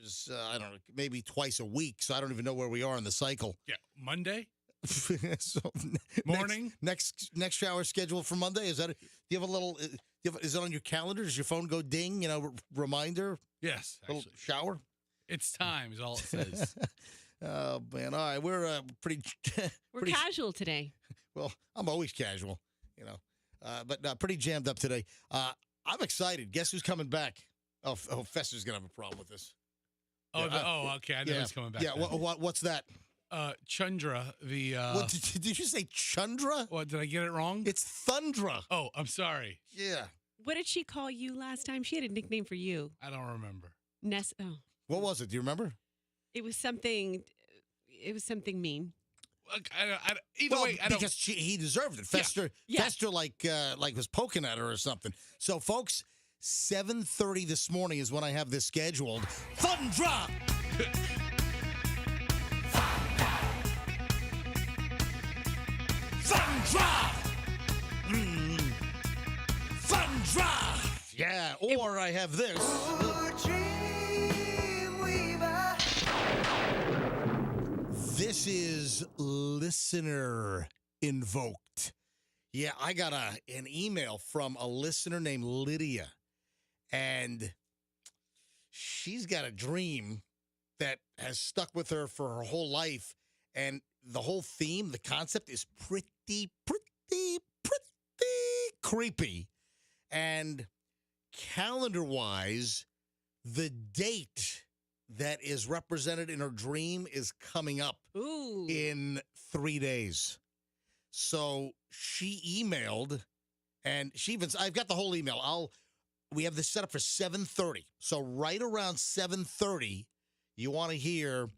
is, I don't know, maybe twice a week. So I don't even know where we are in the cycle. Yeah, Monday So morning. next shower schedule for Monday. Is that? Do you have a little? Is it on your calendar? Does your phone go ding? Reminder. Yes, Little actually. shower. It's time is all it says. Oh man! All right, we're pretty. We're casual today. Well, I'm always casual, but pretty jammed up today. I'm excited. Guess who's coming back? Oh, Fester's gonna have a problem with this. Okay. I know he's coming back. Yeah. What's that? Chundra. The. What, did you say Chundra? What did I get it wrong? It's Thundra. Oh, I'm sorry. Yeah. What did she call you last time? She had a nickname for you. I don't remember. Oh. What was it? Do you remember? It was something mean. Either way, I don't. Because he deserved it. Fester, Yeah. Fester, like was poking at her or something. So, folks, 7:30 this morning is when I have this scheduled. Thundra. Thundra. Thundra. Yeah. Or I have this. This is listener invoked. Yeah, I got an email from a listener named Lydia, and she's got a dream that has stuck with her for her whole life, and the whole theme, the concept is pretty creepy. And calendar-wise, the date that is represented in her dream is coming up in 3 days. So she emailed, and I've got the whole email. We have this set up for 7:30. So right around 7:30, you want to hear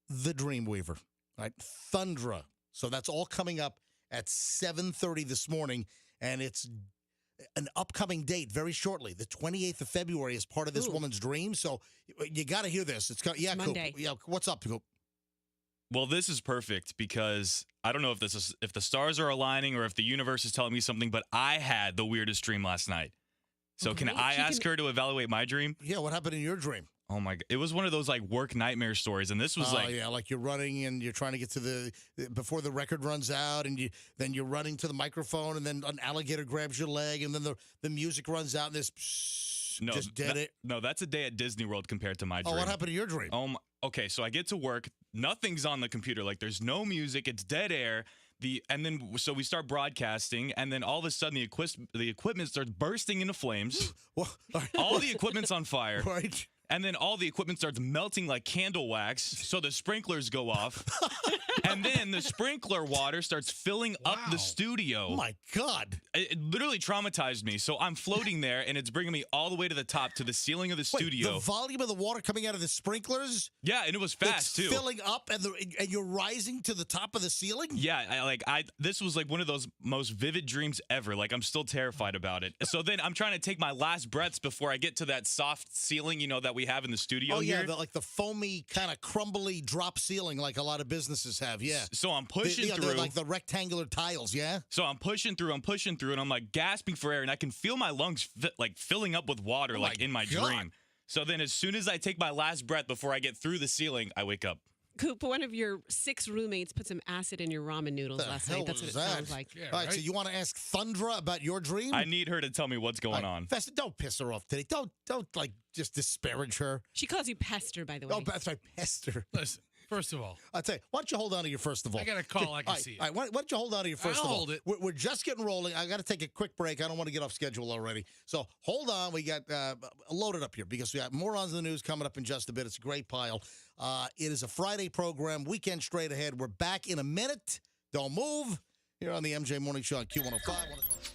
the Dreamweaver, right? Thundra. So that's all coming up at 7:30 this morning, and it's an upcoming date very shortly. The 28th of February is part of this woman's dream. So you got to hear this. It's Monday. Coop. Yeah, what's up, Coop? Well, this is perfect because I don't know if if the stars are aligning or if the universe is telling me something, but I had the weirdest dream last night. So can I ask her to evaluate my dream? Yeah, what happened in your dream? Oh my God. It was one of those like work nightmare stories. And this was like you're running and you're trying to get to before the record runs out, and then you're running to the microphone, and then an alligator grabs your leg, and then the music runs out, and there's just dead it. No, that's a day at Disney World compared to my dream. Oh, what happened to your dream? Okay, so I get to work. Nothing's on the computer. Like there's no music. It's dead air. So we start broadcasting, and then all of a sudden the equipment starts bursting into flames. All the equipment's on fire. Right. And then all the equipment starts melting like candle wax, so the sprinklers go off. And then the sprinkler water starts filling up the studio. Oh, my God. It literally traumatized me. So I'm floating there, and it's bringing me all the way to the top, to the ceiling of the studio. The volume of the water coming out of the sprinklers? Yeah, and it was fast, it's too. filling up, and you're rising to the top of the ceiling? Yeah, this was like one of those most vivid dreams ever. Like, I'm still terrified about it. So then I'm trying to take my last breaths before I get to that soft ceiling, that we have in the studio here. Oh, yeah, like the foamy, kind of crumbly drop ceiling like a lot of businesses have, yeah. So I'm pushing through. Like the rectangular tiles, yeah? So I'm pushing through, and I'm like gasping for air, and I can feel my lungs filling up with water in my dream. So then as soon as I take my last breath before I get through the ceiling, I wake up. Coop, one of your 6 roommates put some acid in your ramen noodles last night. That's what it sounds like. Yeah, all right, so you want to ask Thundra about your dream? I need her to tell me what's going on. Festa, don't piss her off today. Don't just disparage her. She calls you Pester, by the way. Oh, that's right, Pester. Listen, first of all, I'll tell you, why don't you hold on to your first of all? I got a call. I can see it. All right, why don't you hold on to your first of all? I'll hold it. We're just getting rolling. I got to take a quick break. I don't want to get off schedule already. So hold on. We got loaded up here because we got Morons in the News coming up in just a bit. It's a great pile. It is a Friday program. Weekend straight ahead. We're back in a minute. Don't move. Here on the MJ Morning Show on Q105.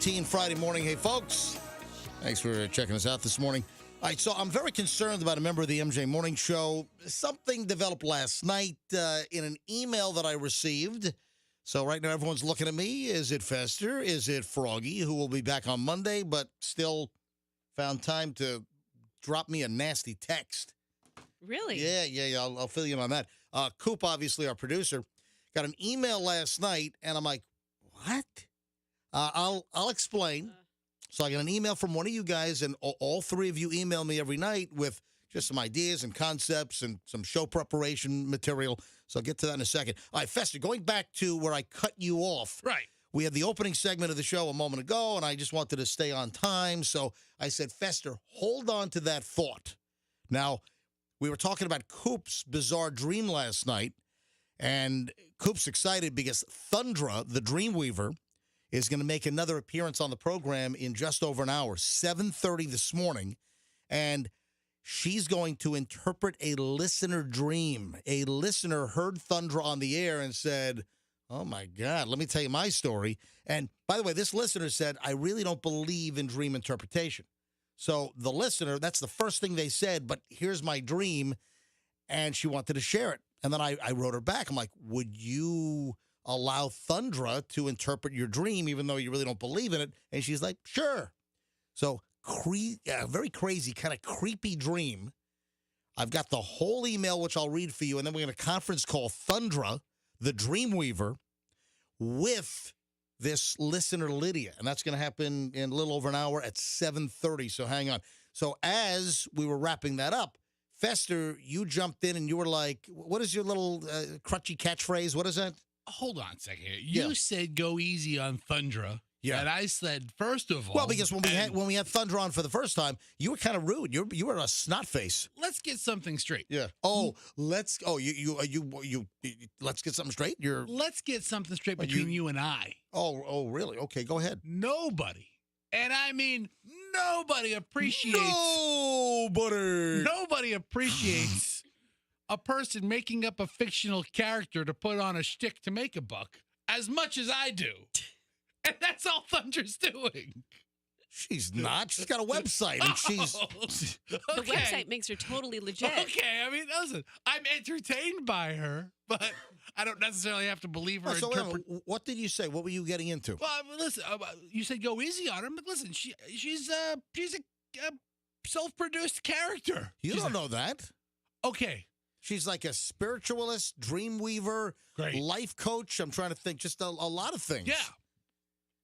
6:13 Friday morning. Hey, folks. Thanks for checking us out this morning. All right, so I'm very concerned about a member of the MJ Morning Show. Something developed last night in an email that I received. So right now everyone's looking at me. Is it Fester? Is it Froggy, who will be back on Monday, but still found time to drop me a nasty text? Really? Yeah. I'll fill you in on that. Coop, obviously our producer, got an email last night, and I'm like, what? I'll explain. So I got an email from one of you guys, and all three of you email me every night with just some ideas and concepts and some show preparation material. So I'll get to that in a second. All right, Fester, going back to where I cut you off. Right. We had the opening segment of the show a moment ago, and I just wanted to stay on time. So I said, Fester, hold on to that thought. Now, we were talking about Coop's bizarre dream last night, and Coop's excited because Thundra, the Dreamweaver, is going to make another appearance on the program in just over an hour, 7:30 this morning, and she's going to interpret a listener dream. A listener heard Thundra on the air and said, oh, my God, let me tell you my story. And, by the way, this listener said, I really don't believe in dream interpretation. So the listener, that's the first thing they said, but here's my dream, and she wanted to share it. And then I wrote her back. I'm like, would you allow Thundra to interpret your dream even though you really don't believe in it? And she's like, sure. So very crazy, kind of creepy dream. I've got the whole email, which I'll read for you, and then we're going to conference call Thundra, the Dreamweaver, with this listener, Lydia. And that's going to happen in a little over an hour at 7:30, so hang on. So as we were wrapping that up, Fester, you jumped in and you were like, what is your little crutchy catchphrase? What is that? Hold on a second here. You said go easy on Thundra. Yeah. And I said, first of all. Well, because when we had Thundra on for the first time, you were kind of rude. You were a snot face. Let's get something straight. Yeah. Let's get something straight. Let's get something straight between you and I. Oh, really? Okay, go ahead. Nobody, and I mean nobody appreciates. Nobody appreciates a person making up a fictional character to put on a shtick to make a buck as much as I do. And that's all Thundra's doing. She's not. She's got a website, and she's... The website makes her totally legit. Okay, I mean, listen, I'm entertained by her, but I don't necessarily have to believe her. So what did you say? What were you getting into? Well, listen, you said go easy on her, but listen, she's a self-produced character. You don't know that. Okay. She's like a spiritualist, dreamweaver, life coach. I'm trying to think, just a lot of things. Yeah.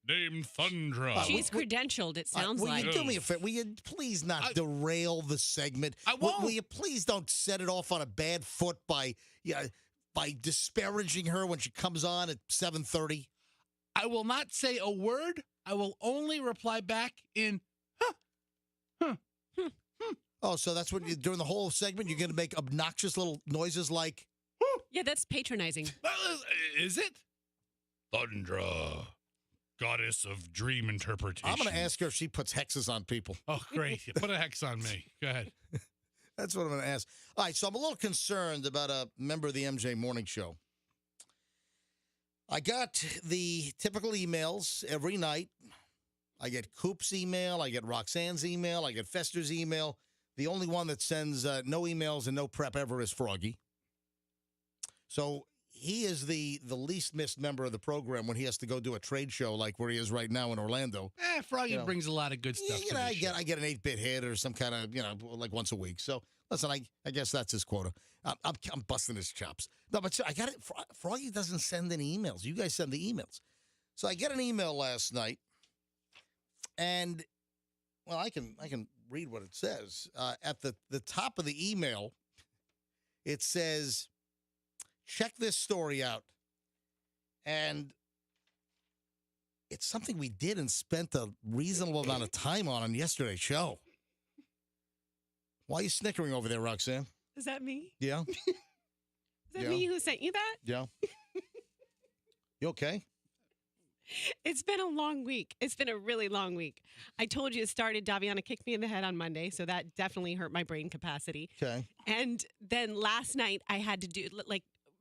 Named Thundra. She's credentialed, it sounds like. Will you do me a favor? Will you please not derail the segment? I won't. Will you please don't set it off on a bad foot by disparaging her when she comes on at 7:30? I will not say a word. I will only reply back in, Oh, so that's what during the whole segment you're going to make obnoxious little noises like... Yeah, that's patronizing. Is it? Thundra. Goddess of dream interpretation. I'm going to ask her if she puts hexes on people. Oh, great. Put a hex on me. Go ahead. That's what I'm going to ask. All right, so I'm a little concerned about a member of the MJ Morning Show. I got the typical emails every night. I get Coop's email. I get Roxanne's email. I get Fester's email. The only one that sends no emails and no prep ever is Froggy. So he is the least missed member of the program when he has to go do a trade show like where he is right now in Orlando. Froggy brings a lot of good stuff. I get an 8-bit hit or some kind of, like once a week. So listen, I guess that's his quota. I'm busting his chops. No, but I got it. Froggy doesn't send any emails. You guys send the emails. So I get an email last night, and well, I can read what it says. At the top of the email, it says, check this story out. And it's something we did and spent a reasonable amount of time on yesterday's show. Why are you snickering over there, Roxanne? Is that me? Yeah. Is that me who sent you that? Yeah. You okay? It's been a long week. It's been a really long week. I told you it started. Daviana kicked me in the head on Monday, so that definitely hurt my brain capacity. Okay. And then last night I had to do,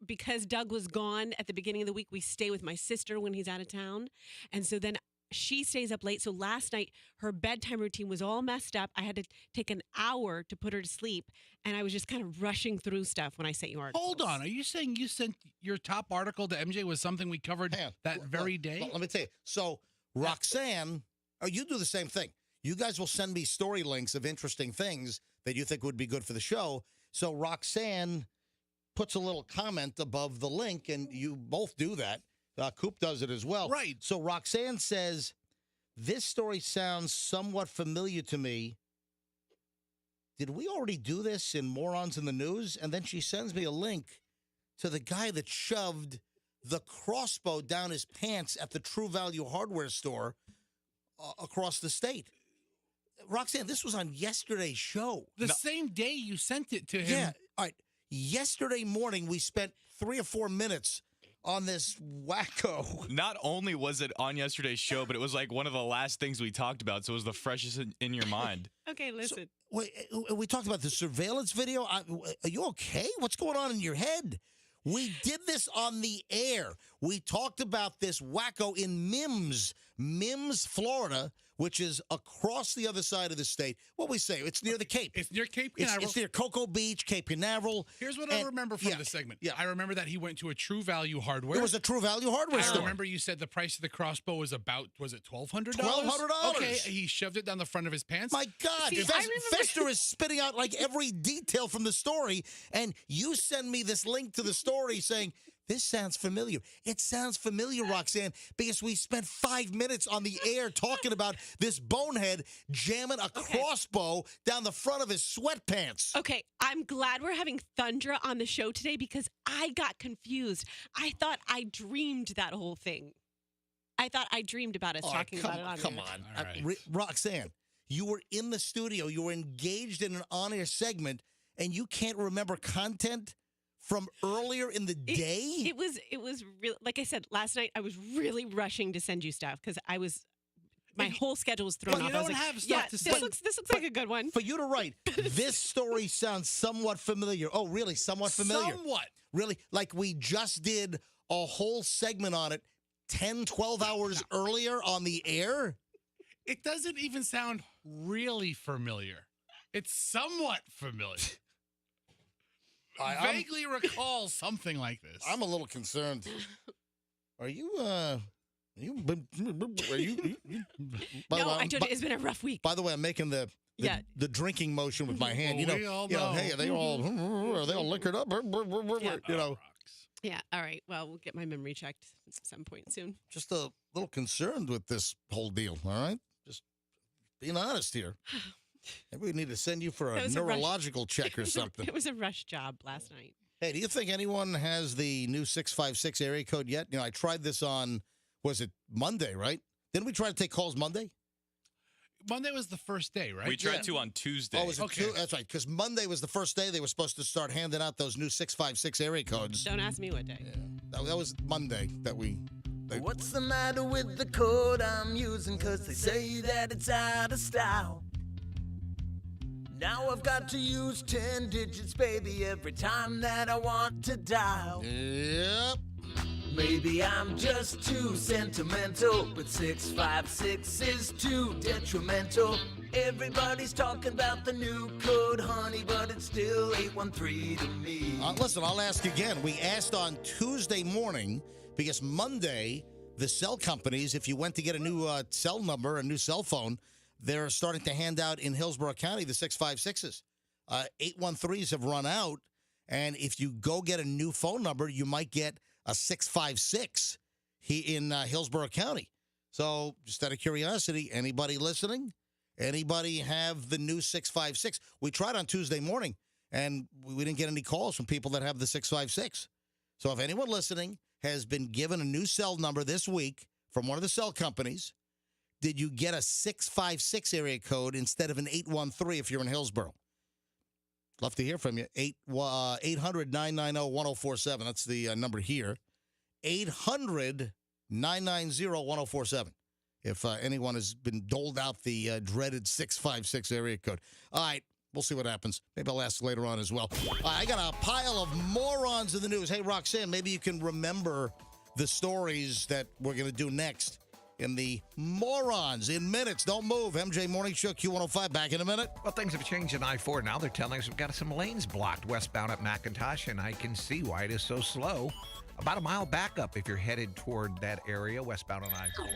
because Doug was gone at the beginning of the week, we stay with my sister when he's out of town. And so then she stays up late. So last night, her bedtime routine was all messed up. I had to take an hour to put her to sleep. And I was just kind of rushing through stuff when I sent you articles. Hold on. Are you saying you sent your top article to MJ was something we covered that very day? Let me tell you. So Roxanne, you do the same thing. You guys will send me story links of interesting things that you think would be good for the show. So Roxanne puts a little comment above the link, and you both do that. Coop does it as well. Right. So Roxanne says, this story sounds somewhat familiar to me. Did we already do this in Morons in the News? And then she sends me a link to the guy that shoved the crossbow down his pants at the True Value hardware store across the state. Roxanne, this was on yesterday's show. The same day you sent it to him. Yeah. All right. Yesterday morning, we spent 3 or 4 minutes on this wacko. Not only was it on yesterday's show, but it was like one of the last things we talked about, so it was the freshest in your mind. Okay, listen. So, wait, we talked about the surveillance video. Are you okay? What's going on in your head? We did this on the air. We talked about this wacko in Mims, Florida, which is across the other side of the state. What we say? It's near the Cape. It's near Cape Canaveral. It's near Cocoa Beach, Cape Canaveral. Here's what I remember from the segment. Yeah. I remember that he went to a True Value hardware. It was a True Value hardware store. I remember you said the price of the crossbow was about, was it $1,200? $1,200. Okay, he shoved it down the front of his pants. My God, See, Fester is spitting out like every detail from the story, and you send me this link to the story saying, this sounds familiar. It sounds familiar, Roxanne, because we spent 5 minutes on the air talking about this bonehead jamming a crossbow down the front of his sweatpants. Okay, I'm glad we're having Thundra on the show today because I got confused. I thought I dreamed that whole thing. I thought I dreamed about us talking about it on Come air. on. All right. Roxanne, you were in the studio. You were engaged in an on-air segment, and you can't remember content from earlier in the day? It was real. Like I said, last night I was really rushing to send you stuff because my whole schedule was thrown Well, off. you I was don't like, have stuff to this send. looks like a good one. For you to write, this story sounds somewhat familiar. Oh, really? Somewhat familiar? Somewhat. Really? Like we just did a whole segment on it 10, 12 hours earlier on the air? It doesn't even sound really familiar. It's somewhat familiar. I vaguely recall something like this. I'm a little concerned. Are you No, I told you it's been a rough week. By the way, I'm making the drinking motion with my hand. Well, we all know. Hey, are they all liquored up? You know. Yeah, all right. Well, we'll get my memory checked at some point soon. Just a little concerned with this whole deal, all right? Just being honest here. Maybe we need to send you for a neurological check or something. It was a rush job last night. Hey, do you think anyone has the new 656 area code yet? You know, I tried this on, was it Monday, right? Didn't we try to take calls Monday? Monday was the first day, right? We tried to on Tuesday. Oh, was it two? That's right, because Monday was the first day they were supposed to start handing out those new 656 area codes. Don't ask me what day. Yeah. That was Monday that we... What's the matter with the code I'm using? Cause they say that it's out of style. Now I've got to use 10 digits, baby, every time that I want to dial. Yep. Maybe I'm just too sentimental, but 656 is too detrimental. Everybody's talking about the new code, honey, but it's still 813 to me. Listen, I'll ask again. We asked on Tuesday morning because Monday, the cell companies, if you went to get a new cell number, a new cell phone, they're starting to hand out in Hillsborough County the 656s. 813s have run out, and if you go get a new phone number, you might get a 656 in Hillsborough County. So, just out of curiosity, anybody listening? Anybody have the new 656? We tried on Tuesday morning, and we didn't get any calls from people that have the 656. So, if anyone listening has been given a new cell number this week from one of the cell companies, did you get a 656 area code instead of an 813 if you're in Hillsborough? Love to hear from you. 800-990-1047. That's the number here. 800-990-1047. If anyone has been doled out the dreaded 656 area code. All right, we'll see what happens. Maybe I'll ask later on as well. I got a pile of morons in the news. Hey, Roxanne, maybe you can remember the stories that we're going to do next in the Morons in minutes. Don't move. MJ Morning Show, Q105, back in a minute. Well, things have changed in I-4 now. They're telling us we've got some lanes blocked westbound at McIntosh, and I can see why it is so slow. About a mile backup if you're headed toward that area westbound on I-4.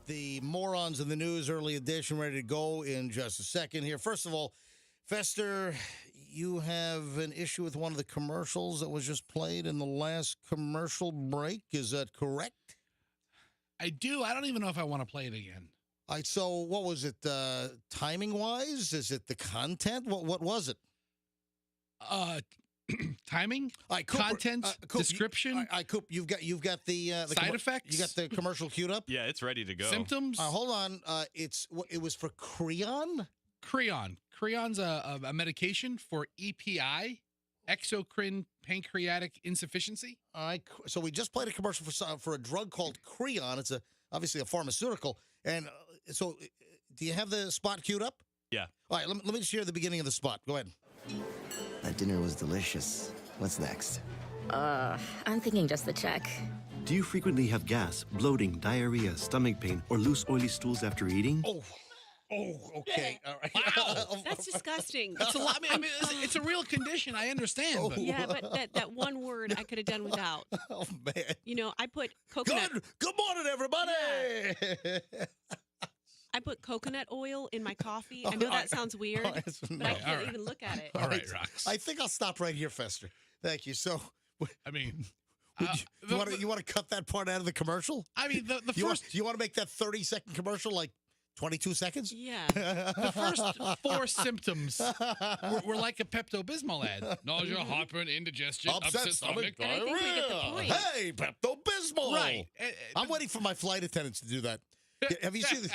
The Morons in the News early edition ready to go in just a second here. First of all, Fester, you have an issue with one of the commercials that was just played in the last commercial break. Is that correct? I do. I don't even know if I want to play it again. All right, so what was it, timing-wise? Is it the content? What was it? Timing, All right, Cooper, content, Coop, description, Coop, you've got the side effects. You got the commercial queued up. Yeah, it's ready to go. Symptoms. Hold on. It was for Creon. Creon. Creon's a medication for EPI, exocrine pancreatic insufficiency. All right. So we just played a commercial for a drug called Creon. It's obviously a pharmaceutical. And so, do you have the spot queued up? Yeah. All right. Let me just hear the beginning of the spot. Go ahead. That dinner was delicious. What's next? I'm thinking just the check. Do you frequently have gas, bloating, diarrhea, stomach pain, or loose, oily stools after eating? Oh, okay. All right. Wow. That's disgusting. It's a lot. I mean, it's a real condition. I understand. But Yeah, but that one word I could have done without. Oh man. You know, I put coconut. Good morning, everybody. I put coconut oil in my coffee. I know that sounds weird, but I can't even look at it. all right, Rox. I think I'll stop right here, Fester. Thank you. So, I mean, you want to cut that part out of the commercial? I mean, the You first want to make that 30-second commercial like 22 seconds? Yeah. the first 4 symptoms were like a Pepto-Bismol ad: nausea, heartburn, indigestion, upset stomach. And I think we get the point. Hey, Pepto-Bismol. Right. I'm waiting for my flight attendants to do that. Have you seen this?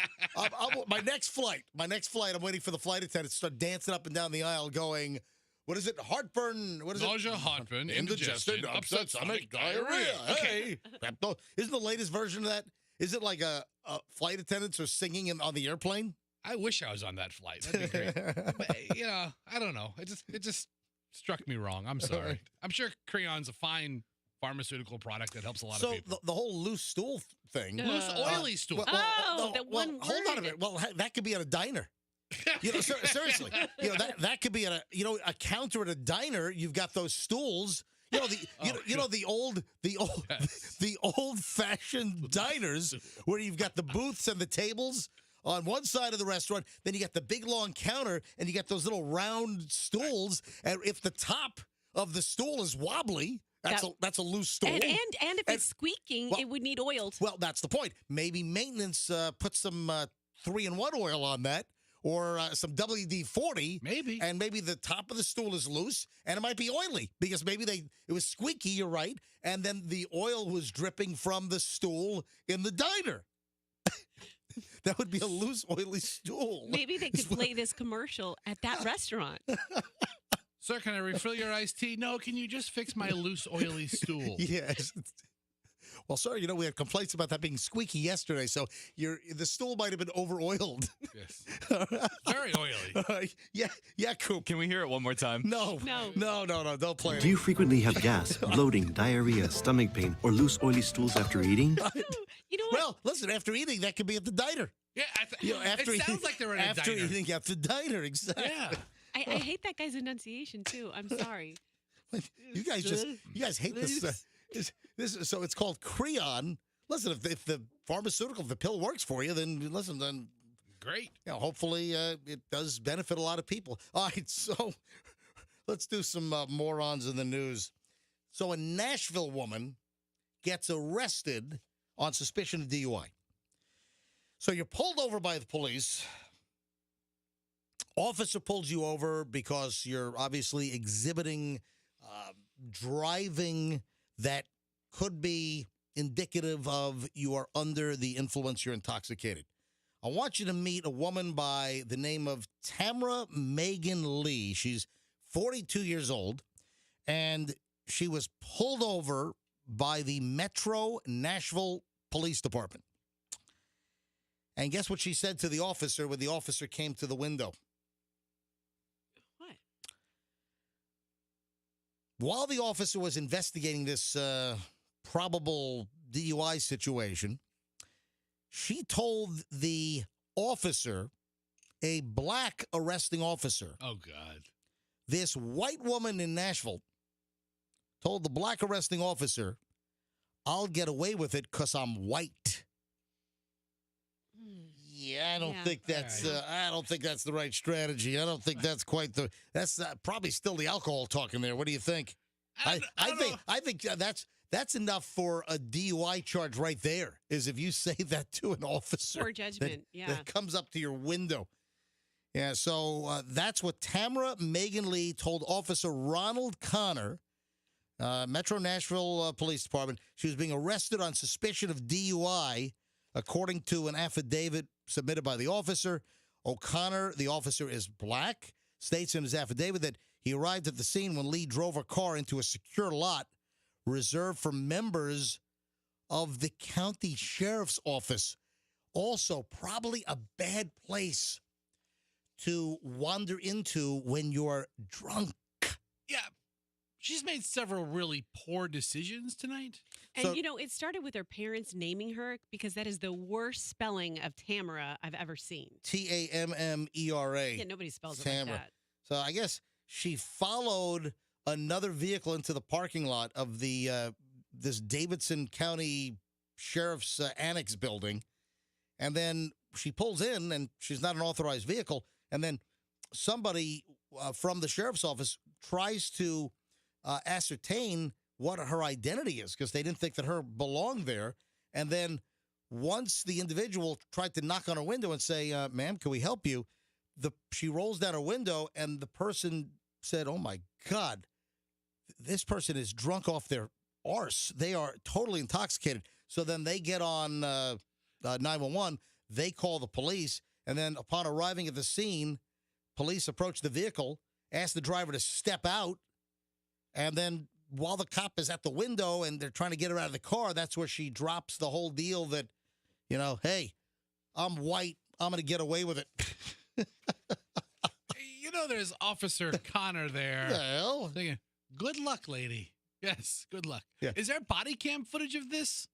My next flight, I'm waiting for the flight attendants to start dancing up and down the aisle going, what is it? Heartburn. What is Nausea, it? heartburn, indigestion, upset stomach, diarrhea. diarrhea. Hey, Pepto. Isn't the latest version of that? Is it like a flight attendants are singing on the airplane? I wish I was on that flight. That'd be great. But, I don't know. It just struck me wrong. I'm sorry. I'm sure Creon's a fine pharmaceutical product that helps a lot of people. So the whole loose stool thing. Loose, oily stool. That one hold on a word. minute. Well, that could be at a diner. Seriously, that could be at a counter at a diner. You've got those stools. The old fashioned diners where you've got the booths and the tables on one side of the restaurant. Then you got the big long counter, and you got those little round stools. And if the top of the stool is wobbly, that's a loose stool. And if it's squeaking, it would need oiled. Well, that's the point. Maybe maintenance put some 3-in-1 oil on that, or some WD-40. Maybe. And maybe the top of the stool is loose, and it might be oily because maybe it was squeaky, you're right, and then the oil was dripping from the stool in the diner. That would be a loose, oily stool. Maybe they could play this commercial at that restaurant. Sir, can I refill your iced tea? No, can you just fix my loose, oily stool? Yes. Well, sir, we had complaints about that being squeaky yesterday, so the stool might have been over-oiled. Yes. Very oily. Yeah, Coop. Can we hear it one more time? No, don't play it. Do you frequently have gas, bloating, diarrhea, stomach pain, or loose, oily stools after eating? You know what? Well, listen, after eating, that could be at the diner. Yeah, it sounds like they're at a after diner. eating at the diner, exactly. Yeah. I hate that guy's enunciation, too. I'm sorry. You guys hate this. So it's called Creon. Listen, if the pharmaceutical, if the pill works for you, then listen, then great. Hopefully it does benefit a lot of people. All right, so let's do some morons in the news. So a Nashville woman gets arrested on suspicion of DUI. So you're pulled over by the police. Officer pulls you over because you're obviously exhibiting driving that could be indicative of you are under the influence, you're intoxicated. I want you to meet a woman by the name of Tamra Megan Lee. She's 42 years old, and she was pulled over by the Metro Nashville Police Department. And guess what she said to the officer when the officer came to the window? What? While the officer was investigating this probable DUI situation, she told the officer, a black arresting officer. Oh, God. This white woman in Nashville told the black arresting officer, I'll get away with it because I'm white. Yeah, I don't think that's. I don't think that's the right strategy. I don't think that's quite that's probably still the alcohol talking there. What do you think? I think That's enough for a DUI charge right there, is if you say that to an officer. Poor judgment, That comes up to your window. Yeah, so that's what Tamara Megan Lee told Officer Ronald Connor, Metro Nashville Police Department. She was being arrested on suspicion of DUI, according to an affidavit submitted by the officer. O'Connor, the officer, is black, states in his affidavit that he arrived at the scene when Lee drove her car into a secure lot reserved for members of the county sheriff's office. Also, probably a bad place to wander into when you're drunk. Yeah. She's made several really poor decisions tonight. And, So- it started with her parents naming her because that is the worst spelling of Tamara I've ever seen. Tammera. Yeah, nobody spells it Tamara. like that. So I guess she followed another vehicle into the parking lot of the this Davidson County Sheriff's Annex building, and then she pulls in, and she's not an authorized vehicle, and then somebody from the sheriff's office tries to ascertain what her identity is because they didn't think that her belonged there, and then once the individual tried to knock on her window and say, ma'am, can we help you? She rolls down her window, and the person said, oh, my God, this person is drunk off their arse. They are totally intoxicated. So then they get on 911. They call the police, and then upon arriving at the scene, police approach the vehicle, ask the driver to step out, and then while the cop is at the window and they're trying to get her out of the car, that's where she drops the whole deal that, hey, I'm white. I'm going to get away with it. There's Officer Connor there. Well, Thinking, good luck, lady. Yes, good luck. Yeah. Is there body cam footage of this?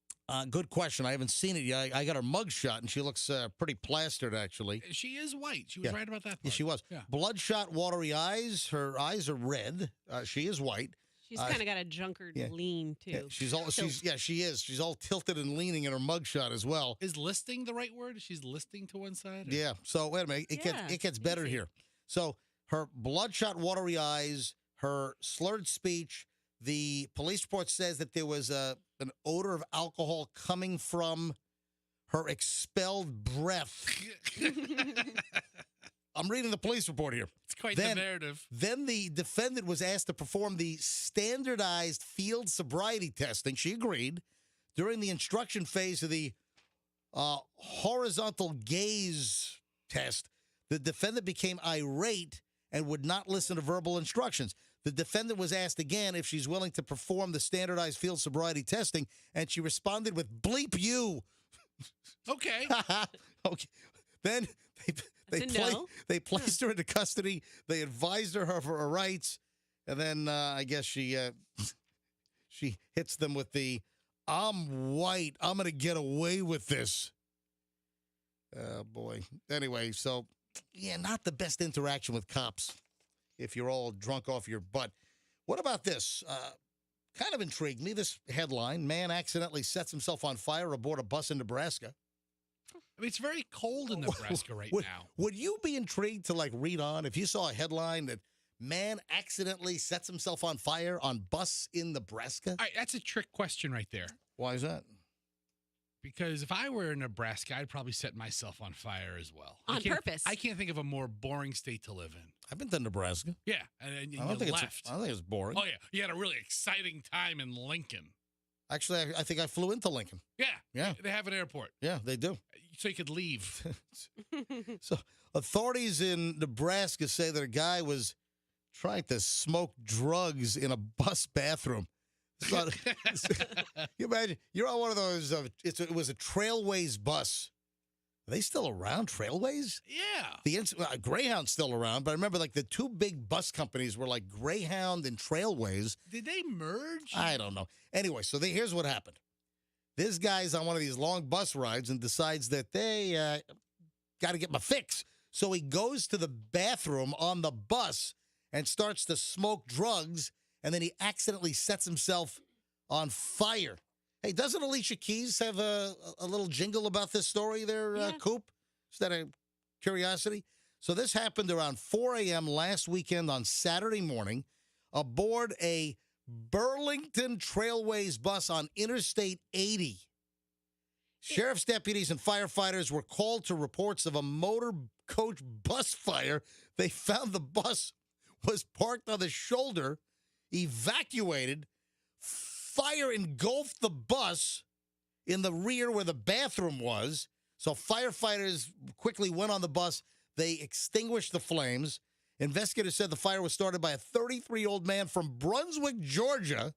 good question. I haven't seen it yet. I got her mug shot, and she looks pretty plastered, actually. She is white. She was Yeah. right about that part. Yeah, she was. Yeah. Bloodshot, watery eyes. Her eyes are red. She is white. She's kind of got a drunkard lean, too. Yeah, she is. She's all tilted and leaning in her mugshot as well. Is listing the right word? She's listing to one side? Or? Yeah. So wait a minute. It gets better here. So her bloodshot, watery eyes, her slurred speech. The police report says that there was an odor of alcohol coming from her expelled breath. I'm reading the police report here. It's quite the narrative. Then the defendant was asked to perform the standardized field sobriety testing. She agreed. During the instruction phase of the horizontal gaze test, the defendant became irate and would not listen to verbal instructions. The defendant was asked again if she's willing to perform the standardized field sobriety testing, and she responded with "bleep you." Okay. Okay. Then they placed her into custody. They advised her of her rights, and then I guess she hits them with the "I'm white. I'm going to get away with this." Oh boy. Anyway, so yeah, not the best interaction with cops if you're all drunk off your butt. What about this? Kind of intrigued me. This headline: man accidentally sets himself on fire aboard a bus in Nebraska. I mean, it's very cold in Nebraska right now. Would you be intrigued to read on if you saw a headline that man accidentally sets himself on fire on bus in Nebraska? All right, that's a trick question right there. Why is that? Because if I were in Nebraska, I'd probably set myself on fire as well. On purpose. I can't think of a more boring state to live in. I've been to Nebraska. Yeah, and you I don't think left. I don't think it's boring. Oh, yeah. You had a really exciting time in Lincoln. Actually, I think I flew into Lincoln. Yeah. Yeah. They have an airport. Yeah, they do. So you could leave. So authorities in Nebraska say that a guy was trying to smoke drugs in a bus bathroom. So, you imagine you're on one of those. It was a Trailways bus. Are they still around? Trailways? Yeah. Greyhound's still around, but I remember the two big bus companies were like Greyhound and Trailways. Did they merge? I don't know. Anyway, so here's what happened. This guy's on one of these long bus rides and decides that they got to get my fix. So he goes to the bathroom on the bus and starts to smoke drugs, and then he accidentally sets himself on fire. Hey, doesn't Alicia Keys have a little jingle about this story there, Coop? Is that a curiosity? So this happened around 4 a.m. last weekend on Saturday morning aboard a Burlington Trailways bus on Interstate 80. Sheriff's deputies and firefighters were called to reports of a motor coach bus fire. They found the bus was parked on the shoulder, evacuated. Fire engulfed the bus in the rear where the bathroom was. So firefighters quickly went on the bus. They extinguished the flames. Investigators said the fire was started by a 33-year-old man from Brunswick, Georgia.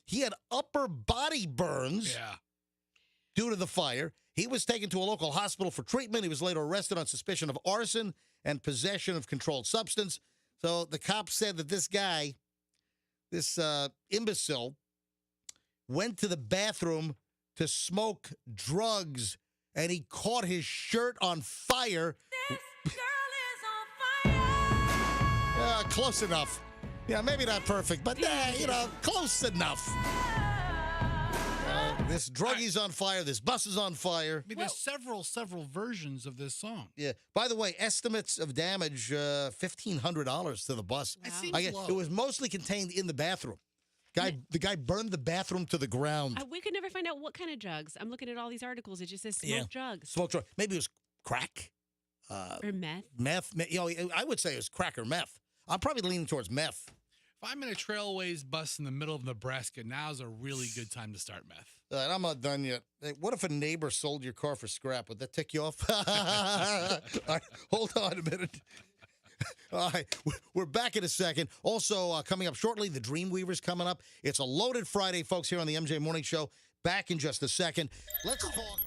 He had upper body burns due to the fire. He was taken to a local hospital for treatment. He was later arrested on suspicion of arson and possession of controlled substance. So the cops said that this guy, this imbecile, went to the bathroom to smoke drugs, and he caught his shirt on fire. This girl is on fire. Close enough. Yeah, maybe not perfect, but, close enough. This druggie's on fire. This bus is on fire. I mean, there's several versions of this song. Yeah. By the way, estimates of damage, $1,500 to the bus. It seems I guess low. it was mostly contained in the bathroom. The guy burned the bathroom to the ground. We could never find out what kind of drugs. I'm looking at all these articles. It just says smoke drugs. Smoke drug. Maybe it was crack. Or meth. Meth. I would say it was crack or meth. I'm probably leaning towards meth. If I'm in a Trailways bus in the middle of Nebraska, now's a really good time to start meth. All right, I'm not done yet. Hey, what if a neighbor sold your car for scrap? Would that tick you off? All right, hold on a minute. All right, we're back in a second. Also, coming up shortly, the Dreamweaver's coming up. It's a loaded Friday, folks, here on the MJ Morning Show. Back in just a second. Let's talk.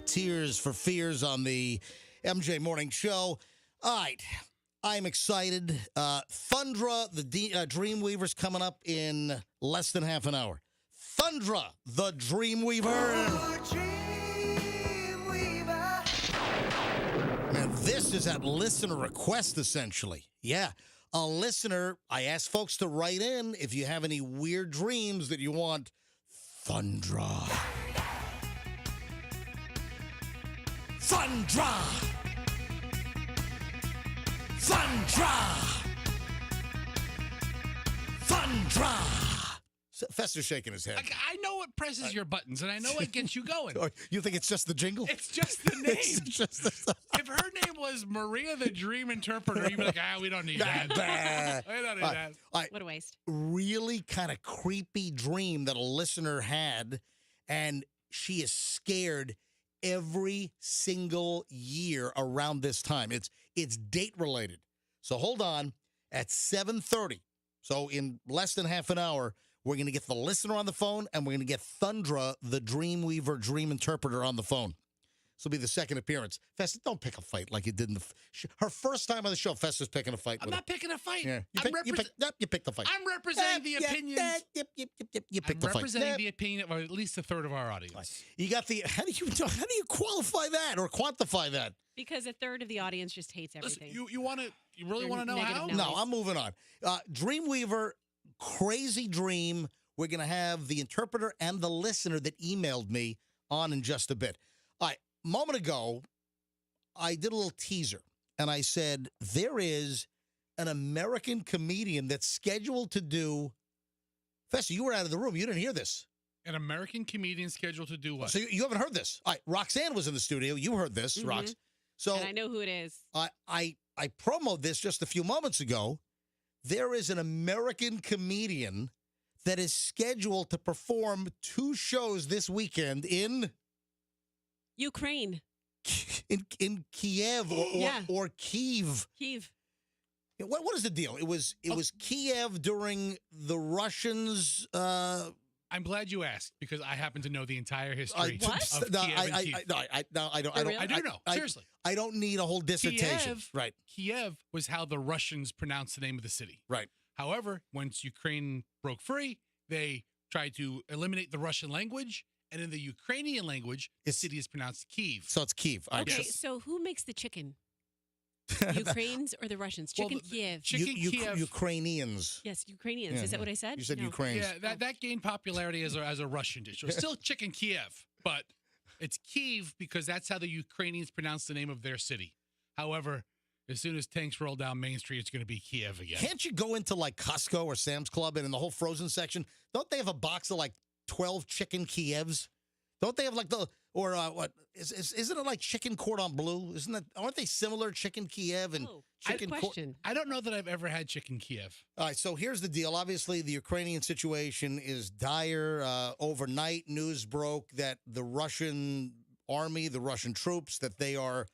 Tears for Fears on the MJ Morning Show. All right, I'm excited. Thundra, the Dreamweaver's coming up in less than half an hour. Thundra, the Dreamweaver. Man, this this is at listener request, essentially. Yeah. A listener, I asked folks to write in if you have any weird dreams that you want Thundra. Thundra! Thundra! Thundra! Fester's shaking his head. I know what presses your buttons, and I know what gets you going. You think it's just the jingle? It's just the name. It's just the... If her name was Maria the Dream Interpreter, you'd be like, we don't need that. We don't need that. What a waste. Really kind of creepy dream that a listener had, and she is scared every single year around this time. It's date related. So hold on. At 7:30, so in less than half an hour, we're going to get the listener on the phone, and we're going to get Thundra, the Dreamweaver Dream Interpreter, on the phone. This will be the second appearance. Festa, don't pick a fight like you did in the... her first time on the show, Festa's picking a fight. I'm not picking a fight. Yeah. You picked the fight. I'm representing the opinions. You picked the fight. I'm representing the opinion of at least a third of our audience. You got the... How do you qualify that or quantify that? Because a third of the audience just hates everything. Listen, you really want to know how? Noise. No, I'm moving on. Dreamweaver, crazy dream. We're going to have the interpreter and the listener that emailed me on in just a bit. All right, a moment ago, I did a little teaser, and I said there is an American comedian that's scheduled to do... Festa, you were out of the room. You didn't hear this. An American comedian scheduled to do what? So you haven't heard this. All right, Roxanne was in the studio. You heard this, Rox. So and I know who it is. I promoted this just a few moments ago. There is an American comedian that is scheduled to perform 2 shows this weekend in Ukraine. in Kiev or Kyiv. Kyiv. What is the deal? It was Kiev during the Russians. I'm glad you asked because I happen to know the entire history of Kiev and Kyiv. I don't. I do know. Seriously, I don't need a whole dissertation. Right. Kiev was how the Russians pronounced the name of the city. Right. However, once Ukraine broke free, they tried to eliminate the Russian language, and in the Ukrainian language, the city is pronounced Kyiv. So it's Kyiv. Okay, so who makes the chicken? Ukrainians or the Russians? Chicken Kiev. Kiev. Ukrainians. Yes, Ukrainians. Yeah. Is that what I said? You said No. Ukrainians. Yeah, that gained popularity as a Russian dish. So it's still chicken Kiev, but it's Kyiv because that's how the Ukrainians pronounce the name of their city. However, as soon as tanks roll down Main Street, it's going to be Kiev again. Can't you go into like Costco or Sam's Club and in the whole frozen section, don't they have a box of like 12 chicken Kievs? Don't they have like what isn't it like chicken cordon bleu? Aren't they similar, chicken Kiev and chicken? Good question. I don't know that I've ever had chicken Kiev. All right, so here's the deal. Obviously, the Ukrainian situation is dire. Overnight, news broke that the Russian army, the Russian troops, that they are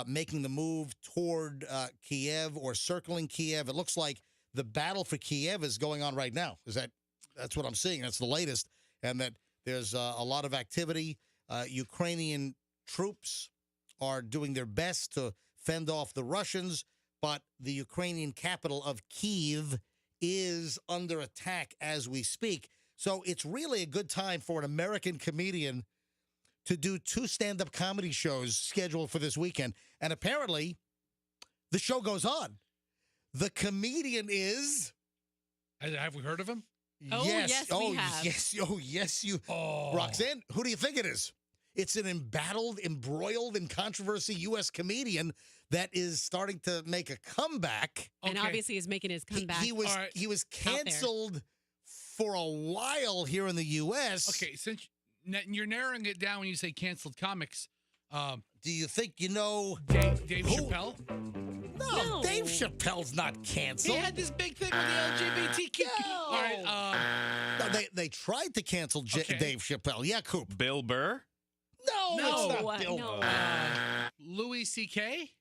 making the move toward Kiev or circling Kiev. It looks like the battle for Kiev is going on right now. That's what I'm seeing. That's the latest, and that there's a lot of activity. Ukrainian troops are doing their best to fend off the Russians, but the Ukrainian capital of Kyiv is under attack as we speak. So it's really a good time for an American comedian to do 2 stand-up comedy shows scheduled for this weekend. And apparently, the show goes on. The comedian is... Have we heard of him? Oh, yes, we have. Yes, you. Oh. Roxanne, who do you think it is? It's an embroiled in controversy U.S. comedian that is starting to make a comeback. And obviously is making his comeback. He was canceled for a while here in the U.S. Okay, since you're narrowing it down when you say canceled comics, do you think you know Dave Chappelle? No, Dave Chappelle's not canceled. He had this big thing with the LGBTQ. No. All right, no, they tried to cancel Dave Chappelle. Yeah, Coop. Bill Burr? No, it's not Bill Burr. Louis C.K.?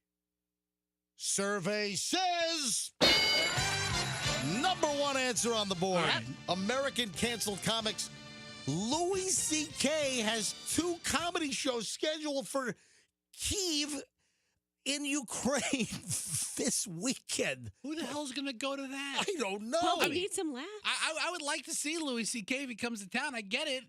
Survey says number 1 answer on the board. American canceled comics. Louis C.K. has 2 comedy shows scheduled for Kyiv in Ukraine this weekend. Who the hell's going to go to that? I don't know. Well, we need some laughs. I would like to see Louis C.K. if he comes to town. I get it.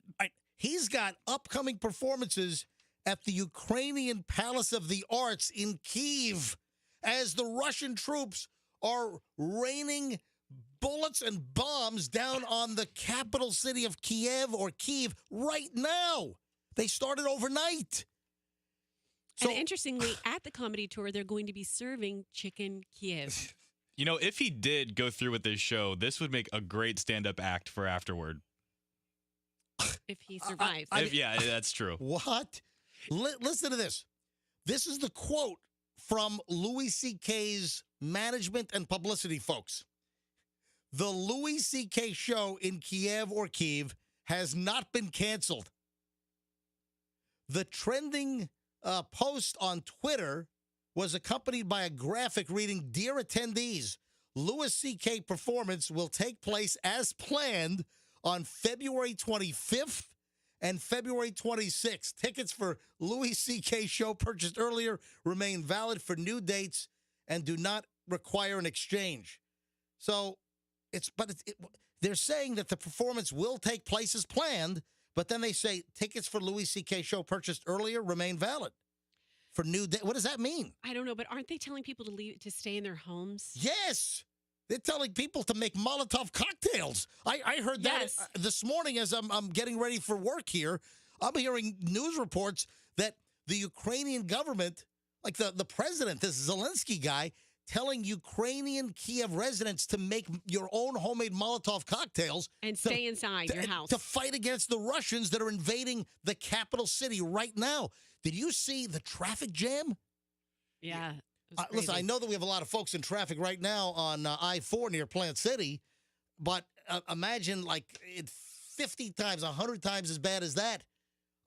He's got upcoming performances at the Ukrainian Palace of the Arts in Kyiv as the Russian troops are raining bullets and bombs down on the capital city of Kyiv right now. They started overnight. And interestingly, at the comedy tour, they're going to be serving chicken Kiev. You know, if he did go through with this show, this would make a great stand-up act for afterward. If he survives. Yeah, that's true. What? Listen to this. This is the quote from Louis C.K.'s management and publicity folks. The Louis C.K. show in Kyiv has not been canceled. The trending post on Twitter was accompanied by a graphic reading, "Dear attendees, Louis C.K. performance will take place as planned on February 25th and February 26th. Tickets for Louis C.K. show purchased earlier remain valid for new dates and do not require an exchange." So they're saying that the performance will take place as planned, but then they say tickets for Louis C.K. show purchased earlier remain valid for new day. What does that mean? I don't know, but aren't they telling people to stay in their homes? Yes. They're telling people to make Molotov cocktails. I heard that this morning as I'm getting ready for work here. I'm hearing news reports that the Ukrainian government, like the president, this Zelensky guy, telling Ukrainian Kyiv residents to make your own homemade Molotov cocktails. And stay inside your house. To fight against the Russians that are invading the capital city right now. Did you see the traffic jam? Yeah. Listen, I know that we have a lot of folks in traffic right now on I-4 near Plant City, but imagine like 50 times, 100 times as bad as that.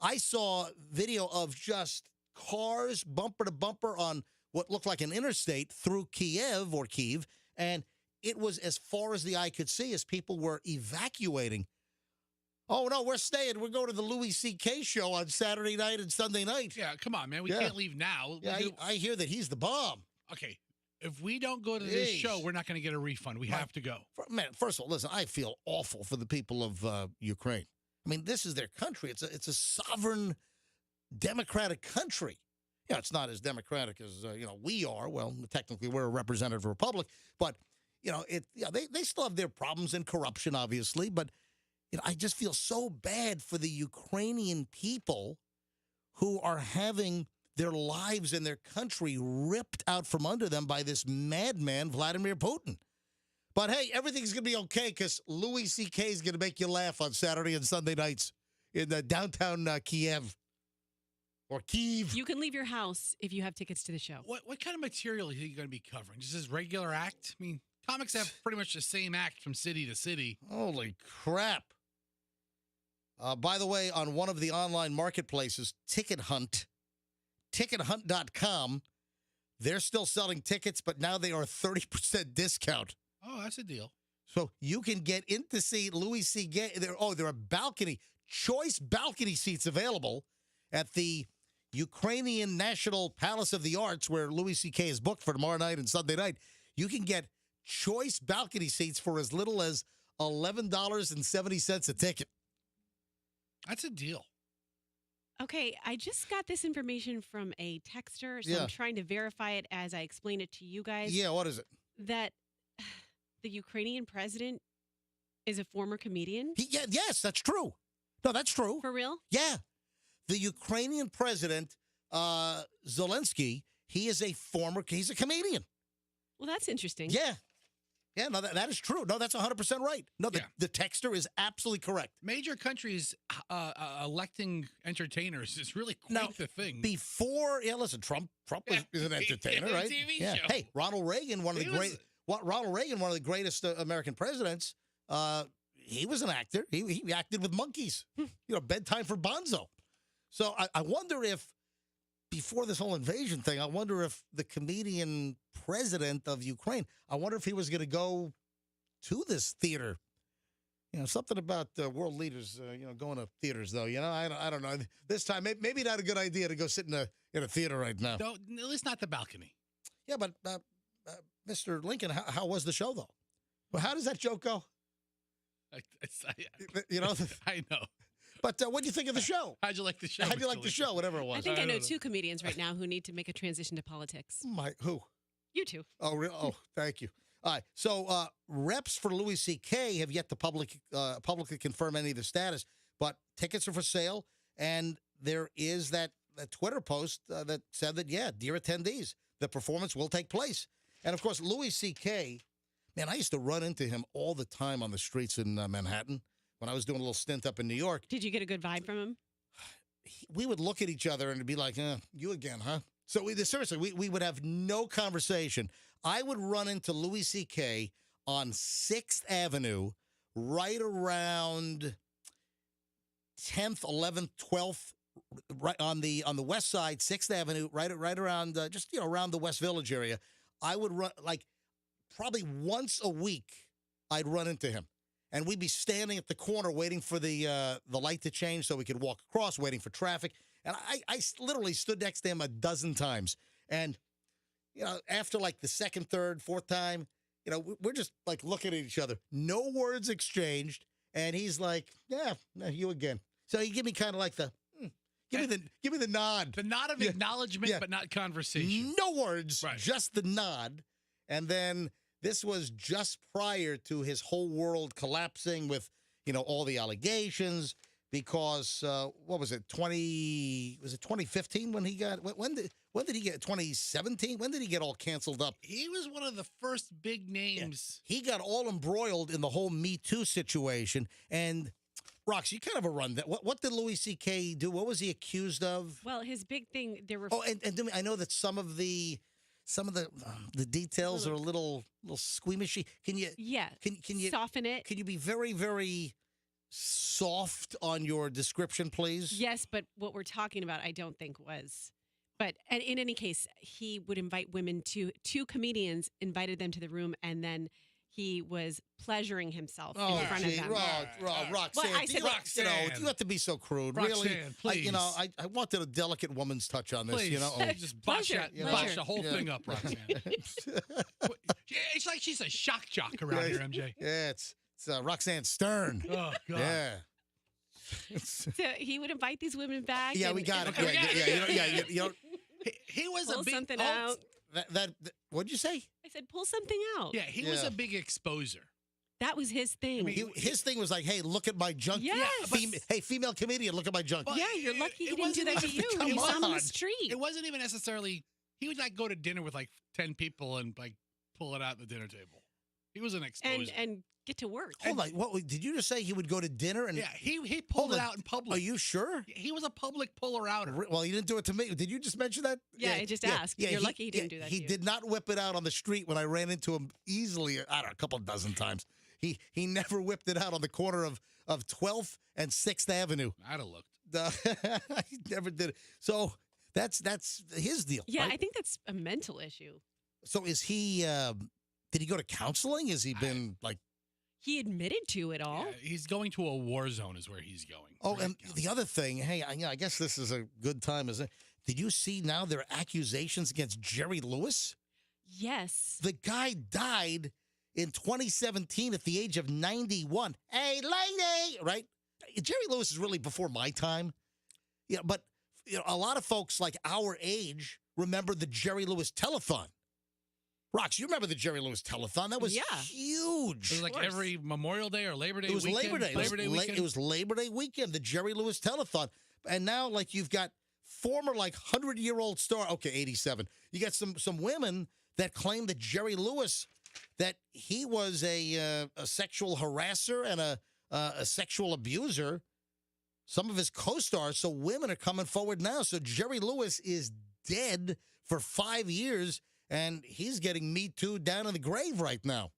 I saw video of just cars bumper to bumper on what looked like an interstate through Kyiv, and it was as far as the eye could see as people were evacuating. Oh, no, we're staying. We're going to the Louis C.K. show on Saturday night and Sunday night. Yeah, come on, man. We can't leave now. Yeah, I hear that he's the bomb. Okay, if we don't go to this show, we're not going to get a refund. We have to go. Man, first of all, listen, I feel awful for the people of Ukraine. I mean, this is their country. It's a sovereign, democratic country. Yeah, it's not as democratic as we are. Well, technically, we're a representative republic, but they still have their problems and corruption, obviously. But I just feel so bad for the Ukrainian people who are having their lives and their country ripped out from under them by this madman, Vladimir Putin. But hey, everything's going to be okay because Louis C.K. is going to make you laugh on Saturday and Sunday nights in downtown Kyiv. Or Kyiv. You can leave your house if you have tickets to the show. What kind of material are you going to be covering? Just his regular act? I mean, comics have pretty much the same act from city to city. Holy crap. By the way, on one of the online marketplaces, tickethunt.com, they're still selling tickets, but now they are 30% discount. Oh, that's a deal. So you can get in to see Louis C.K. There are choice balcony seats available at the Ukrainian National Palace of the Arts, where Louis C.K. is booked for tomorrow night and Sunday night. You can get choice balcony seats for as little as $11.70 a ticket. That's a deal. Okay, I just got this information from a texter, so I'm trying to verify it as I explain it to you guys. Yeah, what is it? That the Ukrainian president is a former comedian. Yes, that's true. No, that's true. For real? Yeah. The Ukrainian president, Zelensky, he's a comedian. Well, that's interesting. Yeah. Yeah, no, that is true. No, that's 100% right. No, the texter is absolutely correct. Major countries electing entertainers is really quite the thing. Before, listen, Trump is an entertainer, right? TV show. Hey, Ronald Reagan, one of the greatest American presidents. He was an actor. He acted with monkeys. Bedtime for Bonzo. So I wonder if, before this whole invasion thing, I wonder if the comedian president of Ukraine, I wonder if he was going to go to this theater. Something about world leaders, going to theaters, though. I don't know. This time, maybe not a good idea to go sit in a theater right now. No, at least not the balcony. Yeah, but Mr. Lincoln, how was the show, though? Well, how does that joke go? I know. But what do you think of the show? How'd you like the show? How'd you Mr. like the Lee? show? Whatever it was. I think I know don't know. 2 comedians right now who need to make a transition to politics. Who? You 2. Oh, really? Oh, thank you. All right. So reps for Louis C.K. have yet to publicly confirm any of the status, but tickets are for sale, and there is that Twitter post that said that, yeah, dear attendees, the performance will take place. And, of course, Louis C.K., man, I used to run into him all the time on the streets in Manhattan when I was doing a little stint up in New York. Did you get a good vibe from him? We would look at each other and it'd be like, you again, huh? So seriously, we would have no conversation. I would run into Louis C.K. on 6th Avenue right around 10th, 11th, 12th, right on the west side, 6th Avenue, right around just around the West Village area. I would run like probably once a week. I'd run into him, and we'd be standing at the corner waiting for the light to change so we could walk across, waiting for traffic. And I literally stood next to him a dozen times. And after like the second, third, fourth time, we're just like looking at each other, no words exchanged, and he's like, "Yeah, no, you again." So he give me kind of like the. Give me the nod. The nod of acknowledgement, but not conversation. No words, Right. just the nod. And then this was just prior to his whole world collapsing with, all the allegations. Because what was it? Was it 2015 when he got? When did he get? 2017? When did he get all canceled up? He was one of the first big names. Yeah. He got all embroiled in the whole Me Too situation. And Rox, you kind of a run that. What did Louis C.K. do? What was he accused of? Well, his big thing, there were... Oh, and I know that some of the details are a little squeamishy. Can you... Yeah, can you soften it? Can you be very, very soft on your description, please? Yes, but what we're talking about, I don't think was. But in any case, he would invite women to... 2 comedians invited them to the room, and then... he was pleasuring himself in front of them. Roxanne, Well, I said Roxanne. you have to be so crude. Roxanne, really, please. I wanted a delicate woman's touch on this. Please. Oh. Just bosh Pleasure. the whole thing up, Roxanne. It's like she's a shock jock around here, MJ. Yeah, it's Roxanne Stern. Oh, God. Yeah. So he would invite these women back. Yeah, and- we got it. Okay, Yeah. He was Pull a big... something out. That what'd you say? I said, pull something out. Yeah, he was Yeah. a big exposer. That was his thing. His thing was like, hey, look at my junk. Yes. Hey, female comedian, look at my junk. yeah, you're lucky he it didn't do that to wasn't you. even- You come saw him on on. the street. It wasn't even necessarily... He would like go to dinner with like 10 people and like pull it out at the dinner table. He was an exposer. and get to work. Hold on. What did you just say? He would go to dinner and? Yeah, he pulled Hold it on. out in public. Are you sure? He was a public puller-outer. Well, he didn't do it to me. Did you just mention that? Yeah, I just asked. You're lucky he didn't do that He to you. did not whip it out on the street when I ran into him easily. I don't know, a couple dozen times. He never whipped it out on the corner of 12th and 6th Avenue. I'd have looked. He never did it. So that's his deal. Yeah, right? I think that's a mental issue. So is he? Did he go to counseling? Has he been like? He admitted to it all. Yeah, he's going to a war zone is where he's going. Oh, and the other thing, hey, I guess this is a good time, isn't it? Did you see now there are accusations against Jerry Lewis? Yes. The guy died in 2017 at the age of 91. Hey, lady, right? Jerry Lewis is really before my time. Yeah, but a lot of folks like our age remember the Jerry Lewis telethon. Rox, you remember the Jerry Lewis telethon? That was huge. It was like every Memorial Day or Labor Day It was weekend. Labor Day. Weekend. It was Labor Day weekend, the Jerry Lewis telethon. And now, like, you've got former, like, 100-year-old star. Okay, 87. You got some women that claim that Jerry Lewis, that he was a sexual harasser and a sexual abuser. Some of his co-stars. So women are coming forward now. So Jerry Lewis is dead for 5 years. And he's getting Me Too down in the grave right now.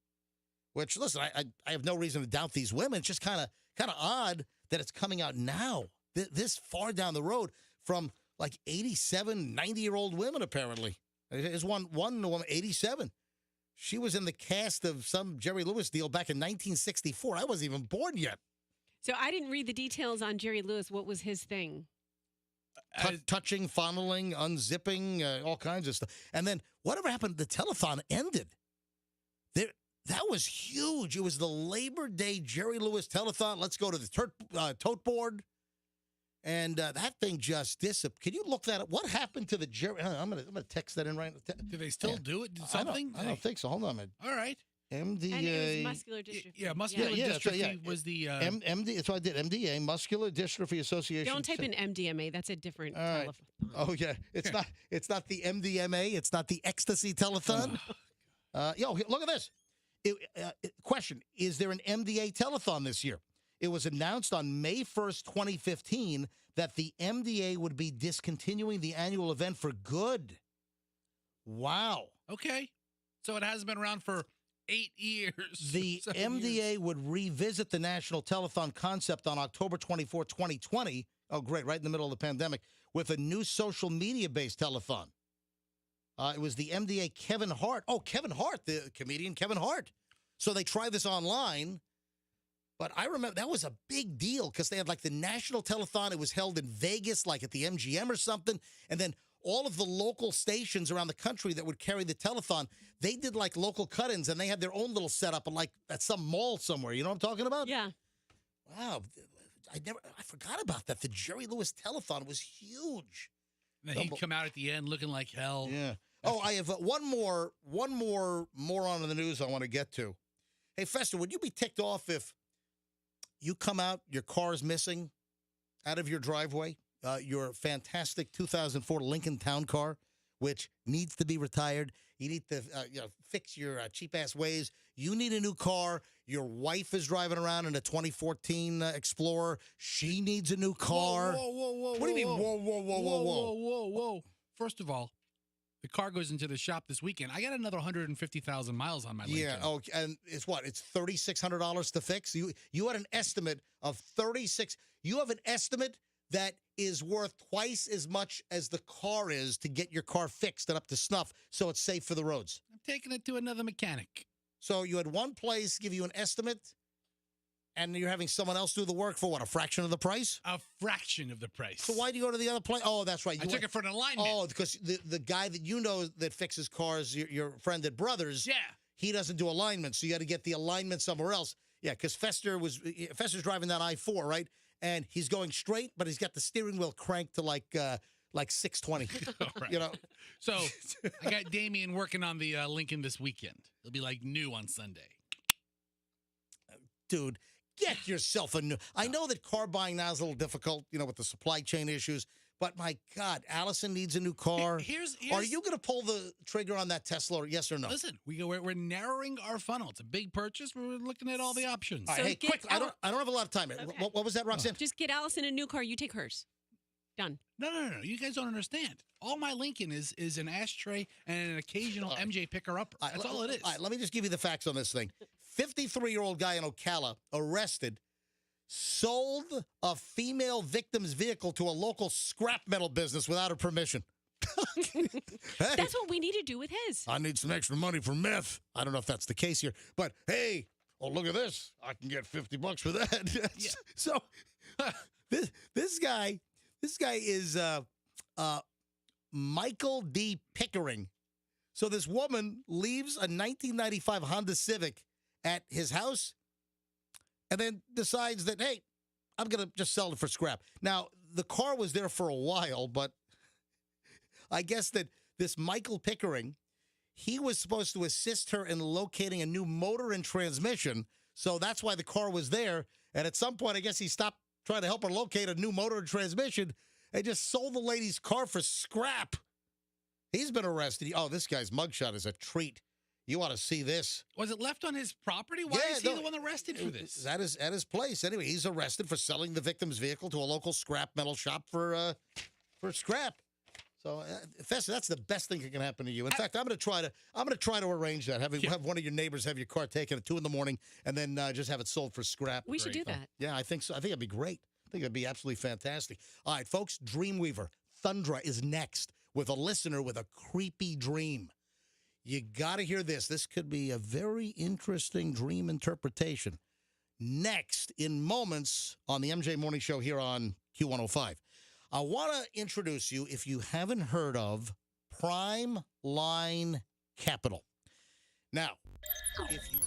Which, listen, I have no reason to doubt these women. It's just kind of odd that it's coming out now, this far down the road from like 87, 90-year-old women, apparently. There's one woman, 87. She was in the cast of some Jerry Lewis deal back in 1964. I wasn't even born yet. So I didn't read the details on Jerry Lewis. What was his thing? Touching, fondling, unzipping, all kinds of stuff. And then whatever happened, the telethon ended. That was huge. It was the Labor Day Jerry Lewis telethon. Let's go to the tote board. And that thing just disappeared. Can you look that up? What happened to the Jerry? I'm gonna text that in right now. Do they still do it? Something? I don't think so. Hold on a minute. All right. MDA. And it was muscular dystrophy. Yeah, muscular dystrophy was the. MD. That's what I did. MDA, Muscular Dystrophy Association. Don't type in MDMA. That's a different All right. telephone. Oh yeah, it's not. It's not the MDMA. It's not the ecstasy telethon. Look at this. Question: is there an MDA telethon this year? It was announced on May 1st, 2015, that the MDA would be discontinuing the annual event for good. Wow. Okay. So it hasn't been around for 8 years. The MDA would revisit the National Telethon concept on October 24, 2020. Oh, great, right in the middle of the pandemic, with a new social media-based telethon. It was the MDA Kevin Hart. Oh, Kevin Hart, the comedian Kevin Hart. So they tried this online. But I remember that was a big deal because they had like the National Telethon. It was held in Vegas, like at the MGM or something. And then all of the local stations around the country that would carry the telethon, they did like local cut-ins and they had their own little setup like at some mall somewhere. You know what I'm talking about? Yeah. Wow. I forgot about that. The Jerry Lewis telethon was huge. And then he'd come out at the end looking like hell. Yeah. Oh, I have one more moron in the news I want to get to. Hey, Fester, would you be ticked off if you come out, your car's missing out of your driveway, your fantastic 2004 Lincoln Town Car, which needs to be retired. You need to fix your cheap-ass ways. You need a new car. Your wife is driving around in a 2014 Explorer. She needs a new car. Whoa. What do you mean, Whoa. First of all, the car goes into the shop this weekend. I got another 150,000 miles on my Lincoln. Yeah. Oh, and it's what? It's $3,600 to fix. You had an estimate of $36. You have an estimate that is worth twice as much as the car is to get your car fixed and up to snuff, so it's safe for the roads. I'm taking it to another mechanic. So you had one place give you an estimate, and you're having someone else do the work for what? A fraction of the price? A fraction of the price. So why do you go to the other place? Oh, that's right. I took it for an alignment. Oh, because the guy that you know that fixes cars, your friend at Brothers, yeah, he doesn't do alignment, so you got to get the alignment somewhere else. Yeah, because Fester's driving that I-4, right? And he's going straight, but he's got the steering wheel cranked to like 620. Right. You know. So I got Damien working on the Lincoln this weekend. It'll be like new on Sunday. Dude, get yourself a new. I know that car buying now is a little difficult, with the supply chain issues. But my God, Allison needs a new car. Here's Are you going to pull the trigger on that Tesla? Yes or no? Listen, we're narrowing our funnel. It's a big purchase. We're looking at all the options. All right, hey, quick! I don't have a lot of time. Okay. What was that, Roxanne? Just get Allison a new car. You take hers. Done. No. You guys don't understand. All my Lincoln is an ashtray and an occasional MJ picker-upper. That's all it is. All right, let me just give you the facts on this thing. 53-year-old guy in Ocala arrested, sold a female victim's vehicle to a local scrap metal business without her permission. Hey, That's what we need to do with his. I need some extra money for meth. I don't know if that's the case here, but hey, look at this. I can get $50 for that. Yeah. So this guy is Michael D. Pickering. So this woman leaves a 1995 Honda Civic at his house and then decides that, hey, I'm going to just sell it for scrap. Now, the car was there for a while, but I guess that this Michael Pickering, he was supposed to assist her in locating a new motor and transmission, so that's why the car was there. And at some point, I guess he stopped trying to help her locate a new motor and transmission and just sold the lady's car for scrap. He's been arrested. Oh, this guy's mugshot is a treat. You ought to see this. Was it left on his property? Why is he the one arrested for this? At his place. Anyway, he's arrested for selling the victim's vehicle to a local scrap metal shop for scrap. So, Fester, that's the best thing that can happen to you. In fact, I'm going to try to arrange that. Have one of your neighbors have your car taken at 2 a.m. and then just have it sold for scrap. We should do that. Yeah, I think so. I think it'd be great. I think it'd be absolutely fantastic. All right, folks, Dreamweaver, Thundra is next with a listener with a creepy dream. You got to hear this. This could be a very interesting dream interpretation. Next, in moments on the MJ Morning Show here on Q105. I want to introduce you, if you haven't heard of, Prime Line Capital. Now, if you...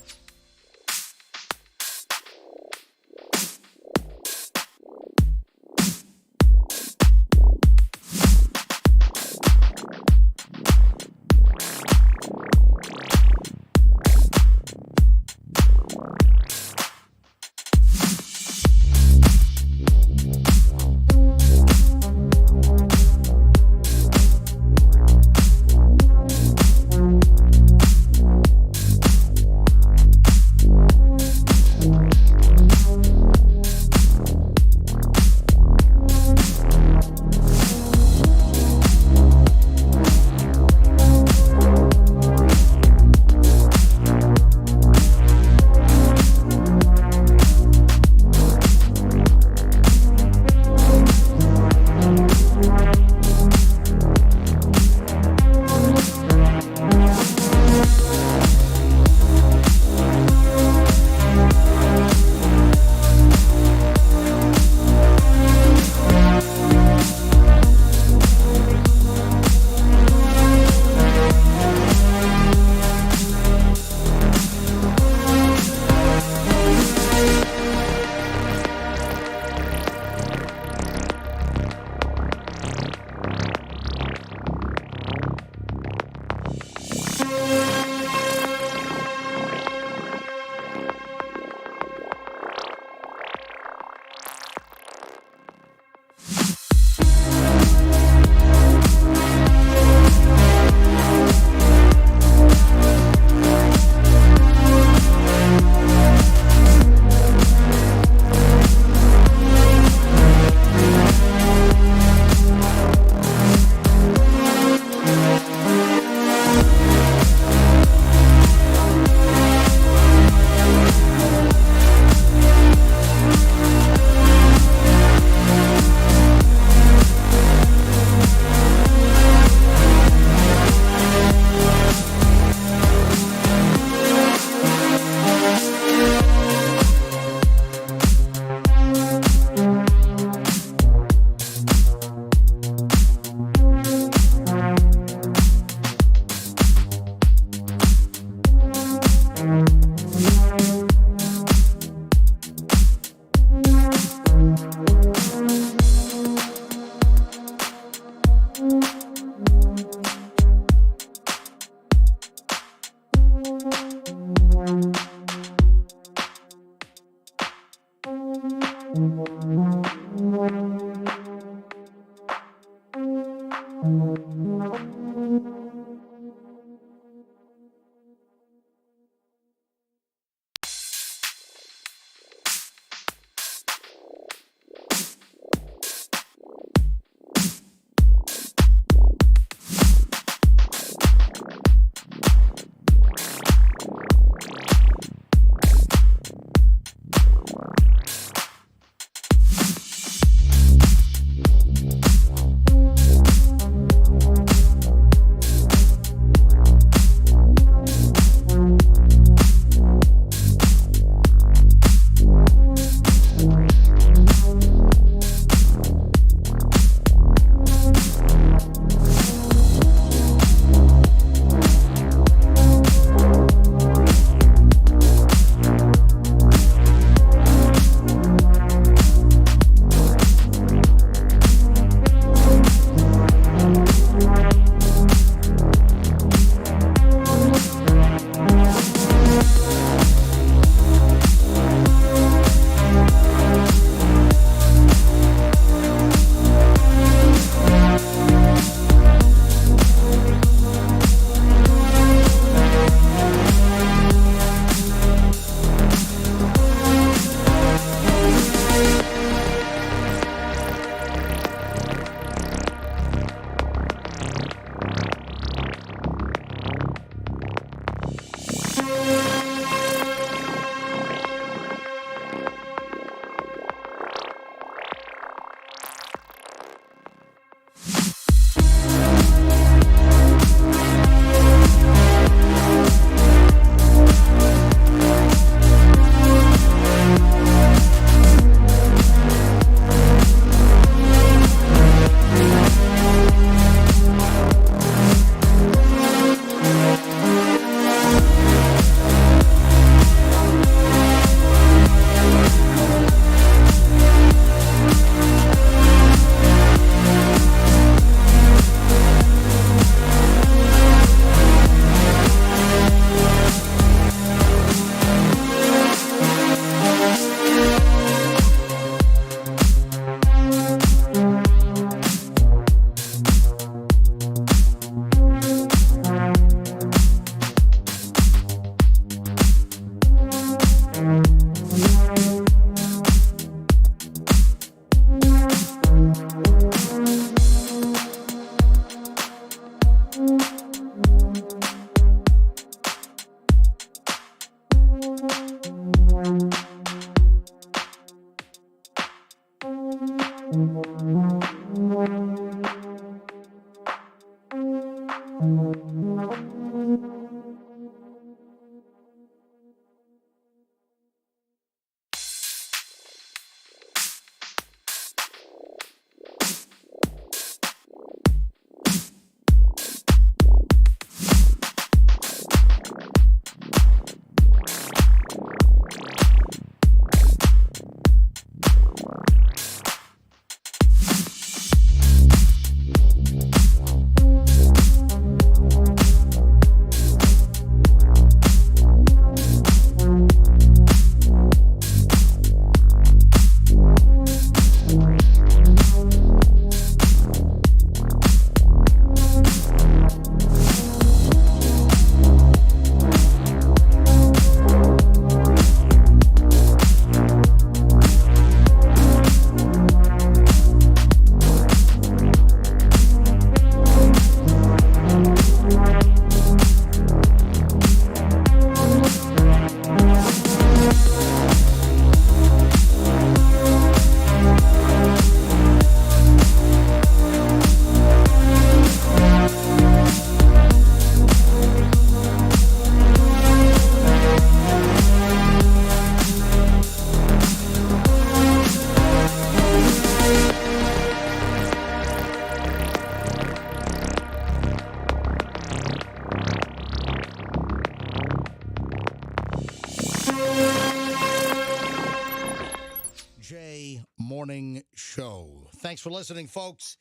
Morning Show. Thanks for listening, folks.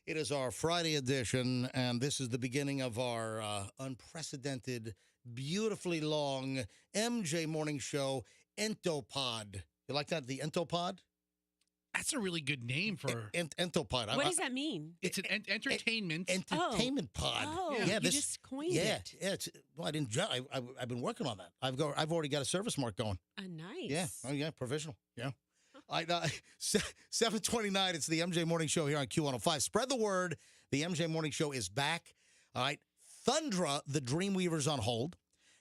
It is our Friday edition, and this is the beginning of our unprecedented, beautifully long MJ Morning Show Entopod. You like that? The Entopod? That's a really good name for Entopod. What does that mean? It's an entertainment. Entertainment pod. Oh, yeah, you just coined it. Yeah, well, I didn't. I've been working on that. I've already got a service mark going. Nice. Yeah. Oh, yeah. Provisional. Yeah. 7:29. It's the MJ Morning Show here on Q105. Spread the word. The MJ Morning Show is back. All right. Thundra, the Dreamweaver's on hold.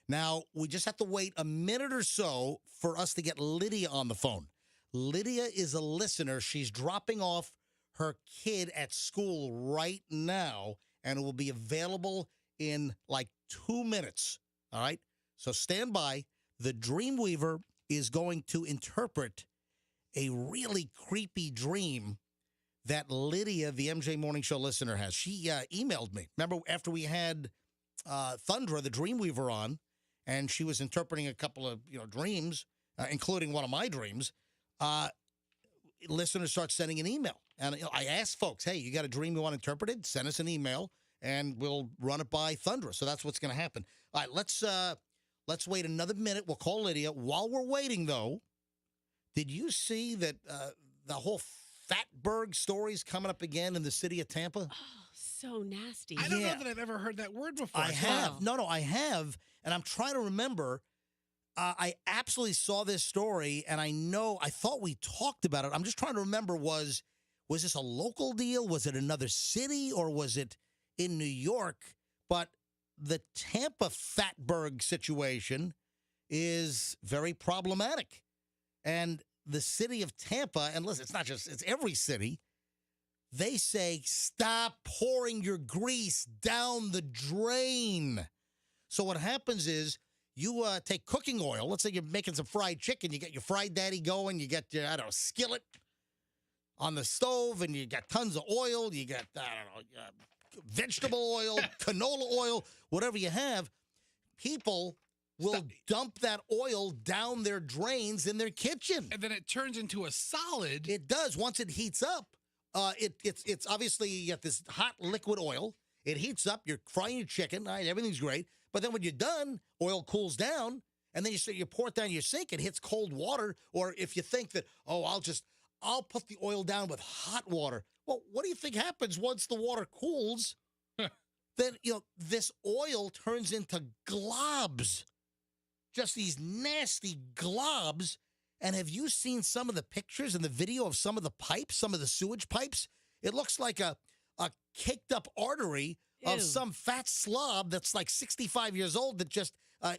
Now, we just have to wait a minute or so for us to get Lydia on the phone. Lydia is a listener. She's dropping off her kid at school right now, and it will be available in like 2 minutes. All right? So stand by. The Dreamweaver is going to interpret a really creepy dream that Lydia, the MJ Morning Show listener, has. She emailed me. Remember, after we had Thundra, the Dreamweaver, on, and she was interpreting a couple of dreams, including one of my dreams, listeners start sending an email. And I asked folks, hey, you got a dream you want interpreted? Send us an email, and we'll run it by Thundra. So that's what's going to happen. All right, let's wait another minute. We'll call Lydia. While we're waiting, though, did you see that the whole Fatberg story's coming up again in the city of Tampa? Oh, so nasty. I don't know that I've ever heard that word before. I have. No, I have. And I'm trying to remember. I absolutely saw this story, and I thought we talked about it. I'm just trying to remember, was this a local deal? Was it another city, or was it in New York? But the Tampa Fatberg situation is very problematic. And the city of Tampa, and listen, it's every city, they say, stop pouring your grease down the drain. So what happens is, you take cooking oil. Let's say you're making some fried chicken. You get your fried daddy going. You get your, skillet on the stove, and you got tons of oil. You got, vegetable oil, canola oil, whatever you have. People will dump that oil down their drains in their kitchen. And then it turns into a solid. It does. Once it heats up, it's obviously you got this hot liquid oil. It heats up. You're frying your chicken. All right, everything's great. But then when you're done, oil cools down, and then you pour it down your sink. It hits cold water. Or if you think that, I'll put the oil down with hot water. Well, what do you think happens once the water cools? Then, this oil turns into globs. Just these nasty globs. And have you seen some of the pictures and the video of some of the pipes, some of the sewage pipes? It looks like a caked up artery of some fat slob that's like 65 years old that just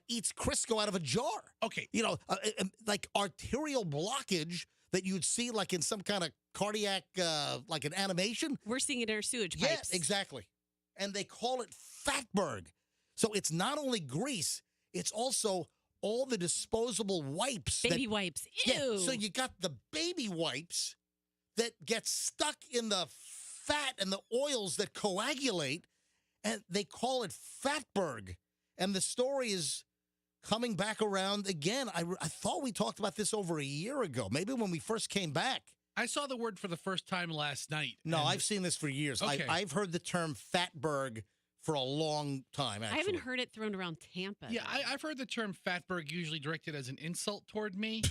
eats Crisco out of a jar. Okay. Like arterial blockage that you'd see like in some kind of cardiac, like an animation. We're seeing it in our sewage pipes. Yeah, exactly. And they call it Fatberg. So it's not only grease, it's also all the disposable wipes. Baby wipes. Ew. Yeah, so you got the baby wipes that get stuck in the fat and the oils that coagulate, and they call it Fatberg. And the story is coming back around again. I thought we talked about this over a year ago, maybe when we first came back. I saw the word for the first time last night. No, I've seen this for years. Okay. I've heard the term Fatberg for a long time, actually. I haven't heard it thrown around Tampa. Yeah, I've heard the term Fatberg usually directed as an insult toward me,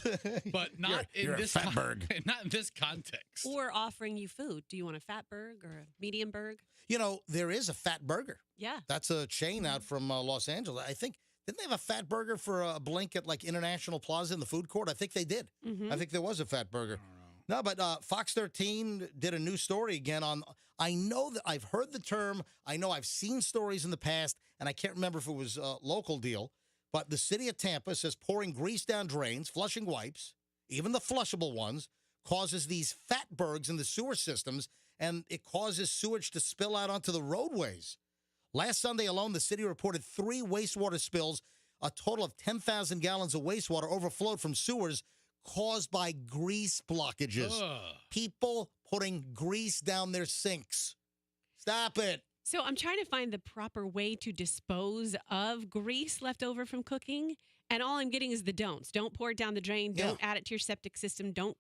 but not you're in this Fatberg. not in this context. Or offering you food. Do you want a Fatberg or a medium burg? There is a Fat Burger. Yeah. That's a chain out from Los Angeles. I think, didn't they have a Fat Burger for a blink at like International Plaza in the food court? I think they did. Mm-hmm. I think there was a Fat Burger. No, but Fox 13 did a new story again on, I know that I've heard the term, I know I've seen stories in the past, and I can't remember if it was a local deal, but the city of Tampa says pouring grease down drains, flushing wipes, even the flushable ones, causes these fatbergs in the sewer systems, and it causes sewage to spill out onto the roadways. Last Sunday alone, the city reported 3 wastewater spills. A total of 10,000 gallons of wastewater overflowed from sewers caused by grease blockages. People putting grease down their sinks. Stop it. So I'm trying to find the proper way to dispose of grease left over from cooking. And all I'm getting is the don'ts. Don't pour it down the drain. Don't add it to your septic system. Don't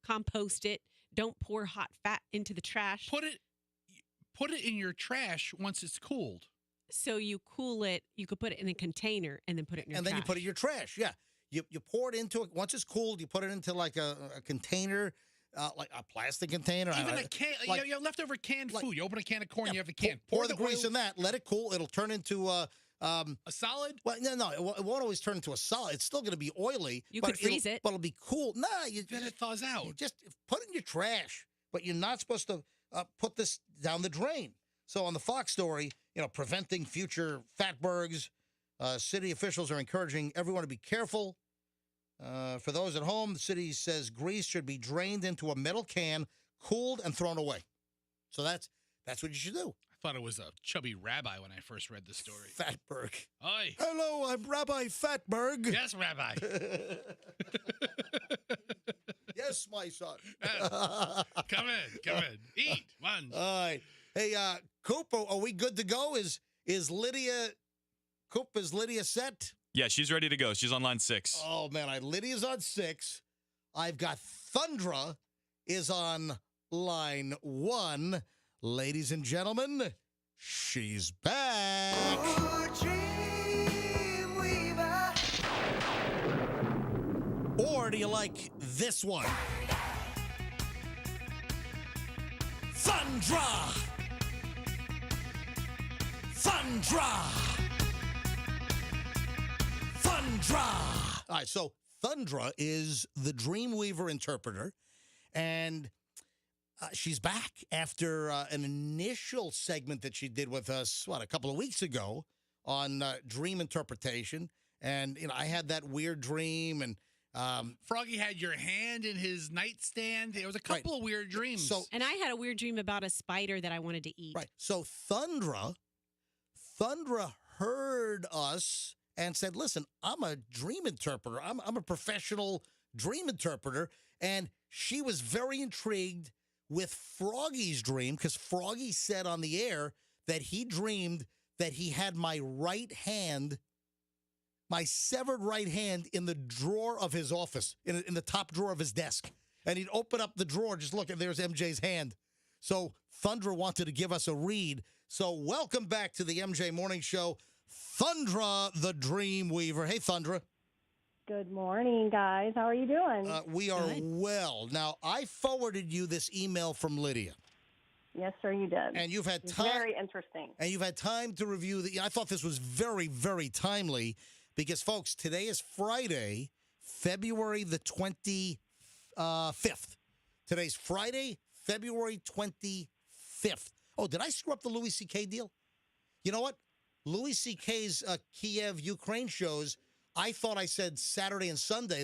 compost it. don't pour hot fat into the trash. Put it in your trash once it's cooled. So you cool it. You could put it in a container and then put it in your And trash. then you put it in your trash. Yeah. You pour it into it. Once it's cooled, you put it into like a container, like a plastic container. Even a can, like- you have leftover canned food. You open a can of corn, Yeah, you have a can. Pour the grease oil. in that. Let it cool. It'll turn into A solid? Well, no, it won't always turn into a solid. It's still going to be oily. You but could freeze it. But it'll be cool. Nah, Then it thaws out. you just put it in your trash. But you're not supposed to put this down the drain. So on the Fox story, preventing future fatbergs, city officials are encouraging everyone to be careful. For those at home, the city says grease should be drained into a metal can, cooled, and thrown away. So that's what you should do. I thought it was a chubby rabbi when I first read the story. Fatberg. Oi. Hello, I'm Rabbi Fatberg. Yes, Rabbi. Yes, my son. Come in. Eat. One. All right. Hey, Coop, are we good to go? Is Lydia set? Yeah, she's ready to go. She's on line 6. Oh, man, Lydia's on 6. I've got Thundra is on line 1. Ladies and gentlemen, she's back. Or do you like this one? Thundra! All right, so Thundra is the Dreamweaver interpreter, and she's back after an initial segment that she did with us, a couple of weeks ago on dream interpretation. And, I had that weird dream, and Froggy had your hand in his nightstand. There was a couple of weird dreams. And I had a weird dream about a spider that I wanted to eat. Right. So Thundra heard us and said, listen, I'm a dream interpreter. I'm a professional dream interpreter. And she was very intrigued with Froggy's dream because Froggy said on the air that he dreamed that he had my right hand, my severed right hand, in the drawer of his office, in the top drawer of his desk. And he'd open up the drawer, just look, and there's MJ's hand. So Thundra wanted to give us a read. So welcome back to the MJ Morning Show, Thundra the Dreamweaver. Hey, Thundra. Good morning, guys. How are you doing? We are well. Now, I forwarded you this email from Lydia. Yes, sir, you did. And you've had time. Very interesting. And you've had time to review I thought this was very, very timely because, folks, today is Friday, February the 25th. Today's Friday, February 25th. Oh, did I screw up the Louis C.K. deal? You know what? Louis C.K.'s Kiev, Ukraine shows, I thought I said Saturday and Sunday.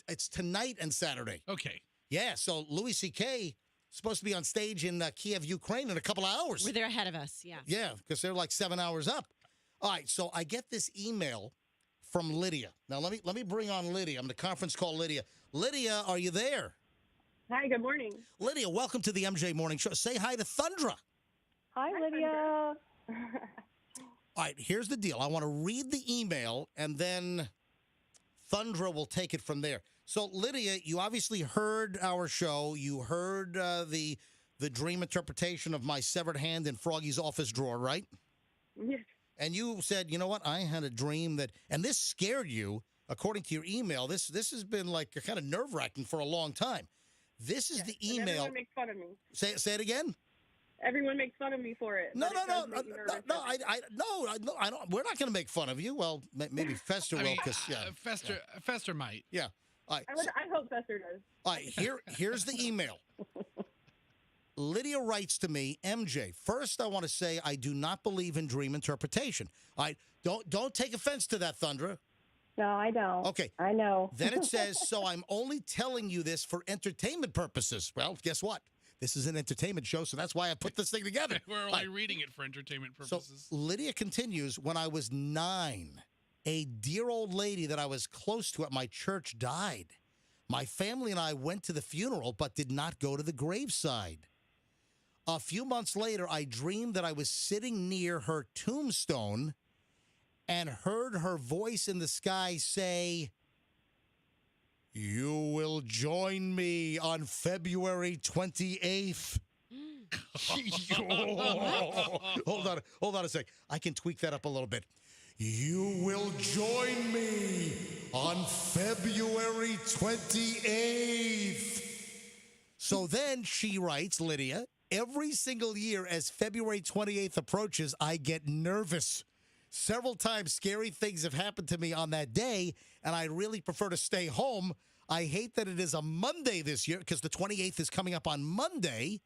It's tonight and Saturday. Okay. Yeah, so Louis C.K. supposed to be on stage in Kiev, Ukraine in a couple of hours. Where they're ahead of us, yeah. Yeah, because they're like 7 hours up. All right, so I get this email from Lydia. Now, let me bring on Lydia. I'm going to conference call Lydia. Lydia, are you there? Hi, good morning. Lydia, welcome to the MJ Morning Show. Say hi to Thundra. Hi, Lydia. All right, here's the deal. I want to read the email, and then Thundra will take it from there. So, Lydia, you obviously heard our show. You heard the dream interpretation of my severed hand in Froggy's office drawer, right? Yes. And you said, you know what? I had a dream that, and this scared you, according to your email. This has been like kind of nerve-wracking for a long time. This is the email. Everyone makes fun of me. Say it again. Everyone makes fun of me for it. No. I don't. We're not going to make fun of you. Well, maybe Fester will, because Fester might. Yeah. All right. I hope Fester does. All right. Here's the email. Lydia writes to me, MJ. First, I want to say I do not believe in dream interpretation. All right. Don't take offense to that, Thundra. No, I don't. Okay. I know. Then it says, so I'm only telling you this for entertainment purposes. Well, guess what? This is an entertainment show, so that's why I put this thing together. We're only reading it for entertainment purposes. So Lydia continues, when I was 9, a dear old lady that I was close to at my church died. My family and I went to the funeral but did not go to the graveside. A few months later, I dreamed that I was sitting near her tombstone and heard her voice in the sky say, You will join me on February 28th. Hold on a sec. I can tweak that up a little bit. You will join me on February 28th. So then she writes, Lydia, every single year as February 28th approaches, I get nervous. Several times scary things have happened to me on that day, and I really prefer to stay home. I hate that it is a Monday this year because the 28th is coming up on Monday.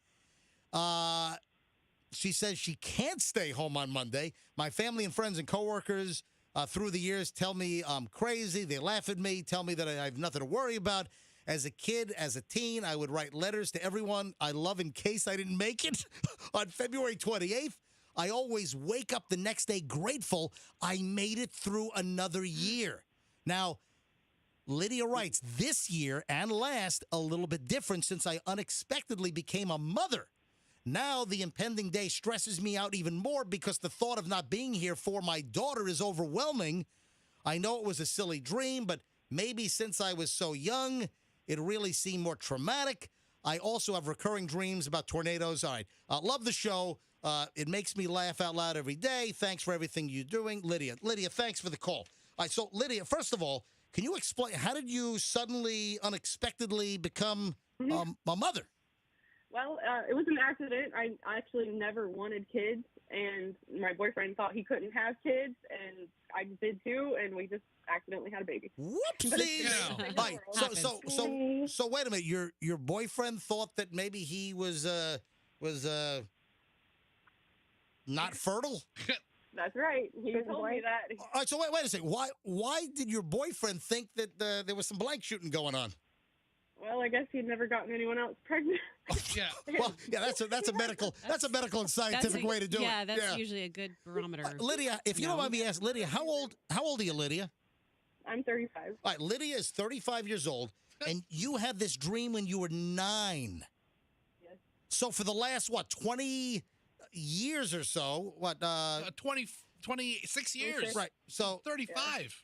She says she can't stay home on Monday. My family and friends and coworkers through the years tell me I'm crazy. They laugh at me, tell me that I have nothing to worry about. As a kid, as a teen, I would write letters to everyone I love in case I didn't make it on February 28th. I always wake up the next day grateful I made it through another year. Now, Lydia writes, this year and last, a little bit different since I unexpectedly became a mother. Now the impending day stresses me out even more because the thought of not being here for my daughter is overwhelming. I know it was a silly dream, but maybe since I was so young, it really seemed more traumatic. I also have recurring dreams about tornadoes. All right. Love the show. It makes me laugh out loud every day. Thanks for everything you're doing. Lydia, thanks for the call. All right. So, Lydia, first of all, can you explain, how did you suddenly, unexpectedly become a mother? Well, it was an accident. I actually never wanted kids, and my boyfriend thought he couldn't have kids, and I did too, and we just accidentally had a baby. Whoopsies! Right. So wait a minute. Your boyfriend thought that maybe he was not fertile? That's right. He told me that. All right. So wait a second. Why did your boyfriend think that there was some blank shooting going on? Well, I guess he'd never gotten anyone else pregnant. Yeah. Well, yeah, that's a medical and scientific way to do it. Yeah, that's usually a good barometer. Lydia, if you don't mind me asking, Lydia, how old are you, Lydia? I'm 35. All right, Lydia is 35 years old, and you had this dream when you were 9. Yes. So for the last 20 years or so, 26 years. Right. So 35.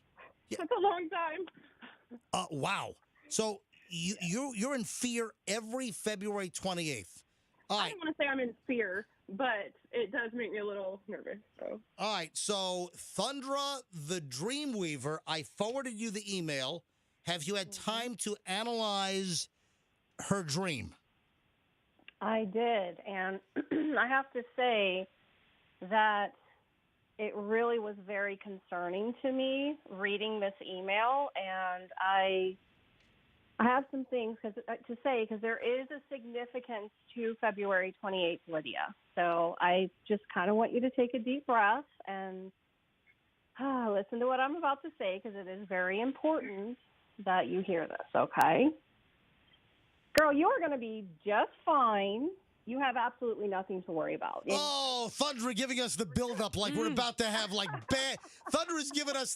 Yeah. That's a long time. Wow. So you're in fear every February 28th. I don't want to say I'm in fear, but it does make me a little nervous. So. All right. So Thundra, the Dreamweaver, I forwarded you the email. Have you had time to analyze her dream? I did, and I have to say that it really was very concerning to me reading this email, and I have some things to say because there is a significance to February 28th, Lydia. So I just kind of want you to take a deep breath and listen to what I'm about to say because it is very important that you hear this, okay? Girl, you are going to be just fine. You have absolutely nothing to worry about. Oh, Thundra giving us the build-up like we're about to have bad. Thundra is giving us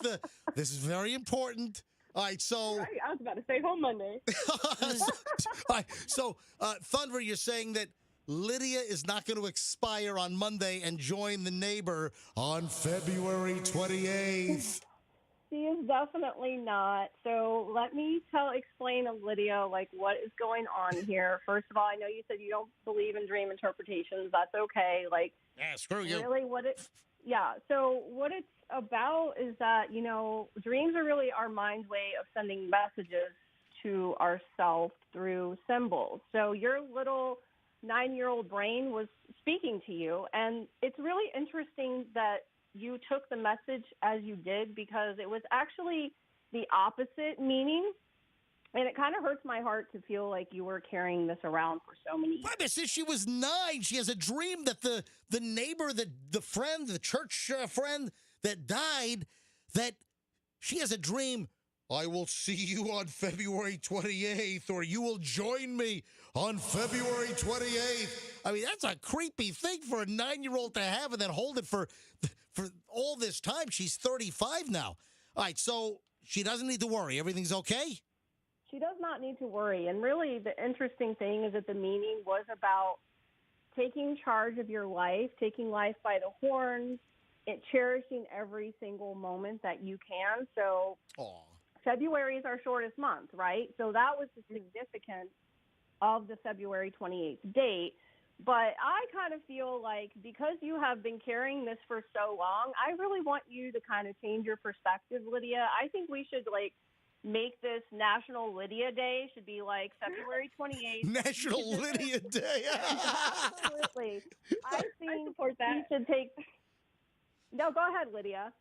this is very important. All right, so... Right, I was about to stay home Monday. So, Thundra, you're saying that Lydia is not going to expire on Monday and join the neighbor on February 28th. She is definitely not. So let me explain to Lydia, what is going on here. First of all, I know you said you don't believe in dream interpretations. That's okay. Yeah, screw you. Really, so what it's about is that, dreams are really our mind's way of sending messages to ourselves through symbols. So your little 9-year-old brain was speaking to you, and it's really interesting that you took the message as you did because it was actually the opposite meaning. And it kind of hurts my heart to feel like you were carrying this around for so many years. Right, since she was 9, she has a dream that the neighbor, the friend, the church friend that died, that she has a dream, I will see you on February 28th, or you will join me on February 28th. I mean, that's a creepy thing for a 9-year-old to have and then hold it for all this time. She's 35 now. All right, so she doesn't need to worry. Everything's okay? She does not need to worry. And really, the interesting thing is that the meaning was about taking charge of your life, taking life by the horns, and cherishing every single moment that you can. So February is our shortest month, right? So that was the significance of the February 28th date. But I kind of feel like because you have been carrying this for so long, I really want you to kind of change your perspective, Lydia. I think we should, like, make this National Lydia Day. Should be like February 28th. National Lydia Day. Absolutely. I think support that. you should take... No, go ahead, Lydia.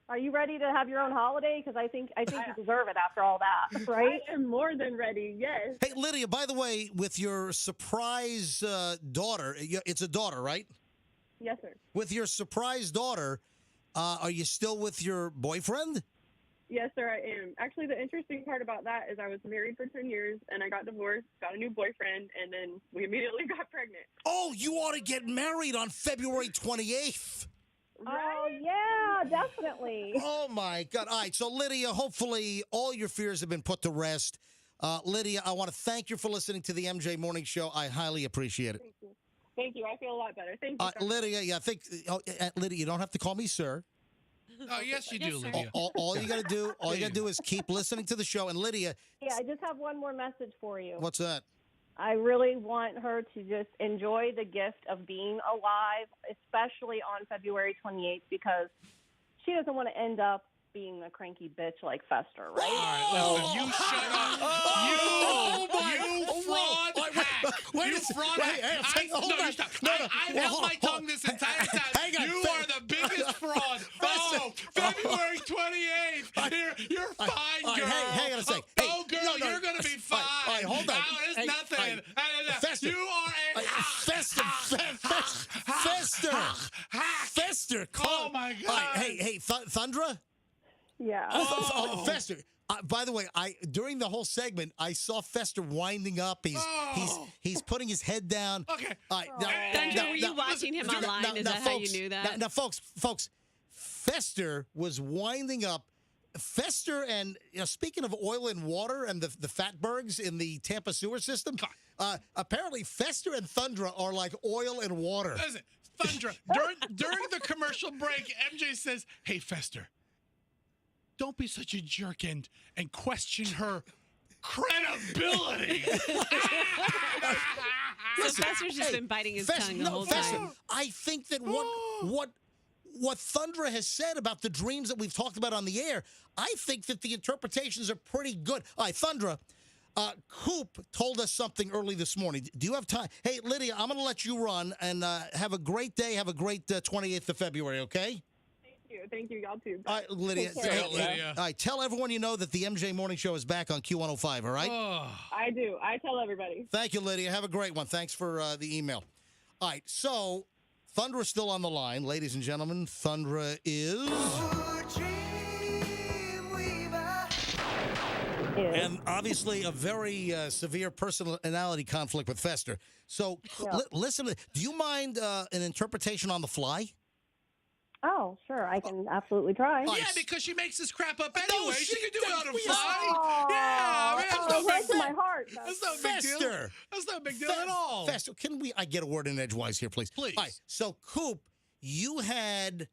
Are you ready to have your own holiday? Because I think you deserve it after all that, right? I am more than ready, yes. Hey, Lydia, by the way, with your surprise daughter, it's a daughter, right? Yes, sir. With your surprise daughter, are you still with your boyfriend? Yes, sir, I am. Actually, the interesting part about that is I was married for 10 years, and I got divorced, got a new boyfriend, and then we immediately got pregnant. Oh, you ought to get married on February 28th. Oh, yeah, definitely. Oh, my God. All right, so, Lydia, hopefully all your fears have been put to rest. Lydia, I want to thank you for listening to the MJ Morning Show. I highly appreciate it. Thank you. Thank you. I feel a lot better. Thank you. Lydia, I think, Lydia, you don't have to call me sir. Oh, yes, you do, Lydia. All you got to do is keep listening to the show. And, Lydia. Yeah, I just have one more message for you. What's that? I really want her to just enjoy the gift of being alive, especially on February 28th, because she doesn't want to end up being a cranky bitch like Fester, right? All right, listen, you shut up. You fraud hack. Wait You a second. fraud hack. No, you stop. I held my tongue this entire time. Hang on. You are the biggest fraud. Oh, February 28th. You're fine, girl. Hang on a second. Oh, girl, you're going to be fine. All right, hold on. Oh, it's nothing. Fester. You are a... Fester. Oh, my God. All right, hey, Thundra? Yeah. Fester. By the way, during the whole segment, I saw Fester winding up. He's putting his head down. Okay. Thundra, were you watching him online? Is that how you knew that? Now, folks, Fester was winding up. Fester and, speaking of oil and water and the Fatbergs in the Tampa sewer system, apparently Fester and Thundra are like oil and water. Listen, Thundra, during the commercial break, MJ says, "Hey, Fester, don't be such a jerk and question her credibility." So Fester's just been biting his tongue the whole time. I think that what Thundra has said about the dreams that we've talked about on the air, I think that the interpretations are pretty good. All right, Thundra, Coop told us something early this morning. Do you have time? Hey, Lydia, I'm going to let you run, and have a great day. Have a great 28th of February, okay? Thank you. Y'all too. All right, Lydia. Lydia. All right, tell everyone you know that the MJ Morning Show is back on Q105, all right? I do. I tell everybody. Thank you, Lydia. Have a great one. Thanks for the email. All right, so Thundra is still on the line. Ladies and gentlemen, Thundra is... And obviously a very severe personality conflict with Fester. So listen, do you mind an interpretation on the fly? Oh, sure. I can absolutely try. Yeah, because she makes this crap up anyway. She can do it on the fly. Oh, Yeah, man, that's no right big to deal. my heart. That's no big deal. Fester. That's no big deal at all. Fester, I get a word in edgewise here, please? Please. All right, so Coop, you had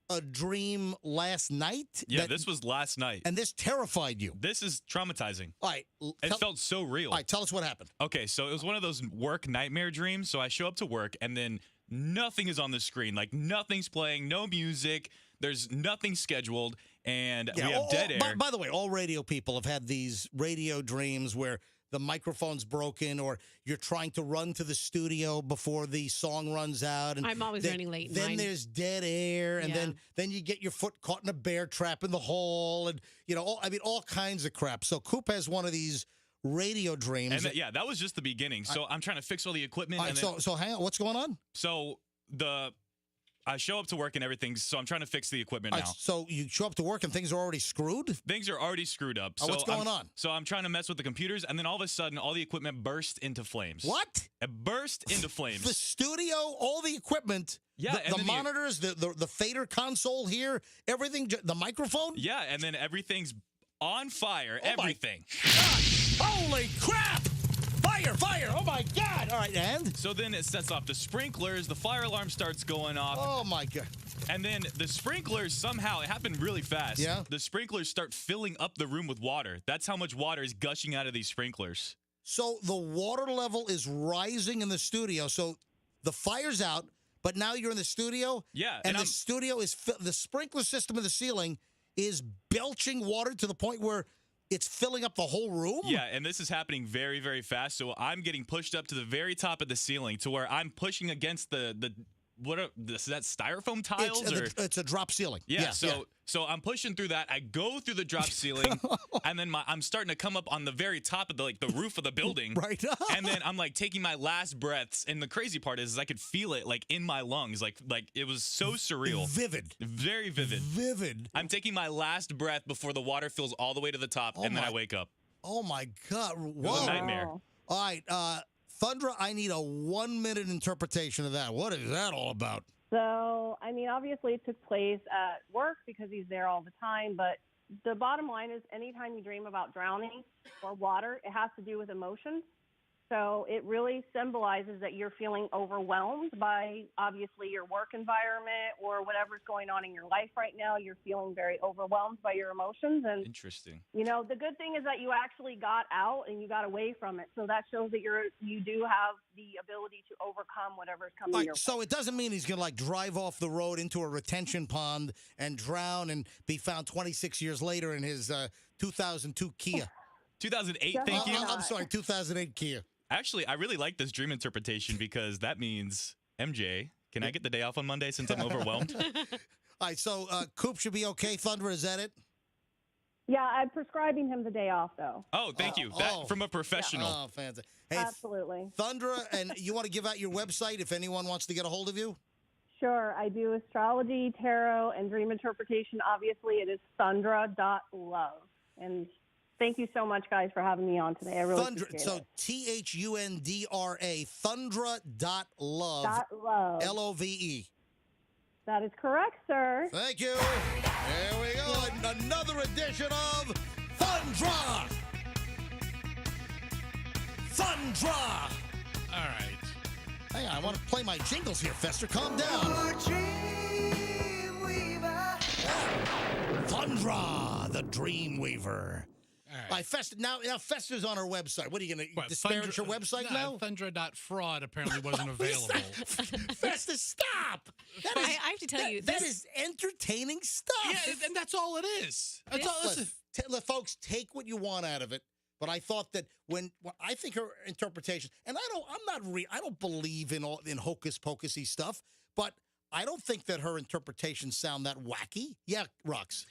a dream last night? Yeah, this was last night. And this terrified you? This is traumatizing. All right. It felt so real. All right, tell us what happened. Okay, so it was one of those work nightmare dreams. So I show up to work, and then nothing is on the screen. Like, nothing's playing, no music. There's nothing scheduled, and we have dead air. By the way, all radio people have had these radio dreams where the microphone's broken or you're trying to run to the studio before the song runs out. And I'm always running late in Then mine. there's dead air, and then you get your foot caught in a bear trap in the hall, and all kinds of crap. So Coop has one of these radio dreams. And that was just the beginning. So I'm trying to fix all the equipment. All right, so hang on, what's going on? So I show up to work and everything, so I'm trying to fix the equipment now. So you show up to work and things are already screwed? Things are already screwed up. What's going on? So I'm trying to mess with the computers, and then all of a sudden, all the equipment burst into flames. What? It burst into flames. The studio, all the equipment, yeah, the monitors, the fader console here, everything, the microphone? Yeah, and then everything's on fire, everything. Holy crap! Fire! Fire! Oh my God! All right, and? So then it sets off the sprinklers, the fire alarm starts going off. Oh my God. And then the sprinklers somehow, it happened really fast. Yeah. The sprinklers start filling up the room with water. That's how much water is gushing out of these sprinklers. So the water level is rising in the studio. So the fire's out, but now you're in the studio. Yeah. And the studio is, the sprinkler system in the ceiling is belching water to the point where it's filling up the whole room? Yeah, and this is happening very, very fast. So I'm getting pushed up to the very top of the ceiling to where I'm pushing against is that styrofoam tiles? It's a drop ceiling. Yeah, so I'm pushing through that. I go through the drop ceiling, and then I'm starting to come up on the very top of the roof of the building. Right. And then I'm taking my last breaths, and the crazy part is I could feel it in my lungs, like it was so surreal, vivid, very vivid, vivid. I'm taking my last breath before the water fills all the way to the top, and then I wake up. Oh my God! Whoa. It was a nightmare. All right, Thundra, I need a 1-minute interpretation of that. What is that all about? So, I mean, obviously it took place at work because he's there all the time, but the bottom line is anytime you dream about drowning or water, it has to do with emotions. So it really symbolizes that you're feeling overwhelmed by, obviously, your work environment or whatever's going on in your life right now. You're feeling very overwhelmed by your emotions. And, Interesting. the good thing is that you actually got out and you got away from it. So that shows that you do have the ability to overcome whatever's coming your way. So it doesn't mean he's going to, drive off the road into a retention pond and drown and be found 26 years later in his 2002 Kia. 2008, thank you. I'm sorry, 2008 Kia. Actually, I really like this dream interpretation because that means, MJ, can I get the day off on Monday since I'm overwhelmed? All right, so Coop should be okay. Thundra, is that it? Yeah, I'm prescribing him the day off, though. Oh, thank you. That from a professional. Oh, fantastic. Hey, Absolutely. Thundra, and you want to give out your website if anyone wants to get a hold of you? Sure. I do astrology, tarot, and dream interpretation. Obviously, it is thundra.love. And thank you so much, guys, for having me on today. I really appreciate it. So THUNDRA, thundra.love. .love. LOVE. That is correct, sir. Thank you. There we go. Another edition of Thundra. Thundra. All right. Hang on, I want to play my jingles here, Fester. Calm down. Thundra, the Dreamweaver. All right, Fester, now Fester's on our website. What are you going to disparage your website now? Thundra.fraud apparently wasn't available. Fester, stop! I have to tell you, that is entertaining stuff. Yeah, and that's all it is. That's all. Listen, folks, take what you want out of it. But I thought that when I think her interpretation, and I don't believe in hocus pocusy stuff, but I don't think that her interpretations sound that wacky. Yeah, Rox.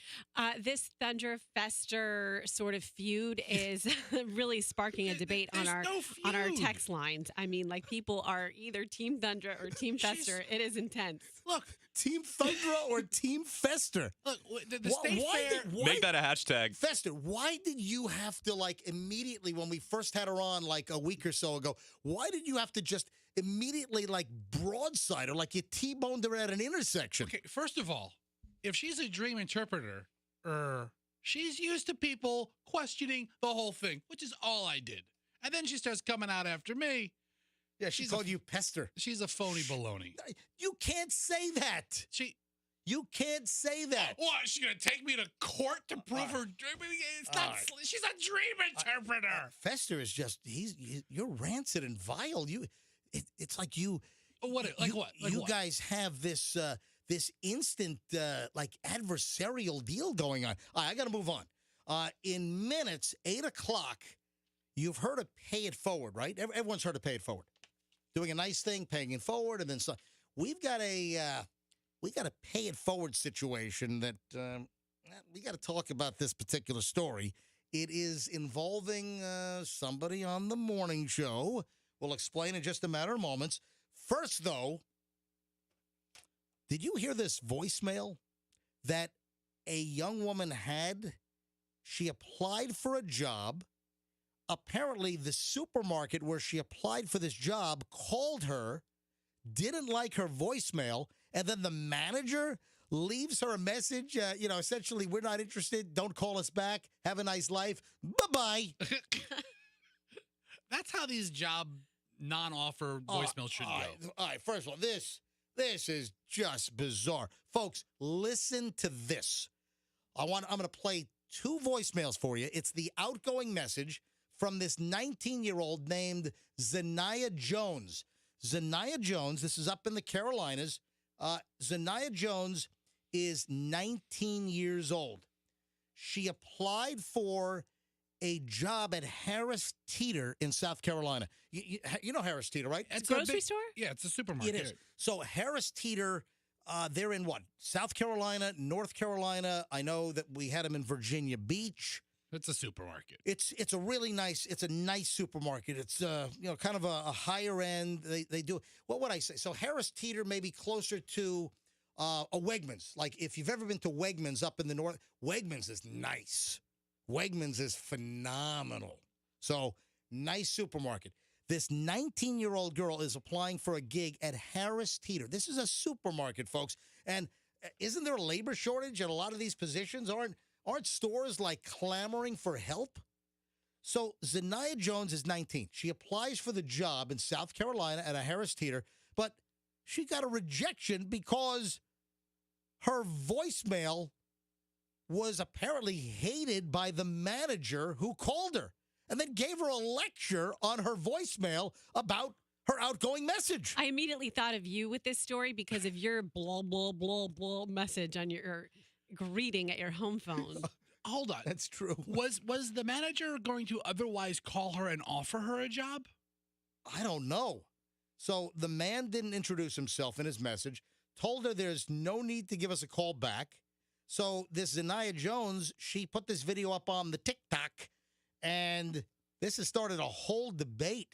This Thundra Fester sort of feud is really sparking a debate on our text lines. I mean, people are either Team Thundra or Team Fester. It is intense. Look, Team Thundra or Team Fester. Look, the state fair. Make that a hashtag. Fester, why did you have to immediately when we first had her on a week or so ago? Why did you have to just immediately broadside her you T-boned her at an intersection? Okay, first of all, if she's a dream interpreter, she's used to people questioning the whole thing, which is all I did. And then she starts coming out after me. Yeah, she called you Pester. She's a phony baloney. You can't say that. You can't say that. What? She's going to take me to court to prove her dream? It's not. She's a dream interpreter. Fester is just, you're rancid and vile. It's like you. What? You guys have this instant adversarial deal going on. All right, I got to move on. In minutes, 8:00. You've heard of pay it forward, right? Everyone's heard of pay it forward. Doing a nice thing, paying it forward, and then some. We've got a pay it forward situation that we got to talk about this particular story. It is involving somebody on the morning show. We'll explain in just a matter of moments. First, though, did you hear this voicemail that a young woman had? She applied for a job. Apparently, the supermarket where she applied for this job called her, didn't like her voicemail, and then the manager leaves her a message, essentially, we're not interested, don't call us back, have a nice life, bye-bye. That's how these job non-offer voicemails should go. All right, first of all, this is just bizarre. Folks, listen to this. I'm going to play 2 voicemails for you. It's the outgoing message from this 19-year-old named Zanaya Jones. Zanaya Jones, this is up in the Carolinas. Zanaya Jones is 19 years old. She applied for a job at Harris Teeter in South Carolina. You know Harris Teeter, right? It's a grocery store? Yeah, it's a supermarket. It is. So Harris Teeter, they're in what? South Carolina, North Carolina. I know that we had them in Virginia Beach. It's a supermarket. It's a really nice. It's a nice supermarket. It's kind of a higher end. They do. What would I say? So Harris Teeter may be closer to a Wegmans. Like if you've ever been to Wegmans up in the north, Wegmans is nice. Wegmans is phenomenal. So nice supermarket. This 19-year-old girl is applying for a gig at Harris Teeter. This is a supermarket, folks. And isn't there a labor shortage at a lot of these positions? Aren't stores like clamoring for help? So Zanaya Jones is 19. She applies for the job in South Carolina at a Harris Teeter, but she got a rejection because her voicemail was apparently hated by the manager who called her and then gave her a lecture on her voicemail about her outgoing message. I immediately thought of you with this story because of your blah, blah, blah, blah message on your greeting at your home phone. Hold on. That's true. Was the manager going to otherwise call her and offer her a job? I don't know. So the man didn't introduce himself in his message, told her there's no need to give us a call back. So this Zanaya Jones, she put this video up on the TikTok, and this has started a whole debate.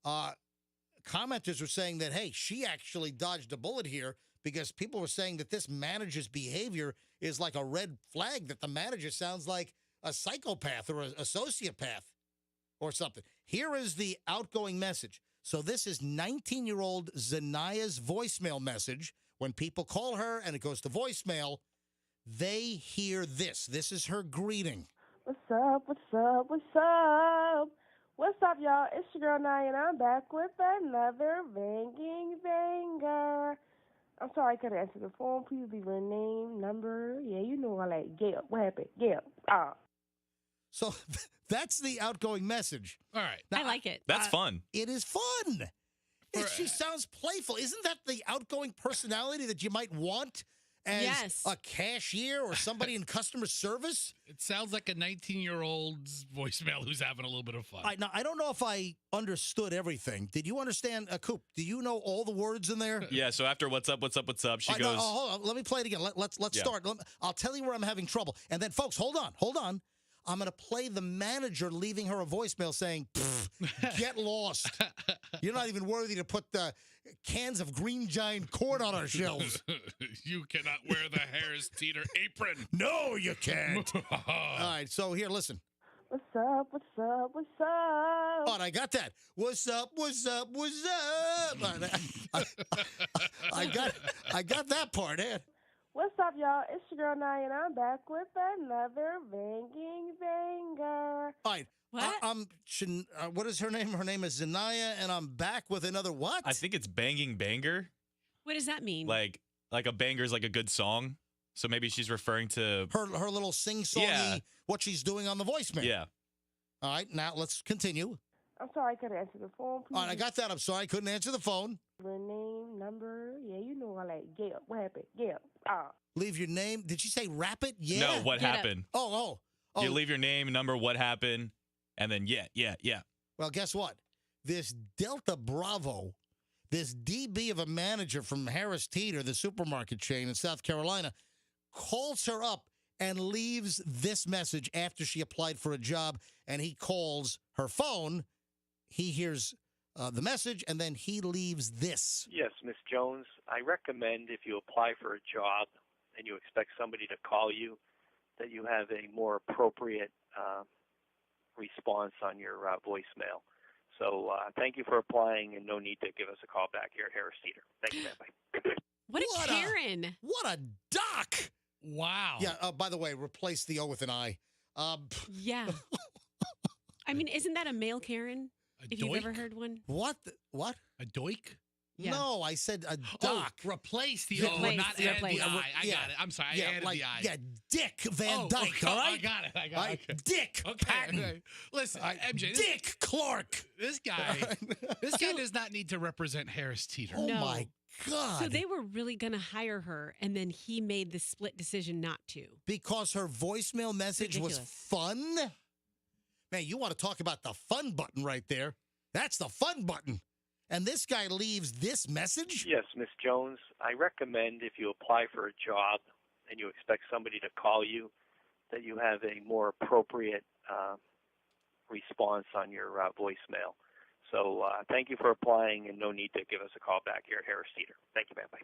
Commenters were saying that, hey, she actually dodged a bullet here because people were saying that this manager's behavior is like a red flag, that the manager sounds like a psychopath or a sociopath or something. Here is the outgoing message. So this is 19-year-old Zanaya's voicemail message. When people call her and it goes to voicemail, they hear this. This is her greeting. What's up? What's up? What's up? What's up, y'all? It's your girl Naya, and I'm back with another banging banger. I'm sorry I couldn't answer the phone. Please leave your name, number. Yeah, you know I like Gail. What happened? Gail. So that's the outgoing message. All right. Now, I like it. That's fun. It is fun. She sounds playful. Isn't that the outgoing personality that you might want as a cashier or somebody in customer service? It sounds like a 19-year-old's voicemail who's having a little bit of fun. Now, I don't know if I understood everything. Did you understand, Coop? Do you know all the words in there? Yeah, so after what's up, she goes... No, hold on. Let me play it again. Let's start. I'll tell you where I'm having trouble. And then, folks, hold on. I'm going to play the manager leaving her a voicemail saying, get lost. You're not even worthy to put the cans of Green Giant corn on our shelves. You cannot wear the Harris Teeter apron. No, you can't. All right, so here, listen. What's up? What's up? What's up? Oh, and I got that. What's up? What's up? What's up? I got that part, eh? What's up, y'all? It's your girl Naya, and I'm back with another banging banger. All right. What? What is her name? Her name is Zanaya, and I'm back with another what? I think it's banging banger. What does that mean? Like a banger's like a good song. So maybe she's referring to her little sing-songy, what she's doing on the voicemail. Yeah. All right, now let's continue. I'm sorry I couldn't answer the phone. Please. All right, I got that. I'm sorry I couldn't answer the phone. Your name, number. Yeah, you know I like Gail. What happened? Gail. Leave your name. Did you say rap it? Yeah. No, what happened? Oh. You leave your name, number, what happened, and then yeah. Well, guess what? This Delta Bravo, this DB of a manager from Harris Teeter, the supermarket chain in South Carolina, calls her up and leaves this message after she applied for a job, and he calls her phone. He hears the message, and then he leaves this. Yes, Miss Jones, I recommend if you apply for a job and you expect somebody to call you, that you have a more appropriate response on your voicemail. So thank you for applying, and no need to give us a call back here at Harris Teeter. Thank you, man. What a Karen. What a doc. Wow. Yeah, by the way, replace the O with an I. Yeah. I mean, isn't that a male Karen? If you've ever heard one. What? What? A doik? Yeah. No, I said a Oh, doc. replace the Replace, O, not add replace. the I. I Yeah. got it. I'm sorry, I Yeah, added like, the I. yeah, Dick Van Oh, Dyke, okay. all right? I got it. All right? Okay. Dick Okay. Patton. Okay. Listen, MJ. Dick Clark. This guy does not need to represent Harris Teeter. Oh, No. my God. So they were really going to hire her, and then he made the split decision not to. Because her voicemail message was Ridiculous. fun? Man, you want to talk about the fun button right there. That's the fun button. And this guy leaves this message? Yes, Miss Jones. I recommend if you apply for a job and you expect somebody to call you, that you have a more appropriate response on your voicemail. So thank you for applying, and no need to give us a call back here at Harris Teeter. Thank you, ma'am. Bye.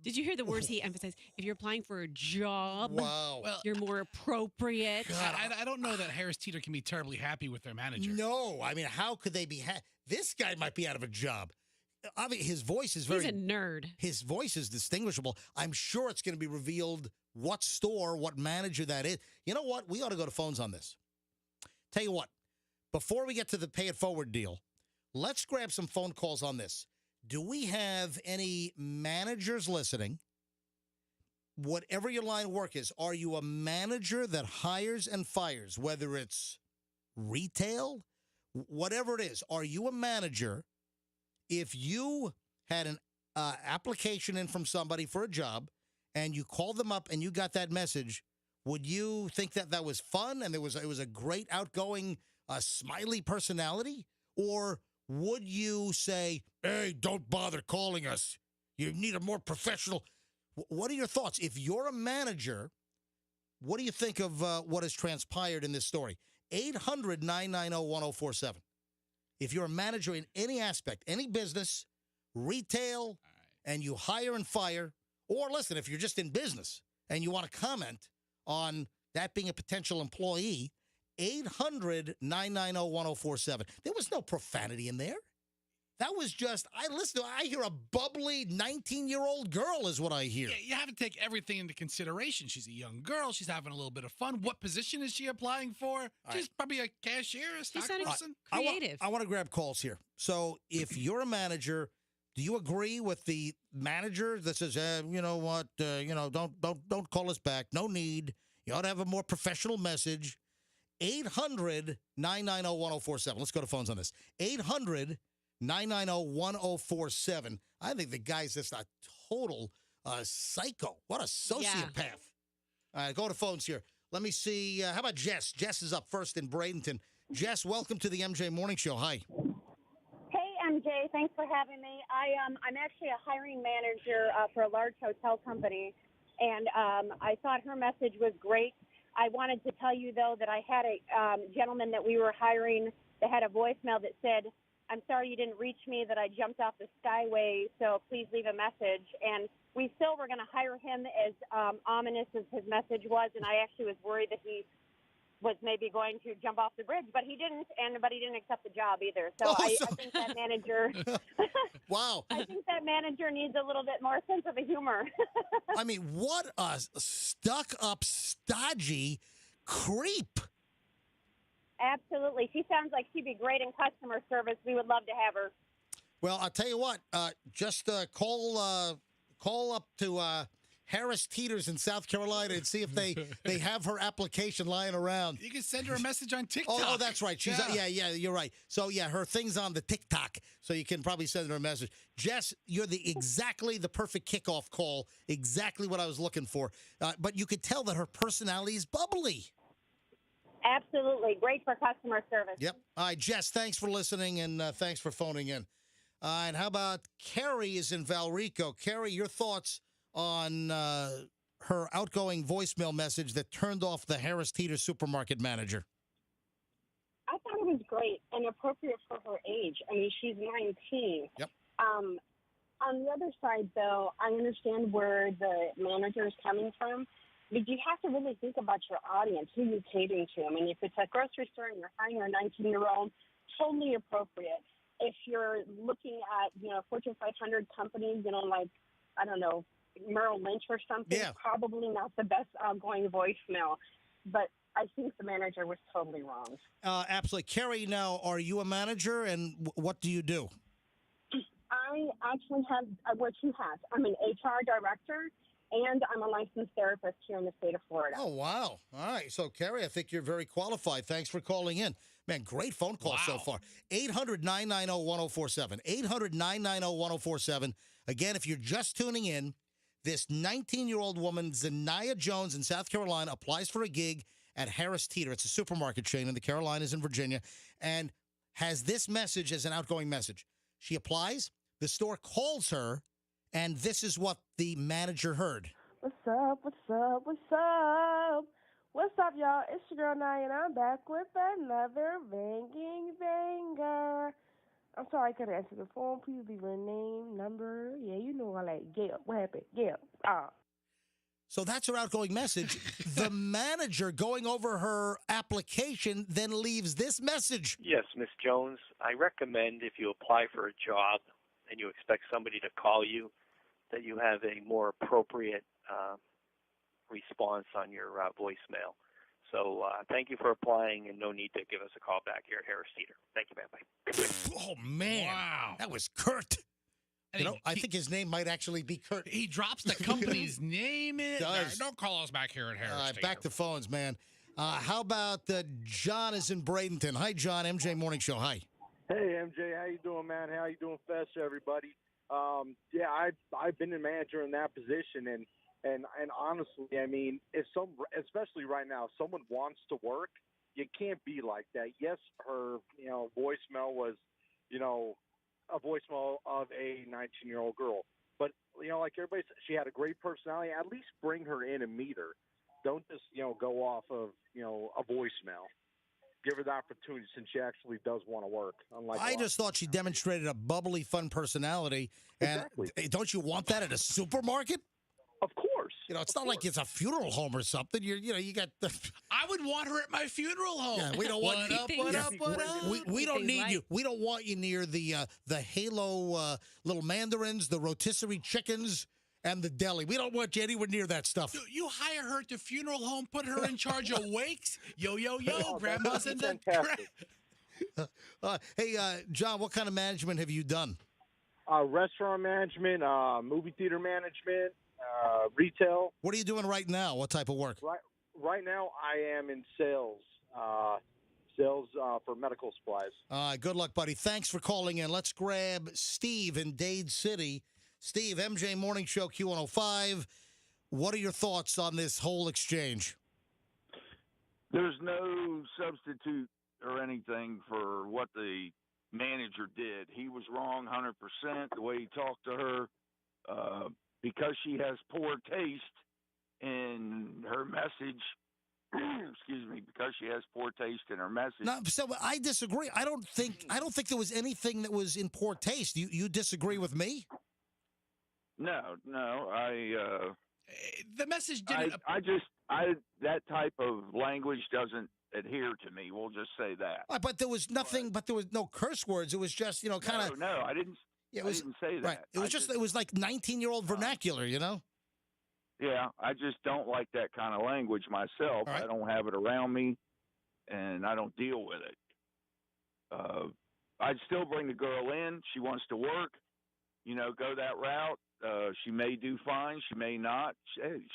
Did you hear the words he emphasized? If you're applying for a job, Wow. you're more appropriate. I don't know that Harris Teeter can be terribly happy with their manager. No. I mean, how could they be this guy might be out of a job. I mean, his voice is very... He's a nerd. His voice is distinguishable. I'm sure it's going to be revealed what store, what manager that is. You know what? We ought to go to phones on this. Tell you what, before we get to the pay it forward deal, let's grab some phone calls on this. Do we have any managers listening? Whatever your line of work is, are you a manager that hires and fires, whether it's retail, whatever it is? Are you a manager? If you had an application in from somebody for a job and you called them up and you got that message, would you think that that was fun and it was a great outgoing, smiley personality? Or would you say, hey, don't bother calling us. You need a more professional. What are your thoughts? If you're a manager, what do you think of what has transpired in this story? 800-990-1047. If you're a manager in any aspect, any business, retail, and you hire and fire, or listen, if you're just in business and you want to comment on that being a potential employee, 800-990-1047. There was no profanity in there. That was just, I hear a bubbly 19-year-old girl is what I hear. Yeah, you have to take everything into consideration. She's a young girl. She's having a little bit of fun. What position is she applying for? She's probably a cashier, a stock person. Creative. I want to grab calls here. So if you're a manager, do you agree with the manager that says, you know what, don't call us back. No need. You ought to have a more professional message. 800-990-1047. Let's go to phones on this. 800-990-1047. I think the guy's just a total psycho. What a sociopath. Yeah. All right, go to phones here. Let me see. How about Jess? Jess is up first in Bradenton. Jess, welcome to the MJ Morning Show. Hi. Hey, MJ. Thanks for having me. I'm actually a hiring manager for a large hotel company, and I thought her message was great. I wanted to tell you, though, that I had a gentleman that we were hiring that had a voicemail that said, I'm sorry you didn't reach me, that I jumped off the Skyway, so please leave a message. And we still were going to hire him, as ominous as his message was, and I actually was worried that he was maybe going to jump off the bridge, but he didn't, but he didn't accept the job either. So I think that manager... Wow. I think that manager needs a little bit more sense of humor. I mean, what a stuck-up, stodgy creep. Absolutely. She sounds like she'd be great in customer service. We would love to have her. Well, I'll tell you what. Just call up to Harris Teeters in South Carolina and see if they have her application lying around. You can send her a message on TikTok. Oh, that's right. She's yeah, you're right. So yeah, her thing's on the TikTok, so you can probably send her a message. Jess, you're exactly the perfect kickoff call. Exactly what I was looking for. But you could tell that her personality is bubbly. Absolutely. Great for customer service. Yep. All right, Jess, thanks for listening and thanks for phoning in. And how about Carrie is in Valrico? Carrie, your thoughts on her outgoing voicemail message that turned off the Harris Teeter supermarket manager? I thought it was great and appropriate for her age. I mean, she's 19. Yep. On the other side, though, I understand where the manager is coming from, but you have to really think about your audience, who you're catering to. I mean, if it's a grocery store and you're hiring a 19-year-old, totally appropriate. If you're looking at, Fortune 500 companies, like, I don't know, Merrill Lynch or something, probably not the best outgoing voicemail. But I think the manager was totally wrong. Absolutely. Carrie, now, are you a manager, and what do you do? I actually have, wear two hats. I'm an HR director, and I'm a licensed therapist here in the state of Florida. Oh, wow. All right. So, Carrie, I think you're very qualified. Thanks for calling in. Man, great phone call so far. 800-990-1047. 800-990-1047. Again, if you're just tuning in, this 19-year-old woman, Zanaya Jones in South Carolina, applies for a gig at Harris Teeter. It's a supermarket chain in the Carolinas in Virginia, and has this message as an outgoing message. She applies, the store calls her, and this is what the manager heard. What's up? What's up? What's up? What's up, y'all? It's your girl Naya, and I'm back with another banging banger. I'm sorry I couldn't answer the phone. Please leave your name, number. Yeah, you know all that. Gail, what happened? Gail. So that's her outgoing message. The manager, going over her application, then leaves this message. Yes, Miss Jones, I recommend if you apply for a job and you expect somebody to call you, that you have a more appropriate response on your voicemail. So thank you for applying, and no need to give us a call back here at Harris Teeter. Thank you, man. Bye. Oh, man. Wow. That was Kurt. I think his name might actually be Kurt. He drops the company's name in it. Does. Don't call us back here at Harris. All right, back to phones, man. How about John is in Bradenton. Hi, John, MJ Morning Show. Hi. Hey, MJ, how you doing, man? How you doing, Fester, everybody? Yeah, I've been a manager in that position, and honestly, I mean, especially right now, if someone wants to work, you can't be like that. Yes, her, voicemail was, a voicemail of a 19-year-old girl. But, like everybody said, she had a great personality. At least bring her in and meet her. Don't just, go off of, a voicemail. Give her the opportunity since she actually does want to work. I just thought she demonstrated a bubbly, fun personality. And don't you want that at a supermarket? Of course. It's not like it's a funeral home or something. You got the. I would want her at my funeral home. Yeah, we don't want what up? We don't need you. We don't want you near the Halo little mandarins, the rotisserie chickens, and the deli. We don't want you anywhere near that stuff. You hire her at the funeral home, put her in charge of wakes. Yo, grandma's in the. Hey, John, what kind of management have you done? Restaurant management, movie theater management. Retail. What are you doing right now? What type of work? Right now, I am in sales. Sales for medical supplies. Good luck, buddy. Thanks for calling in. Let's grab Steve in Dade City. Steve, MJ Morning Show, Q105. What are your thoughts on this whole exchange? There's no substitute or anything for what the manager did. He was wrong 100% the way he talked to her. Because she has poor taste in her message, excuse me, because she has poor taste in her message. No, so I disagree. I don't think there was anything that was in poor taste. You disagree with me? No, the message didn't. That type of language doesn't adhere to me. We'll just say that. But there was nothing. But there was no curse words. It was just kind of. No, I didn't. Yeah, I didn't say that. Right. It was like 19-year-old vernacular, Yeah, I just don't like that kind of language myself. Right. I don't have it around me, and I don't deal with it. I'd still bring the girl in. She wants to work, go that route. She may do fine. She may not.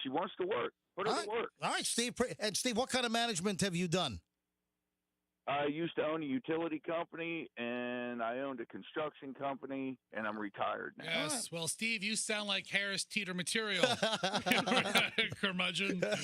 She wants to work. Put her to work. All right, Steve. And Steve, what kind of management have you done? I used to own a utility company, and I owned a construction company, and I'm retired now. Yes. Well, Steve, you sound like Harris Teeter material. Curmudgeon. Hey,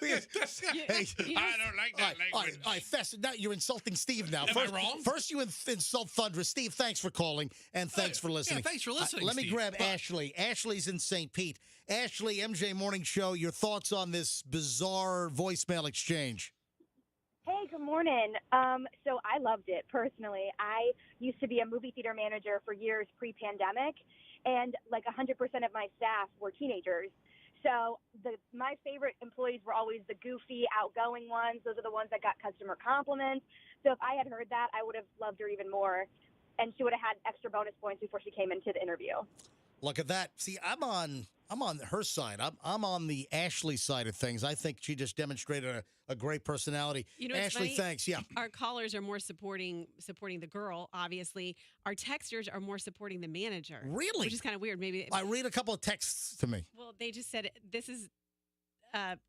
I don't like that language. All right, Fester, now you're insulting Steve now. Am I wrong? First you insult Thundra. Steve, thanks for calling, and thanks for listening. Yeah, thanks for listening, Let me Steve. grab Ashley. Ashley's in St. Pete. Ashley, MJ Morning Show, your thoughts on this bizarre voicemail exchange? Hey, good morning. So I loved it personally. I used to be a movie theater manager for years pre-pandemic, and like 100% of my staff were teenagers. So my favorite employees were always the goofy, outgoing ones. Those are the ones that got customer compliments. So if I had heard that, I would have loved her even more, and she would have had extra bonus points before she came into the interview. Look at that. See, I'm on I'm on her side. I'm on the Ashley side of things. I think she just demonstrated a great personality. You know, what's Ashley, funny? thanks. Yeah. Our callers are more supporting the girl, obviously. Our texters are more supporting the manager. Really? Which is kind of weird. Maybe I read a couple of texts to me. Well, they just said this is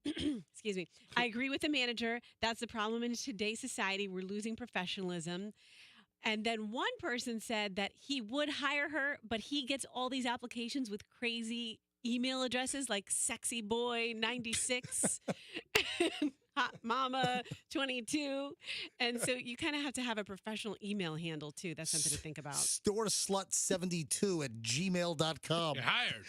excuse me. I agree with the manager. That's the problem in today's society. We're losing professionalism. And then one person said that he would hire her, but he gets all these applications with crazy email addresses like sexy boy 96 and hot mama 22. And so you kind of have to have a professional email handle too. That's something to think about. Storeslut72@gmail.com. You're hired.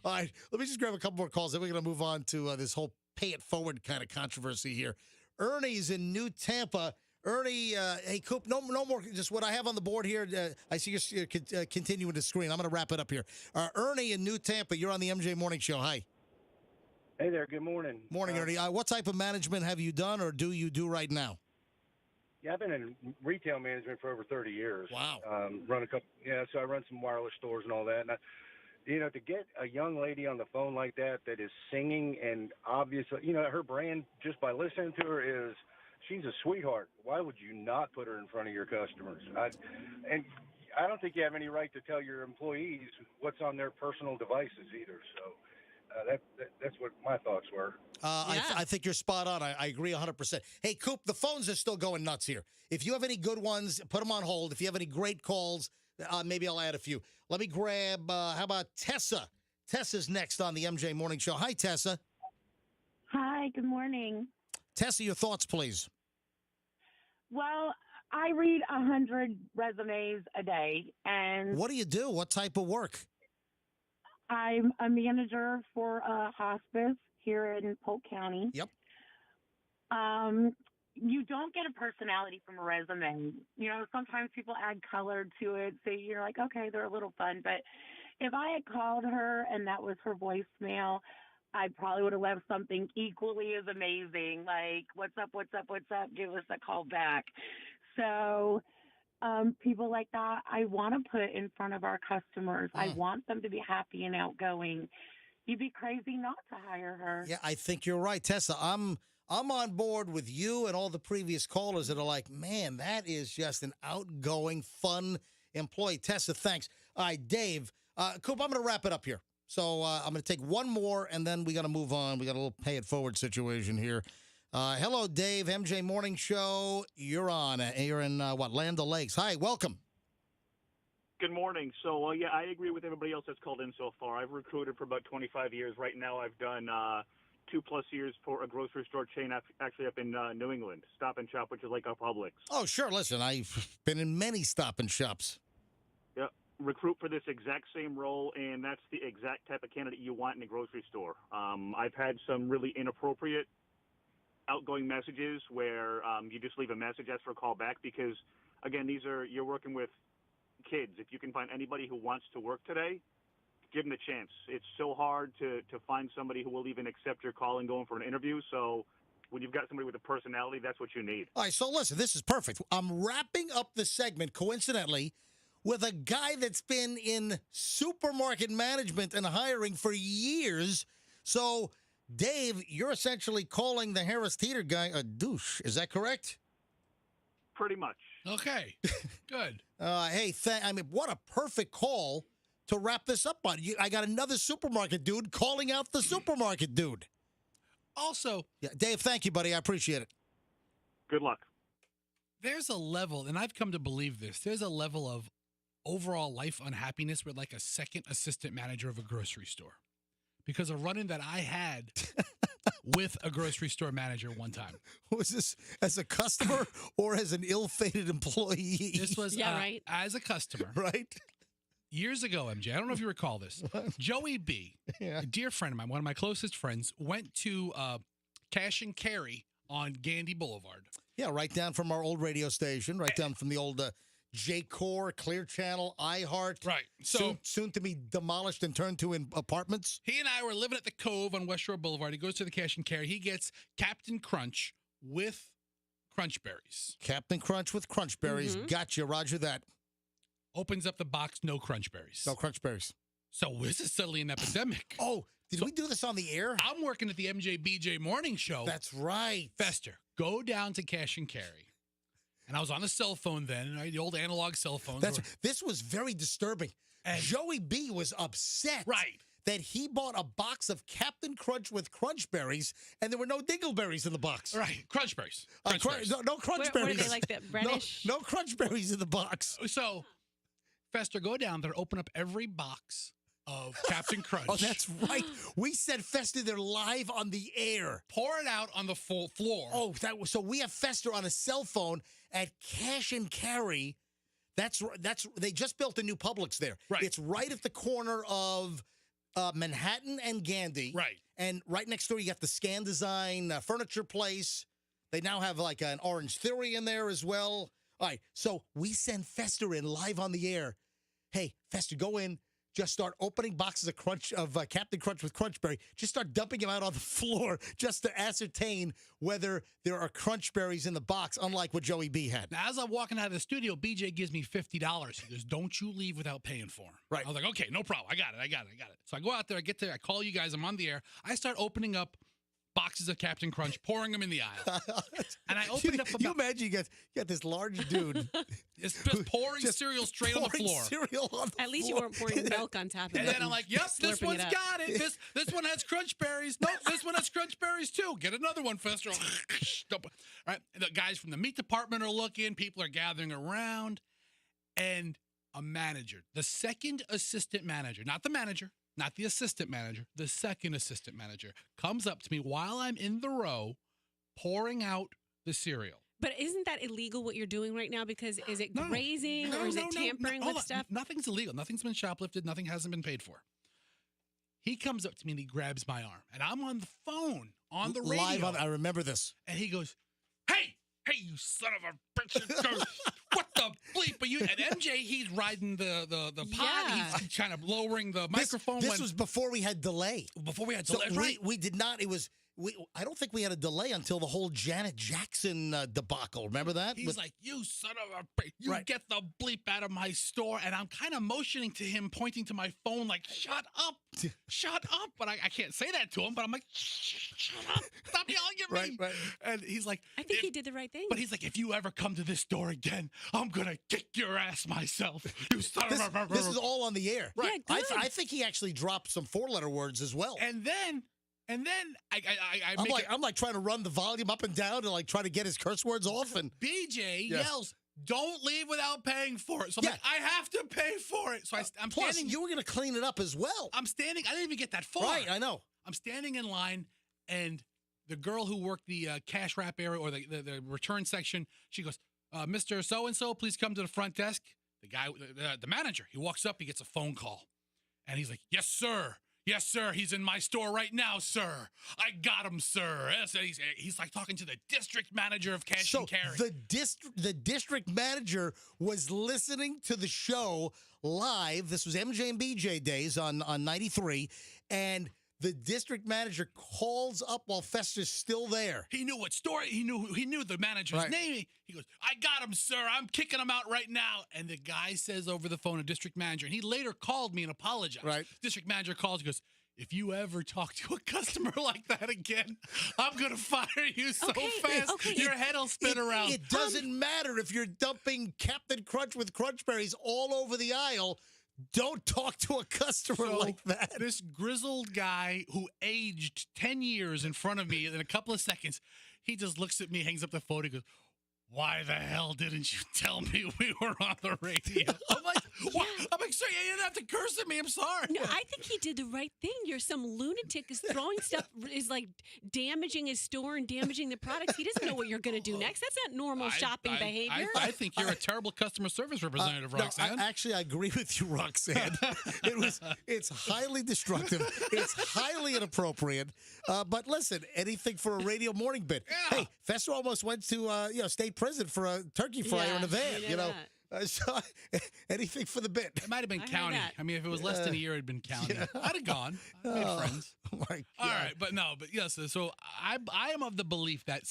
All right, let me just grab a couple more calls. Then we're going to move on to this whole pay it forward kind of controversy here. Ernie's in New Tampa. Ernie, hey, Coop, no more. Just what I have on the board here. I see you're continuing to screen. I'm going to wrap it up here. Ernie in New Tampa, you're on the MJ Morning Show. Hi. Hey there. Good morning. Morning, Ernie. What type of management have you done or do you do right now? Yeah, I've been in retail management for over 30 years. Wow. So I run some wireless stores and all that. And to get a young lady on the phone like that is singing and obviously, her brand just by listening to her is she's a sweetheart. Why would you not put her in front of your customers? And I don't think you have any right to tell your employees what's on their personal devices either. So that's what my thoughts were. I think you're spot on. I agree 100%. Hey, Coop, the phones are still going nuts here. If you have any good ones, put them on hold. If you have any great calls, maybe I'll add a few. Let me grab, how about Tessa? Tessa's next on the MJ Morning Show. Hi, Tessa. Hi, good morning. Tessa, your thoughts, please. Well, I read 100 resumes a day, and What do you do? What type of work? I'm a manager for a hospice here in Polk County. Yep. You don't get a personality from a resume. Sometimes people add color to it, so you're like, okay, they're a little fun. But if I had called her and that was her voicemail, I probably would have left something equally as amazing, like, what's up, give us a call back. So people like that, I want to put in front of our customers. I want them to be happy and outgoing. You'd be crazy not to hire her. Yeah, I think you're right, Tessa. I'm on board with you and all the previous callers that are like, man, that is just an outgoing, fun employee. Tessa, thanks. All right, Dave. Coop, I'm going to wrap it up here. So I'm going to take one more, and then we got to move on. We got a little pay it forward situation here. Hello, Dave, MJ Morning Show. You're on. You're in, Land O'Lakes. Hi, welcome. Good morning. So, I agree with everybody else that's called in so far. I've recruited for about 25 years. Right now, I've done 2+ years for a grocery store chain actually up in New England, Stop and Shop, which is like a Publix. Oh, sure. Listen, I've been in many Stop and Shops. Yep. Recruit for this exact same role, and that's the exact type of candidate you want in a grocery store. I've had some really inappropriate outgoing messages where you just leave a message, ask for a call back, because, again, you're working with kids. If you can find anybody who wants to work today, give them a chance. It's so hard to find somebody who will even accept your call and go in for an interview. So when you've got somebody with a personality, that's what you need. All right, so listen, this is perfect. I'm wrapping up the segment, coincidentally, with a guy that's been in supermarket management and hiring for years. So, Dave, you're essentially calling the Harris Teeter guy a douche. Is that correct? Pretty much. Okay, good. Hey, what a perfect call to wrap this up on. I got another supermarket dude calling out the supermarket dude. Also, yeah, Dave, thank you, buddy. I appreciate it. Good luck. There's a level, and I've come to believe this, there's a level of overall life unhappiness with like a second assistant manager of a grocery store. Because a run-in that I had with a grocery store manager one time. Was this as a customer or as an ill-fated employee? This was right. As a customer. Right. Years ago, MJ, I don't know if you recall this. Joey B., a dear friend of mine, one of my closest friends, went to Cash and Carry on Gandy Boulevard. Yeah, right down from our old radio station, right down from the old J-Core, Clear Channel, iHeart. Right. So soon to be demolished and turned to apartments. He and I were living at the Cove on West Shore Boulevard. He goes to the Cash and Carry. He gets Captain Crunch with Crunch Berries. Captain Crunch with Crunch Berries. Mm-hmm. Gotcha. Roger that. Opens up the box, no Crunch Berries. No Crunch Berries. So this is suddenly an epidemic. Oh, did we do this on the air? I'm working at the MJBJ morning show. That's right. Fester, go down to cash and carry. And I was on the cell phone then, right? The old analog cell phone. This was very disturbing. And Joey B was upset. Right. That he bought a box of Captain Crunch with Crunch Berries, and there were no Dingleberries in the box. Right, Crunch Berries. No Crunch Berries. Were they like the reddish? No Crunch Berries in the box. So, Fester, go down there, open up every box of Captain Crunch. Oh, that's right. We said Fester there live on the air. Pour it out on the full floor. Oh, so we have Fester on a cell phone at Cash and Carry. That's they just built a new Publix there. Right. It's right at the corner of Manhattan and Gandhi. Right. And right next door, you got the Scan Design furniture place. They now have like an Orange Theory in there as well. All right. So we send Fester in live on the air. Hey, Fester, go in. Just start opening boxes of Captain Crunch with Crunch Berry. Just start dumping them out on the floor just to ascertain whether there are Crunch Berries in the box, unlike what Joey B had. Now, as I'm walking out of the studio, BJ gives me $50. He goes, "Don't you leave without paying for them." Right. I was like, "Okay, no problem. I got it. So I go out there, I get there, I call you guys, I'm on the air. I start opening up boxes of Captain Crunch, pouring them in the aisle. And I opened up about... You imagine you got this large dude. just pouring cereal straight on the floor. Cereal on the At least floor. you weren't pouring milk on top of it. And then I'm like, yep, this slurping one's it up. got it. This one has Crunch Berries. Nope, this one has Crunch Berries too. Get another one, Fester. All right, the guys from the meat department are looking. People are gathering around. And a manager, the second assistant manager, not the manager, not the assistant manager, the second assistant manager, comes up to me while I'm in the row pouring out the cereal. But isn't that illegal what you're doing right now? Because is it grazing or is it tampering with stuff? Nothing's illegal. Nothing's been shoplifted. Nothing hasn't been paid for. He comes up to me and he grabs my arm. And I'm on the phone, on the radio. Live I remember this. And he goes, hey, you son of a bitch. What the bleep are you? And MJ, he's riding the pod. Yeah. He's kind of lowering the microphone. This was before we had delay. Before we had So delay, right? we did not. It was. I don't think we had a delay until the whole Janet Jackson debacle. Remember that? He's like, you son of a bitch. You get the bleep out of my store. And I'm kind of motioning to him, pointing to my phone like, shut up. Shut up. But I can't say that to him. But I'm like, shut up. Stop yelling at me. Right. And he's like, I think he did the right thing. But he's like, if you ever come to this store again, I'm going to kick your ass myself. You son of a... This is all on the air. Right. Yeah, I think he actually dropped some 4-letter words as well. And then I'm like trying to run the volume up and down to like try to get his curse words off. And BJ yells, "Don't leave without paying for it." So I'm like, I have to pay for it. So I'm plus, standing. you were going to clean it up as well. I'm standing. I didn't even get that far. Right, I know. I'm standing in line, and the girl who worked the cash wrap area or the return section, she goes, "Mr. So-and-so, please come to the front desk." The guy, the manager, he walks up, he gets a phone call, and he's like, "Yes, sir. Yes, sir. He's in my store right now, sir. I got him, sir." He's like talking to the district manager of Cash and Carry. The district manager was listening to the show live. This was MJ and BJ days on 93, and the district manager calls up while Fester's still there. He knew what store. He knew the manager's name. He goes, "I got him, sir. I'm kicking him out right now." And the guy says over the phone, a district manager, and he later called me and apologized. Right. District manager calls, he goes, "If you ever talk to a customer like that again, I'm going to fire you so fast, your head will spin around." It doesn't matter if you're dumping Captain Crunch with Crunch Berries all over the aisle. Don't talk to a customer like that. This grizzled guy who aged 10 years in front of me in a couple of seconds, he just looks at me, hangs up the phone, and goes, "Why the hell didn't you tell me we were on the radio?" I'm like, what? I'm like, "Sir, you didn't have to curse at me. I'm sorry." No, I think he did the right thing. You're some lunatic is throwing stuff, is like damaging his store and damaging the products. He doesn't know what you're going to do next. That's not normal shopping behavior. I think you're a terrible customer service representative, Roxanne. Actually, I agree with you, Roxanne. It's highly destructive. It's highly inappropriate. But listen, anything for a radio morning bit. Yeah. Hey, Fester almost went to state prison for a turkey fryer in a van. So, anything for the bit. It might have been I heard county. that. I mean, if it was less than a year, it'd been county. Yeah. I'd have gone. I'd made friends. Oh my God. All right, but yes. So I am of the belief that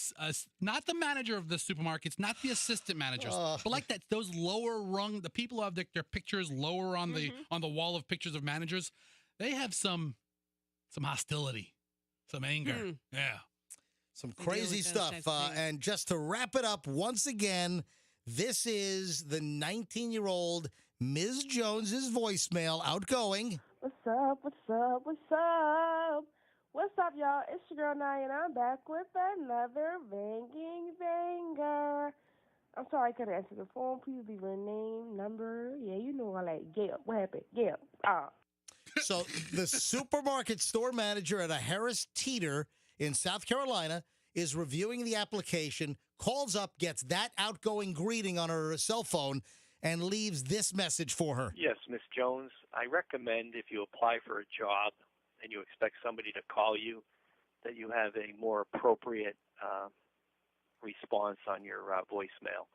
not the manager of the supermarkets, not the assistant managers, but like that those lower rung, the people who have their pictures lower on the wall of pictures of managers, they have some hostility, some anger. Yeah. Some They deal crazy with those stuff. types of things. And just to wrap it up, once again, this is the 19-year-old Ms. Jones's voicemail outgoing. What's up? What's up? What's up? What's up, y'all? It's your girl Naya, and I'm back with another banging banger. I'm sorry I couldn't answer the phone. Please leave a name, number. Yeah, you know all that. Gail, what happened? Gail. So the supermarket store manager at a Harris Teeter in South Carolina is reviewing the application, calls up, gets that outgoing greeting on her cell phone, and leaves this message for her. Yes, Miss Jones, I recommend if you apply for a job and you expect somebody to call you, that you have a more appropriate response on your voicemail.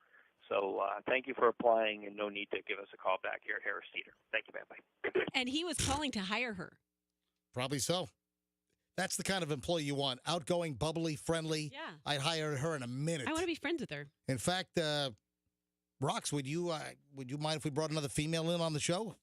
So thank you for applying, and no need to give us a call back here at Harris Teeter. Thank you, bye-bye. And he was calling to hire her. Probably so. That's the kind of employee you want. Outgoing, bubbly, friendly. Yeah. I'd hire her in a minute. I want to be friends with her. In fact, Rox, would you mind if we brought another female in on the show?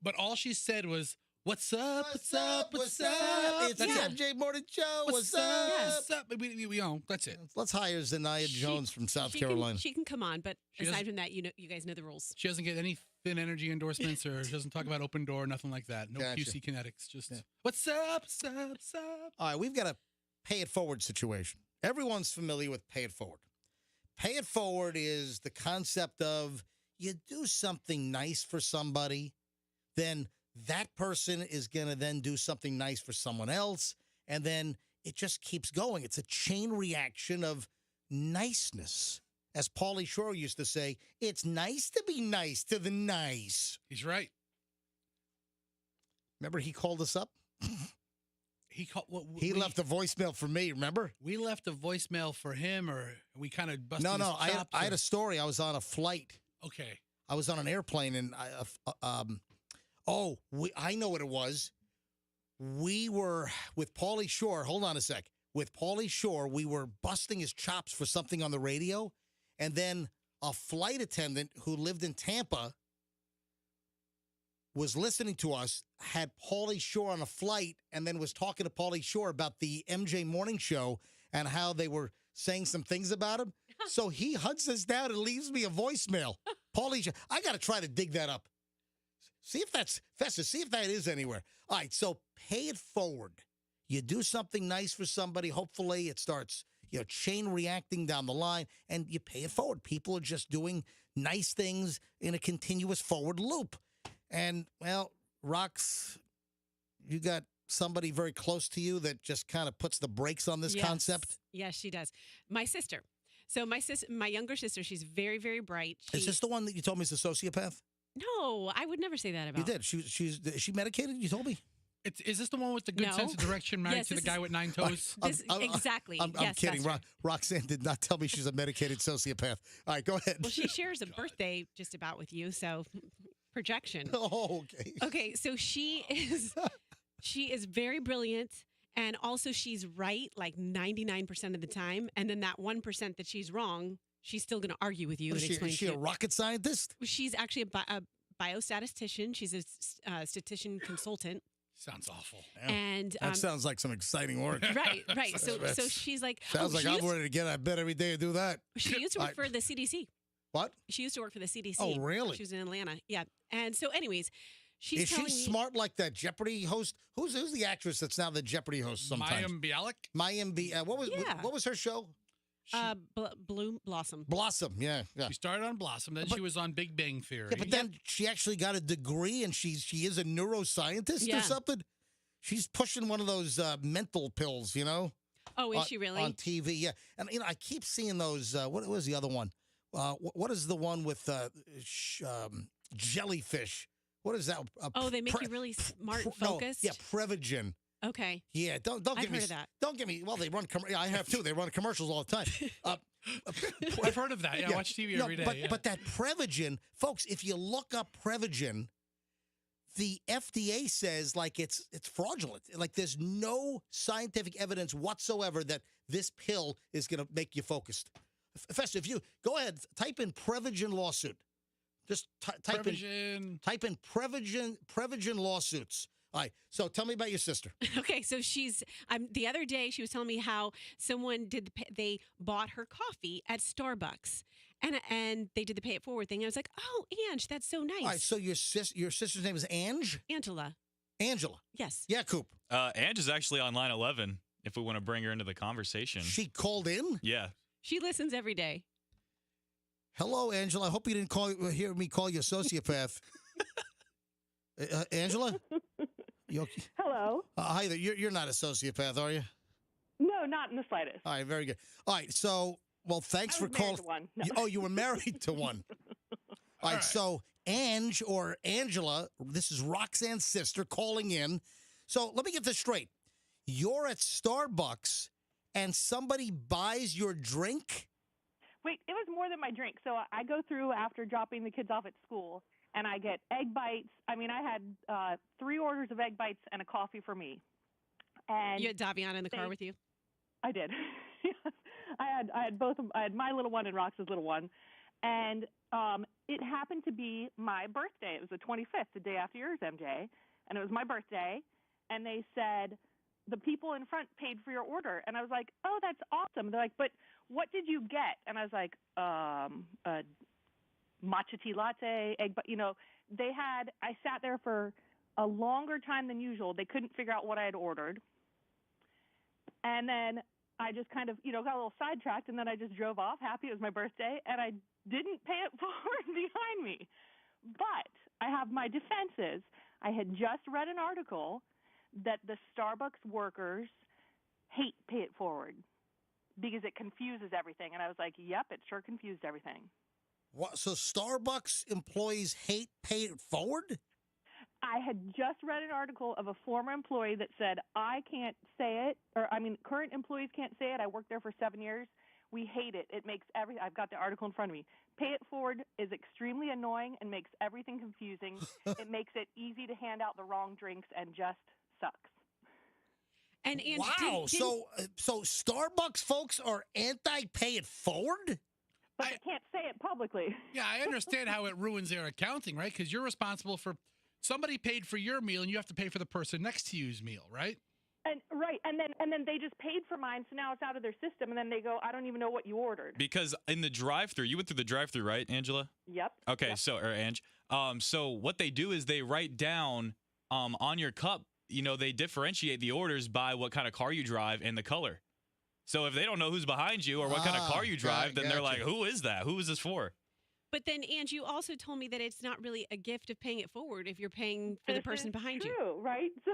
But all she said was, "What's up? What's up? What's up?" It's the MJ Morning Show. What's up? What's up? We that's it. Let's hire Zanaya Jones from South Carolina. She can come on, but She aside doesn't- from that, you guys know the rules. She doesn't get any Thin Energy endorsements, or she doesn't talk about Open Door, nothing like that. No Gotcha. QC Kinetics. Just what's up? What's up? What's up? All right, we've got a pay it forward situation. Everyone's familiar with pay it forward. Pay it forward is the concept of you do something nice for somebody, then that person is going to then do something nice for someone else, and then it just keeps going. It's a chain reaction of niceness. As Pauly Shore used to say, it's nice to be nice to the nice. He's right. Remember he called us up? He called. He left a voicemail for me, remember? We left a voicemail for him, or we kind of busted No, his chops, I had or- a story. I was on a flight. Okay. I was on an airplane, and I know what it was. We were with Pauly Shore. Hold on a sec. With Pauly Shore, we were busting his chops for something on the radio, and then a flight attendant who lived in Tampa was listening to us, had Pauly Shore on a flight, and then was talking to Pauly Shore about the MJ Morning Show and how they were saying some things about him. So he hunts us down and leaves me a voicemail. Pauly Shore, I got to try to dig that up. See if that's, Festus, see if that is anywhere. All right, so pay it forward. You do something nice for somebody, hopefully it starts, chain reacting down the line, and you pay it forward. People are just doing nice things in a continuous forward loop. And, well, Rox, you got somebody very close to you that just kind of puts the brakes on this concept? Yes, she does. My sister. So my younger sister, she's very, very bright. Is this the one that you told me is a sociopath? No, I would never say that about. You did. Is she medicated? You told me. Is this the one with the good No. sense of direction, married Yes, to the this guy is- with 9 toes? Exactly. I'm Yes, kidding. that's her. Roxanne did not tell me she's a medicated sociopath. All right, go ahead. Well, she shares a birthday just about with you, so projection. Oh, okay. Okay, so she is very brilliant, and also she's right like 99% of the time, and then that 1% that she's wrong, she's still going to argue with you What and is explain. she a to you. rocket scientist? She's actually a biostatistician. She's a statistician consultant. Sounds awful. And that sounds like some exciting work. Right. So she's like, Sounds like she I'm used- ready to get out of bed every day to do that. She used to work I- for the CDC. What? She used to work for the CDC. Oh, really? She was in Atlanta. Yeah. And so, anyways, she's Is she telling me, smart like that Jeopardy host? Who's the actress that's now the Jeopardy host sometimes? Mayim Bialik? Mayim B. What was her show? Bloom Blossom. Blossom, yeah. She started on Blossom, then she was on Big Bang Theory. Yeah, but then she actually got a degree, and she is a neuroscientist Yeah. or something. She's pushing one of those mental pills, Oh, is on- she really? on TV? Yeah, and I keep seeing those. What was the other one? What is the one with jellyfish? What is that? Oh, they make you really smart and No, focused? yeah, Prevagen. Okay. Yeah, don't I've get me. heard of that. Don't get me. Well, they run. I have too. They run commercials all the time. I've heard of that. Yeah, I watch TV every day. But that Prevagen, folks, if you look up Prevagen, the FDA says like it's fraudulent. Like there's no scientific evidence whatsoever that this pill is going to make you focused. Fester, if you go ahead, type in Prevagen lawsuit. Just type in Prevagen lawsuits. All right. So tell me about your sister. Okay, so the other day she was telling me how someone they bought her coffee at Starbucks, and they did the pay it forward thing. And I was like, oh, Ange, that's so nice. All right. So your sister's name is Ange? Angela. Angela. Yes. Yeah, Coop. Ange is actually on line 11. If we want to bring her into the conversation, she called in. Yeah. She listens every day. Hello, Angela. I hope you didn't hear me call you a sociopath. Angela? You okay? Hello. Hi there. You're not a sociopath, are you? No, not in the slightest. All right, very good. All right, so, well, thanks for calling. One. No. Oh, you were married to one. All right, so Ange or Angela, this is Roxanne's sister calling in. So let me get this straight. You're at Starbucks and somebody buys your drink? Wait, it was more than my drink. So I go through after dropping the kids off at school, and I get egg bites. I mean, I had 3 orders of egg bites and a coffee for me. And you had Daviana in the car with you? I did. I had both. I had my little one and Rox's little one, and it happened to be my birthday. It was the 25th, the day after yours, MJ, and it was my birthday. And they said the people in front paid for your order, and I was like, "Oh, that's awesome." They're like, "But what did you get?" And I was like, "A matcha tea latte, egg." But I sat there for a longer time than usual. They couldn't figure out what I had ordered, and then I just kind of, got a little sidetracked, and then I just drove off happy. It was my birthday, and I didn't pay it forward behind me. But I have my defenses. I had just read an article that the Starbucks workers hate pay it forward because it confuses everything. And I was like, yep, it sure confused everything. What? So Starbucks employees hate pay it forward? I had just read an article of a former employee that said, I can't say it, current employees can't say it. I worked there for 7 years. We hate it. It makes I've got the article in front of me. Pay it forward is extremely annoying and makes everything confusing. It makes it easy to hand out the wrong drinks and just sucks. And wow. So Starbucks folks are anti-pay it forward? But they can't say it publicly. Yeah, I understand how it ruins their accounting, right? Because you're responsible for somebody paid for your meal, and you have to pay for the person next to you's meal, right? And then they just paid for mine, so now it's out of their system, and then they go, I don't even know what you ordered. Because in the drive-thru, you went through the drive-thru, right, Angela? Yep. Okay, yep. or Ange. So what they do is they write down on your cup, they differentiate the orders by what kind of car you drive and the color. So if they don't know who's behind you or what kind of car you drive, then they're like, who is that? Who is this for? But then, Ange, you also told me that it's not really a gift of paying it forward if you're paying for the person behind you. True, right? So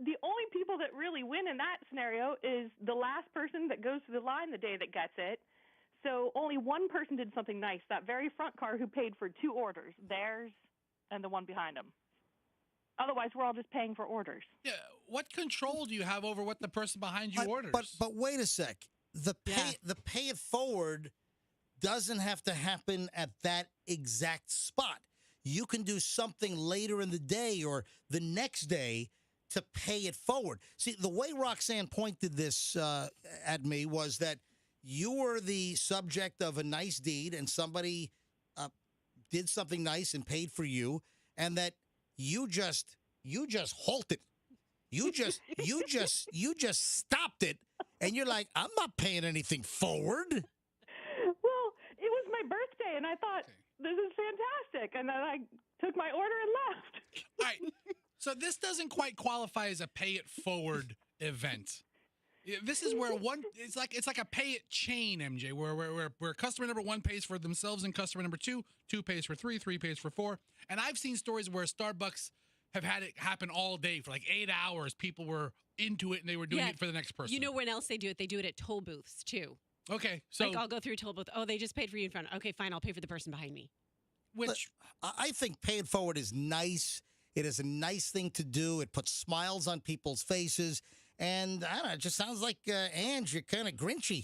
the only people that really win in that scenario is the last person that goes through the line the day that gets it. So only one person did something nice, that very front car who paid for 2 orders, theirs and the one behind them. Otherwise, we're all just paying for orders. Yeah. What control do you have over what the person behind you orders? But wait a sec. The pay it forward doesn't have to happen at that exact spot. You can do something later in the day or the next day to pay it forward. See, the way Roxanne pointed this at me was that you were the subject of a nice deed and somebody did something nice and paid for you, and that you just halted. You just stopped it, and you're like, I'm not paying anything forward. Well, it was my birthday, and I thought, this is fantastic. And then I took my order and left. All right. So this doesn't quite qualify as a pay it forward event. This is where it's like a pay it chain, MJ, where customer number 1 pays for themselves and customer number 2 pays for 3 pays for 4. And I've seen stories where Starbucks have had it happen all day for like 8 hours. People were into it and they were doing it for the next person. You know when else they do it? They do it at toll booths too. Okay, so I'll go through a toll booth. Oh, they just paid for you in front. Okay, fine. I'll pay for the person behind me. Which I think pay it forward is nice. It is a nice thing to do. It puts smiles on people's faces. And I don't know, it just sounds like, Ange, you're kind of grinchy,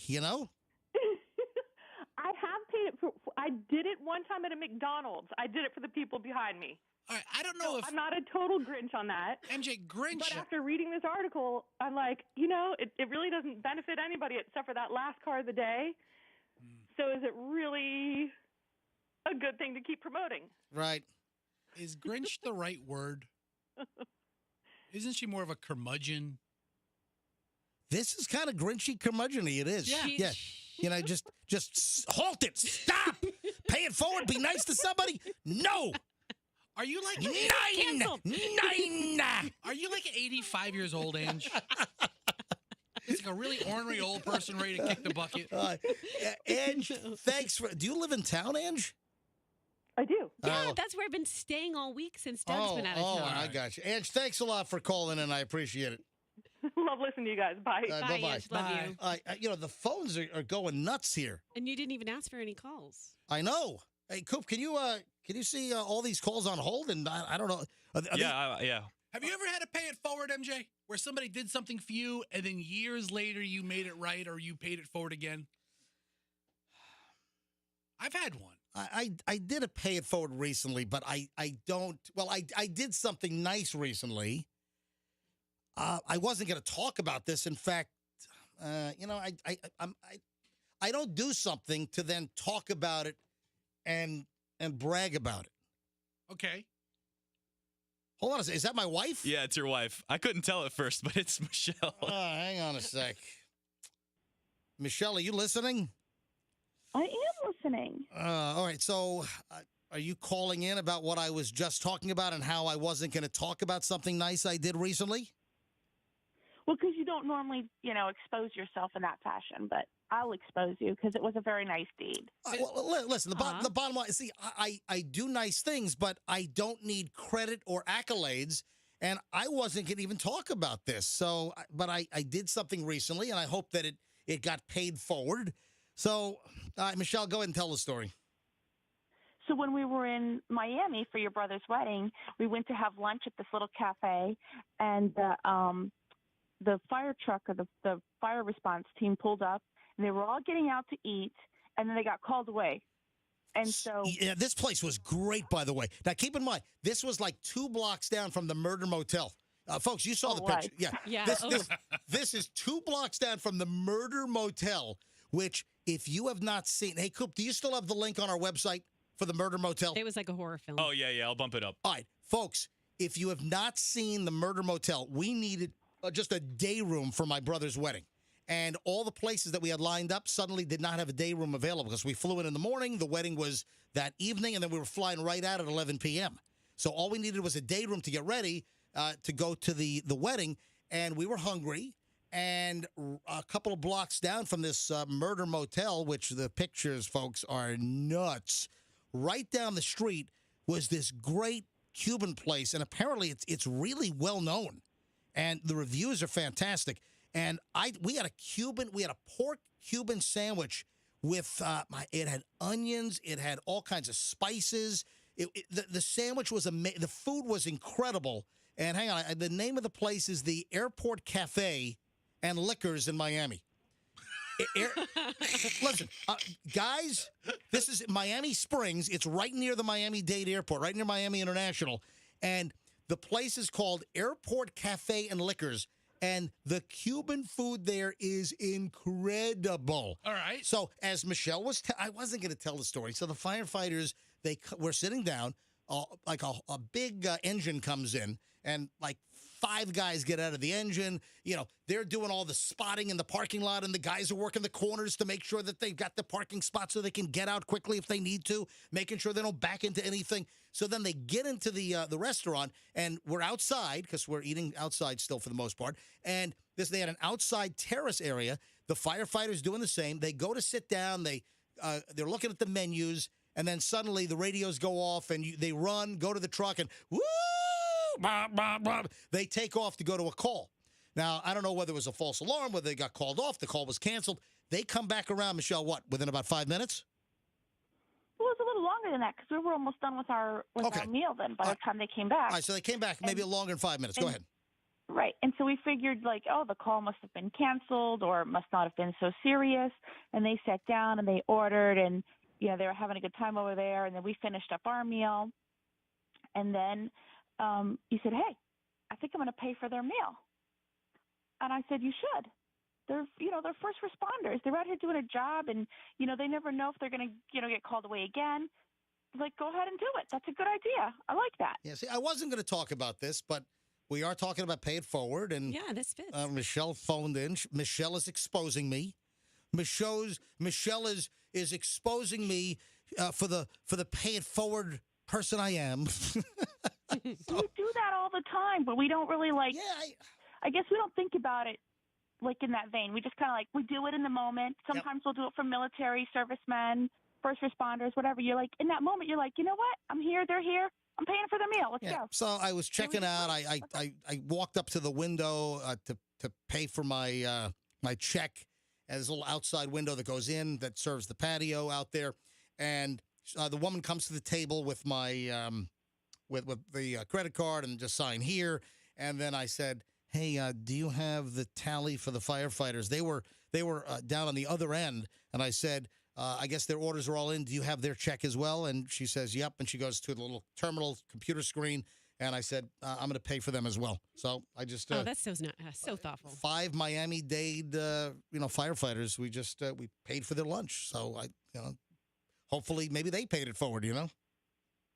I did it one time at a McDonald's. I did it for the people behind me. All right, I don't know if I'm not a total Grinch on that. MJ Grinch. But after reading this article, I'm like, it really doesn't benefit anybody except for that last car of the day. So is it really a good thing to keep promoting? Right. Is Grinch the right word? Isn't she more of a curmudgeon? This is kind of Grinchy curmudgeon-y. It is. Yeah. Yeah. Just halt it. Stop. Pay it forward. Be nice to somebody. No. Are you like nine? Are you like 85 years old, Ange? It's like a really ornery old person ready to kick the bucket. Ange, thanks for. Do you live in town, Ange? I do. Yeah, that's where I've been staying all week since Doug's been out of town. I got you. Ange, thanks a lot for calling in. I appreciate it. Love listening to you guys. Bye. Bye-bye. Ange, love you. The phones are going nuts here. And you didn't even ask for any calls. I know. Hey, Coop, can you see all these calls on hold? And I don't know. Yeah. Have you ever had to pay it forward, MJ? Where somebody did something for you, and then years later you made it right, or you paid it forward again? I've had one. I did a pay it forward recently, but I don't. Well, I did something nice recently. I wasn't going to talk about this. In fact, I don't do something to then talk about it and brag about it. Okay. Hold on a second. Is that my wife? Yeah, it's your wife. I couldn't tell at first, but it's Michelle. Hang on a sec. Michelle, are you listening? I am listening. All right. So are you calling in about what I was just talking about and how I wasn't going to talk about something nice I did recently? Well, because you don't normally, expose yourself in that fashion, but I'll expose you because it was a very nice deed. Listen, the bottom line, see, I do nice things, but I don't need credit or accolades, and I wasn't going to even talk about this. So, but I did something recently, and I hope that it got paid forward. So, Michelle, go ahead and tell the story. So when we were in Miami for your brother's wedding, we went to have lunch at this little cafe, and the fire truck or the fire response team pulled up, and they were all getting out to eat, and then they got called away. And so... Yeah, this place was great, by the way. Now, keep in mind, this was like 2 blocks down from the Murder Motel. Folks, you saw the picture. Yeah. This is 2 blocks down from the Murder Motel, which, if you have not seen... Hey, Coop, do you still have the link on our website for the Murder Motel? It was like a horror film. Oh, yeah, I'll bump it up. All right, folks, if you have not seen the Murder Motel, we needed just a day room for my brother's wedding. And all the places that we had lined up suddenly did not have a day room available because we flew in the morning, the wedding was that evening, and then we were flying right out at 11 p.m. So all we needed was a day room to get ready to go to the wedding, and we were hungry. And a couple of blocks down from this Murder Motel, which the pictures, folks, are nuts, right down the street was this great Cuban place, and apparently it's really well known, and the reviews are fantastic. And we had a pork Cuban sandwich with it had onions, it had all kinds of spices. The sandwich was amazing. The food was incredible. And hang on, the name of the place is the Airport Cafe and Liquors in Miami. Listen, guys, this is Miami Springs. It's right near the Miami-Dade Airport, right near Miami International. And the place is called Airport Cafe and Liquors. And the Cuban food there is incredible. All right. So as Michelle was, I wasn't going to tell the story. So the firefighters, they were sitting down, like a big engine comes in, and like 5 guys get out of the engine. You know, they're doing all the spotting in the parking lot, and the guys are working the corners to make sure that they've got the parking spot so they can get out quickly if they need to, making sure they don't back into anything. So then they get into the restaurant, and we're outside because we're eating outside still for the most part. And they had an outside terrace area. The firefighters doing the same. They go to sit down. They're looking at the menus, and then suddenly the radios go off, and they run, go to the truck, and woo! Bah, bah, bah. They take off to go to a call. Now, I don't know whether it was a false alarm, whether they got called off, the call was canceled. They come back around, Michelle, within about 5 minutes? Well, it was a little longer than that because we were almost done with our meal then by the time they came back. All right, so they came back maybe longer than 5 minutes. Go ahead. Right. And so we figured, the call must have been canceled or must not have been so serious. And they sat down and they ordered. And yeah, they were having a good time over there. And then we finished up our meal. And then he said, hey, I think I'm going to pay for their meal. And I said, you should. They're first responders. They're out here doing a job, and, they never know if they're going to, get called away again. Like, go ahead and do it. That's a good idea. I like that. Yeah, see, I wasn't going to talk about this, but we are talking about pay it forward. And yeah, this fits. Michelle phoned in. Michelle is exposing me. Michelle is exposing me for the pay it forward person I am. We do that all the time, but we don't really like. Yeah, I guess we don't think about it like in that vein. We just kind of we do it in the moment. Sometimes we'll do it for military servicemen, first responders, whatever. You're like, in that moment, you're like, you know what? I'm here. They're here. I'm paying for their meal. Let's go. So I was checking out. I walked up to the window to pay for my my check. And there's a little outside window that goes in that serves the patio out there. And the woman comes to the table with my with the credit card and just sign here. And then I said, hey, do you have the tally for the firefighters? They were down on the other end. And I said, I guess their orders are all in. Do you have their check as well? And she says, yep. And she goes to the little terminal computer screen. And I said, I'm going to pay for them as well. So I just that's so thoughtful. 5 Miami-Dade firefighters. We just we paid for their lunch. So hopefully maybe they paid it forward.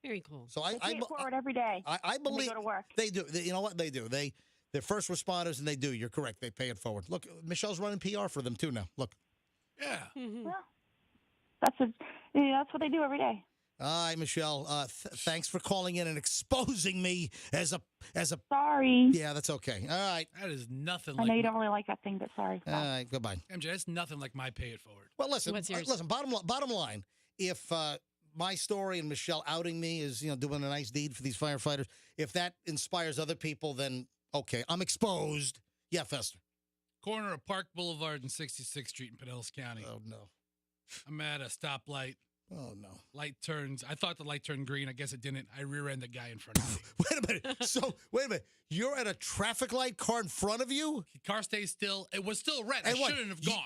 Very cool. So they pay it forward every day. I believe they go to work. They do. You know what they do? They're first responders, and they do. You're correct. They pay it forward. Look, Michelle's running PR for them too now. Look. Yeah. Mm-hmm. Well, that's what they do every day. All right, Michelle. Thanks for calling in and exposing me as a. Sorry. Yeah, that's okay. All right. That is nothing. I know you don't really like that thing, but sorry. All right. Goodbye. MJ, that's nothing like my pay it forward. Well, listen. Listen. Bottom line. If my story and Michelle outing me is doing a nice deed for these firefighters, if that inspires other people, then okay, I'm exposed. Yeah, Fester. Corner of Park Boulevard and 66th Street in Pinellas County. Oh no. I'm at a stoplight. Oh, no. Light turns. I thought the light turned green. I guess it didn't. I rear-end the guy in front of me. Wait a minute. You're at a traffic light, car in front of you? The car stays still. It was still red. I shouldn't have gone.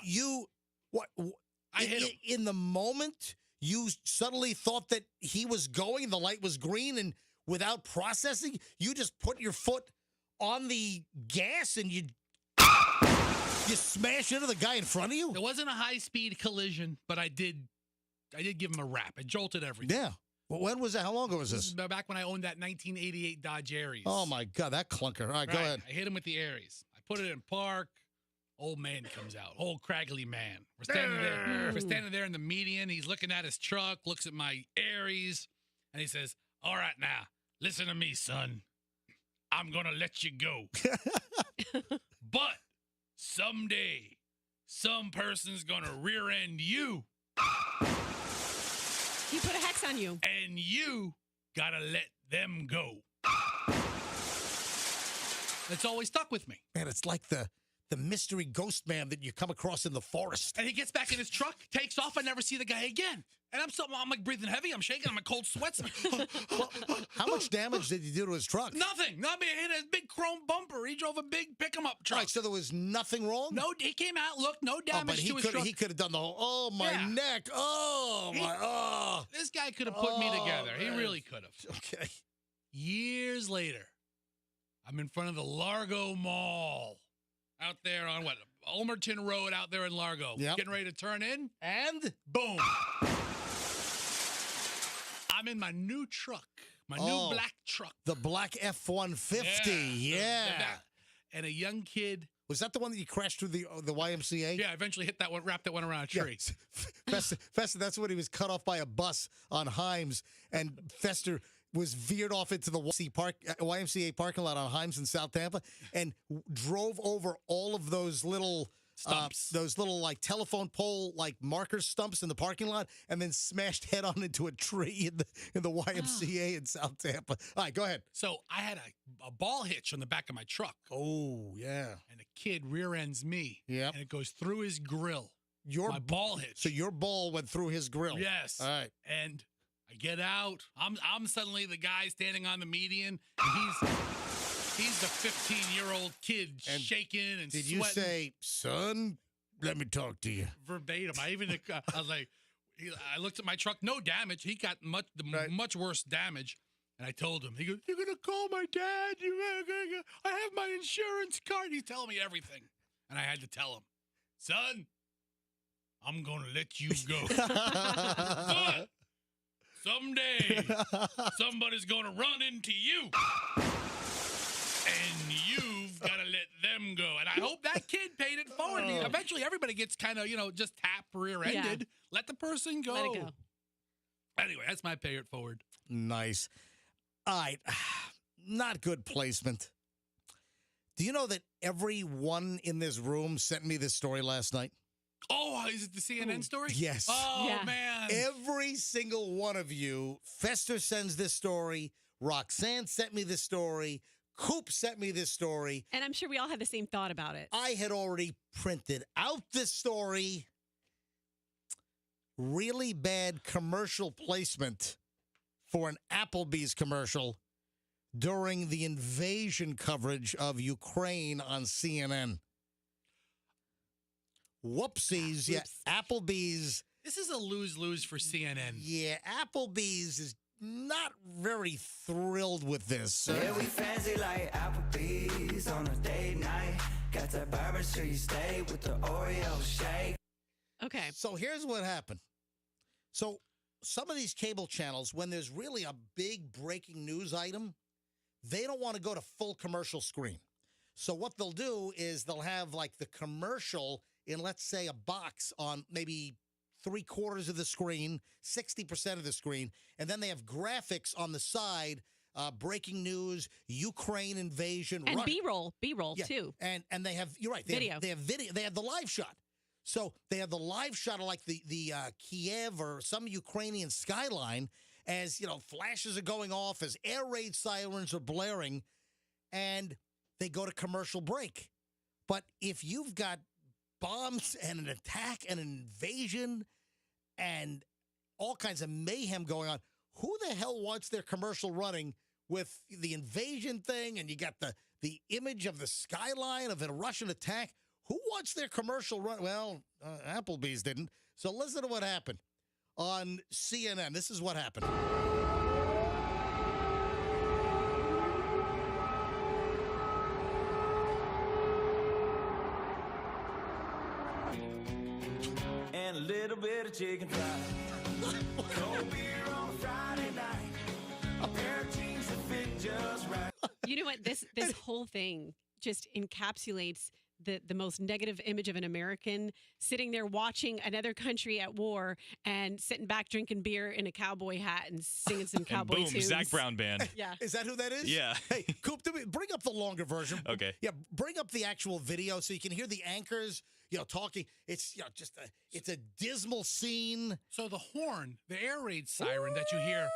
I hit him. In the moment, you suddenly thought that he was going, the light was green, and without processing, you just put your foot on the gas and you smash into the guy in front of you? It wasn't a high-speed collision, but I did give him a rap. It jolted everything. Yeah. Well, when was that? How long ago was this? Back when I owned that 1988 Dodge Aries. Oh, my God. That clunker. All right, go ahead. I hit him with the Aries. I put it in park. Old man comes out. Old craggly man. We're standing there. We're standing there in the median. He's looking at his truck, looks at my Aries, and he says, all right, now, listen to me, son. I'm going to let you go. But someday, some person's going to rear end you. He put a hex on you. And you got to let them go. It's always stuck with me. Man, it's like the mystery ghost man that you come across in the forest. And he gets back in his truck, takes off, I never see the guy again. And I'm like breathing heavy, I'm shaking, I'm in cold sweats. How much damage did you do to his truck? Nothing. He hit his big chrome bumper. He drove a big pick-em-up truck. All right, so there was nothing wrong? No, he came out, looked, no damage to his truck. He could have done the whole, my neck, This guy could have put me together. Man. He really could have. Okay. Years later, I'm in front of the Largo Mall. Out there on Ulmerton Road out there in Largo. Yep. Getting ready to turn in. And boom. I'm in my new truck. My new black truck. The black F-150. Yeah. And a young kid. Was that the one that you crashed through the YMCA? Yeah, I eventually hit that one, wrapped that one around a tree. Yeah. Fester, that's when he was cut off by a bus on Himes. And Fester was veered off into the YMCA parking lot on Himes in South Tampa and drove over all of those little stumps, those little like telephone pole like marker stumps in the parking lot, and then smashed head on into a tree in the YMCA in South Tampa. All right, go ahead. So I had a ball hitch on the back of my truck. Oh yeah, and a kid rear ends me. Yeah, and it goes through his grill. My ball hitch. So your ball went through his grill. Yes. All right, and I get out. I'm suddenly the guy standing on the median. And he's the 15-year-old kid shaking and did sweating. You say, son, let me talk to you? Verbatim. I was like, I looked at my truck, no damage. He got much worse damage. And I told him, he goes, "You're going to call my dad? I have my insurance card." He's telling me everything. And I had to tell him, "Son, I'm going to let you go. But someday, somebody's going to run into you. And you've got to let them go." And I hope that kid paid it forward. I mean, eventually, everybody gets kind of, just tap rear-ended. Yeah. Let the person go. Let it go. Anyway, that's my pay it forward. Nice. All right. Not good placement. Do you know that everyone in this room sent me this story last night? Oh, is it the CNN story? Yes. Oh, man. Every single one of you. Fester sends this story. Roxanne sent me this story. Coop sent me this story. And I'm sure we all had the same thought about it. I had already printed out this story. Really bad commercial placement for an Applebee's commercial during the invasion coverage of Ukraine on CNN. Whoopsies. Yeah, Applebee's. This is a lose-lose for CNN. Yeah, Applebee's is not very thrilled with this. Yeah, we fancy like Applebee's on a date night. Got that Bourbon Street steak with the Oreo shake. Okay. So here's what happened. So some of these cable channels, when there's really a big breaking news item, they don't want to go to full commercial screen. So what they'll do is they'll have like the commercial in, let's say, a box on maybe 3/4 of the screen, 60% of the screen, and then they have graphics on the side, breaking news, Ukraine invasion, And Russia. B-roll Yeah, too. And they have, you're right, Video. They have video. They have the live shot. So they have the live shot of like the Kiev or some Ukrainian skyline as, flashes are going off, as air raid sirens are blaring, and they go to commercial break. But if you've got bombs and an attack and an invasion and all kinds of mayhem going on, who the hell wants their commercial running with the invasion thing and you got the image of the skyline of a Russian attack? Who wants their commercial run? Well, Applebee's didn't. So listen to what happened on CNN. This is what happened. And a little bit of chicken fried. Cold beer on Friday night. A pair of jeans that fit just right. You know what? This whole thing just encapsulates the most negative image of an American sitting there watching another country at war and sitting back drinking beer in a cowboy hat and singing some cowboy and boom, tunes. Zach Brown Band. Yeah. Is that who that is? Yeah. Hey, Coop, bring up the longer version. Okay. Yeah, bring up the actual video so you can hear the anchors, talking. It's it's a dismal scene. So the horn, the air raid siren that you hear,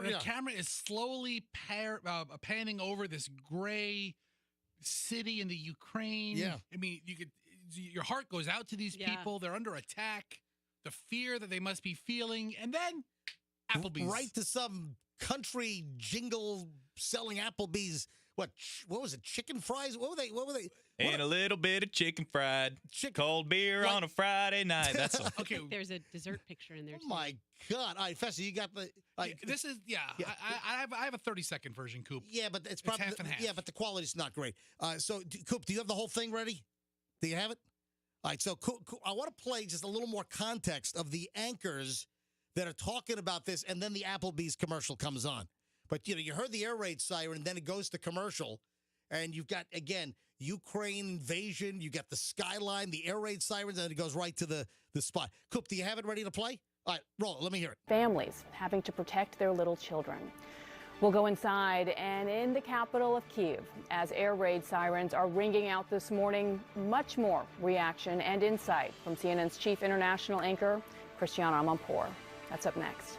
the Yeah. camera is slowly panning over this gray city in the Ukraine. Yeah. I mean, your heart goes out to these people. They're under attack. The fear that they must be feeling, and then Applebee's. Right to some country jingle selling Applebee's. What was it? Chicken fries? What were they? And a little bit of chicken fried. Cold beer on a Friday night. That's a, Okay. There's a dessert picture in there. Oh my God! All right, Fester, you got the. This is I have a 30-second version, Coop. Yeah, but it's probably half and half. Yeah, but the quality's not great. So, Coop, do you have the whole thing ready? Do you have it? All right. So, Coop, I want to play just a little more context of the anchors that are talking about this, and then the Applebee's commercial comes on. But you heard the air raid siren, then it goes to commercial, and you've got again Ukraine invasion. You got the skyline, the air raid sirens, and it goes right to the spot. Coop, do you have it ready to play? All right, roll it. Let me hear it. Families having to protect their little children. We'll go inside and in the capital of Kyiv as air raid sirens are ringing out this morning. Much more reaction and insight from CNN's chief international anchor, Christiana Amanpour. That's up next.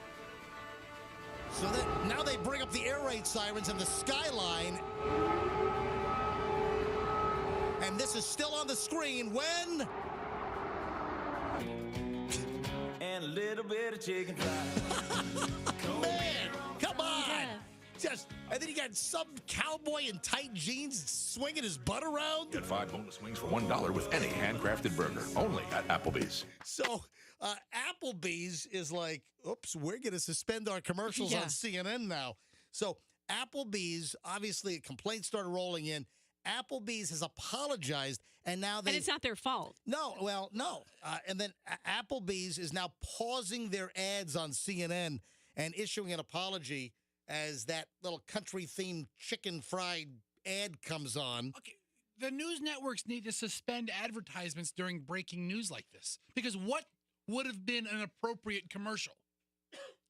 So now they bring up the air raid sirens and the skyline. And this is still on the screen when... And a little bit of chicken fried. Man, come on. And then you got some cowboy in tight jeans swinging his butt around. Get 5 bonus wings for $1 with any handcrafted burger. Only at Applebee's. So, Applebee's is like, oops, we're going to suspend our commercials on CNN now. So Applebee's, obviously, a complaint started rolling in. Applebee's has apologized, and now And it's not their fault. No, well, no. And then Applebee's is now pausing their ads on CNN and issuing an apology as that little country-themed chicken fried ad comes on. Okay, the news networks need to suspend advertisements during breaking news like this, because what would have been an appropriate commercial?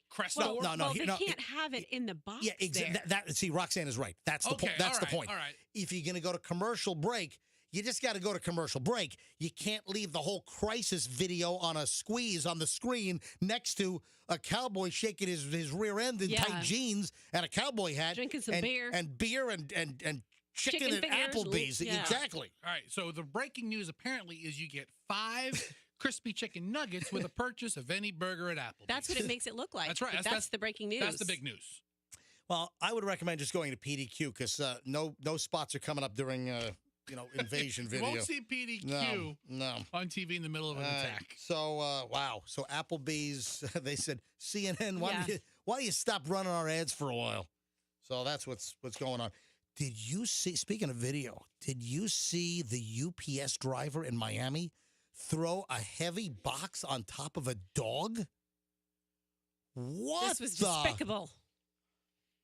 Crest Well, they can't have it in the box. Yeah, exactly. See, Roxanne is right. That's the point. That's the point. All right. If you're going to go to commercial break, you just got to go to commercial break. You can't leave the whole crisis video on a squeeze on the screen next to a cowboy shaking his rear end in tight jeans and a cowboy hat, drinking some beer and chicken at fingers. Applebee's. Yeah. Exactly. All right. So the breaking news apparently is you get 5 crispy chicken nuggets with a purchase of any burger at Applebee's. That's what it makes it look like. That's right. But that's the breaking news. That's the big news. Well, I would recommend just going to PDQ because no spots are coming up during invasion video. You won't see PDQ on TV in the middle of an attack. So wow. So Applebee's, they said, CNN, why don't you stop running our ads for a while? So that's what's going on. Did you see? Speaking of video, did you see the UPS driver in Miami throw a heavy box on top of a dog? What? This was despicable.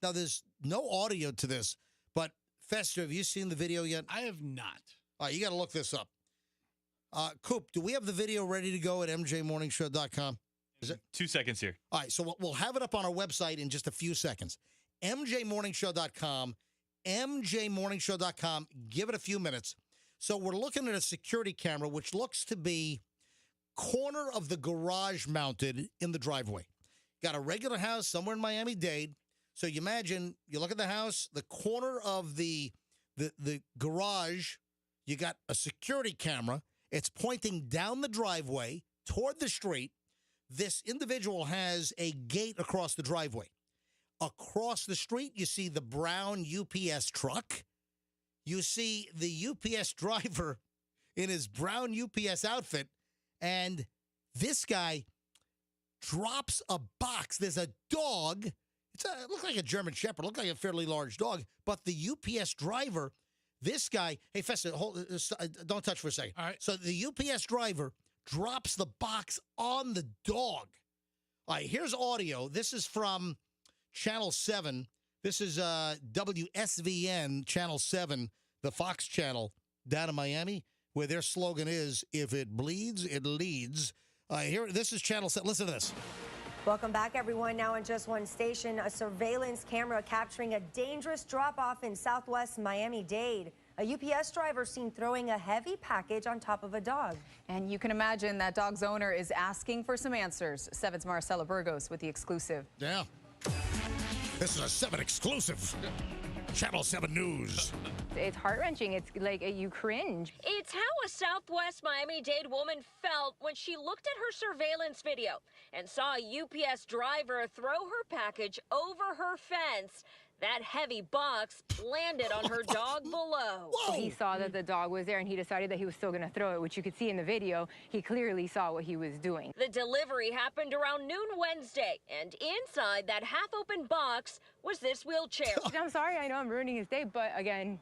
Now, there's no audio to this, but Fester, have you seen the video yet? I have not. All right, you got to look this up. Coop, do we have the video ready to go at mjmorningshow.com? Is it 2 seconds here? All right, so we'll have it up on our website in just a few seconds. mjmorningshow.com, mjmorningshow.com. Give it a few minutes. So we're looking at a security camera, which looks to be corner of the garage mounted in the driveway. Got a regular house somewhere in Miami-Dade. So you imagine, you look at the house, the corner of the garage, you got a security camera. It's pointing down the driveway toward the street. This individual has a gate across the driveway. Across the street, you see the brown UPS truck. You see the UPS driver in his brown UPS outfit, and this guy drops a box. There's a dog. It looks like a German Shepherd, looked like a fairly large dog, but the UPS driver, this guy, hey, Festa, don't touch for a second. All right. So the UPS driver drops the box on the dog. All right, here's audio. This is from Channel 7. This is WSVN, Channel 7, the Fox channel down in Miami, where their slogan is, if it bleeds, it leads. This is Channel 7. Listen to this. Welcome back, everyone. Now on just one station, a surveillance camera capturing a dangerous drop-off in southwest Miami-Dade. A UPS driver seen throwing a heavy package on top of a dog. And you can imagine that dog's owner is asking for some answers. 7's Marcela Burgos with the exclusive. Yeah. This is a 7 exclusive. Channel 7 News. It's heart-wrenching. It's like you cringe. It's how a Southwest Miami-Dade woman felt when she looked at her surveillance video and saw a UPS driver throw her package over her fence. That heavy box landed on her dog below. Whoa. He saw that the dog was there, and he decided that he was still going to throw it, which you could see in the video. He clearly saw what he was doing. The delivery happened around noon Wednesday, and inside that half-open box was this wheelchair. I'm sorry, I know I'm ruining his day, but again,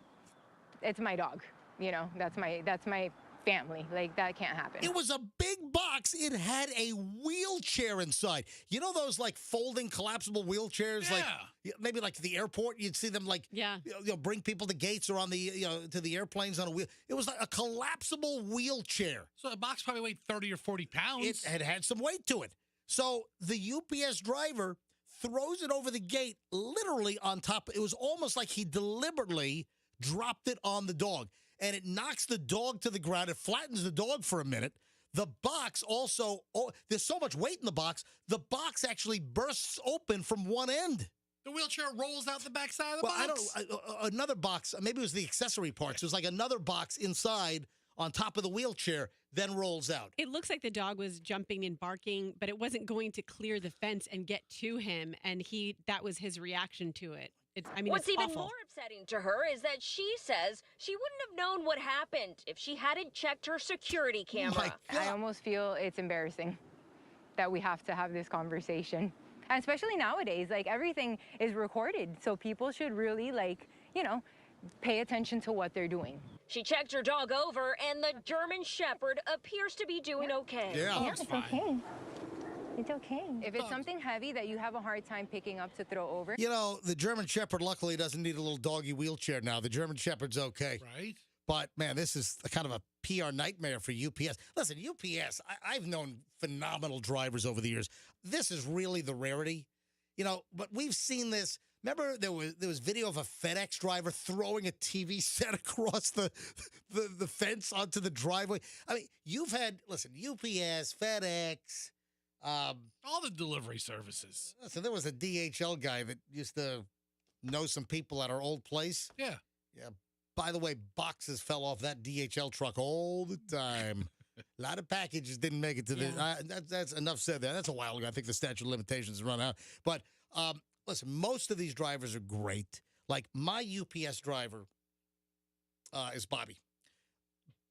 it's my dog. You know, that's my family. Like, that can't happen. It was a big box. It had a wheelchair inside. You know those like folding collapsible wheelchairs? Yeah. Like maybe like the airport, you'd see them like bring people to gates or on the to the airplanes on a wheel. It was like a collapsible wheelchair. So the box probably weighed 30 or 40 pounds. It had some weight to it. So the UPS driver throws it over the gate literally on top. It was almost like he deliberately dropped it on the dog. And it knocks the dog to the ground. It flattens the dog for a minute. The box also, there's so much weight in the box actually bursts open from one end. The wheelchair rolls out the backside of the box? Another box, maybe it was the accessory parts. It was like another box inside on top of the wheelchair, then rolls out. It looks like the dog was jumping and barking, but it wasn't going to clear the fence and get to him, and that was his reaction to it. What's it's even awful. more upsetting to her is that she says she wouldn't have known what happened if she hadn't checked her security camera. I almost feel it's embarrassing. that we have to have this conversation. And especially nowadays, like everything is recorded. So people should really pay attention to what they're doing. She checked her dog over, and the German Shepherd appears to be doing okay. Yeah, it's okay. It's okay. If it's something heavy that you have a hard time picking up to throw over. The German Shepherd luckily doesn't need a little doggy wheelchair now. The German Shepherd's okay. Right. But, man, this is kind of a PR nightmare for UPS. Listen, UPS, I've known phenomenal drivers over the years. This is really the rarity. But we've seen this. Remember there was video of a FedEx driver throwing a TV set across the fence onto the driveway. I mean, you've had, UPS, FedEx. All the delivery services. So there was a DHL guy that used to know some people at our old place. Yeah. Yeah. By the way, boxes fell off that DHL truck all the time. A lot of packages didn't make it to the. That's enough said there. That's a while ago. I think the statute of limitations run out. But listen, most of these drivers are great. Like my UPS driver is Bobby.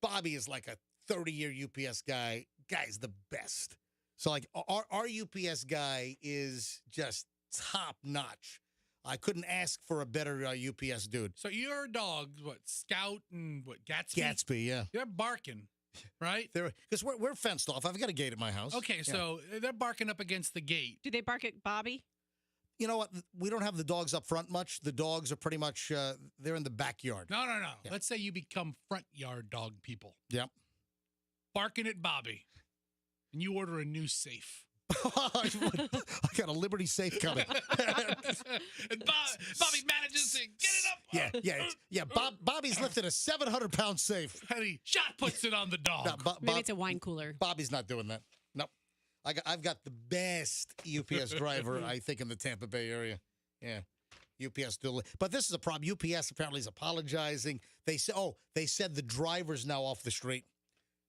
Bobby is like a 30-year UPS guy. Guy's the best. So like our UPS guy is just top notch. I couldn't ask for a better UPS dude. So your dog, Scout and Gatsby? Gatsby, yeah. They're barking, right? Because we're fenced off. I've got a gate at my house. Okay, so they're barking up against the gate. Do they bark at Bobby? You know what? We don't have the dogs up front much. The dogs are pretty much, they're in the backyard. No. Yeah. Let's say you become front yard dog people. Yep. Barking at Bobby. And you order a new safe. I got a Liberty safe coming. And Bobby manages to get it up. Yeah. Bobby's lifted a 700-pound safe. And he shot puts it on the dog. Maybe it's a wine cooler. Bobby's not doing that. Nope. I've got the best UPS driver, I think, in the Tampa Bay area. Yeah. UPS do. But this is a problem. UPS apparently is apologizing. They said the driver's now off the street.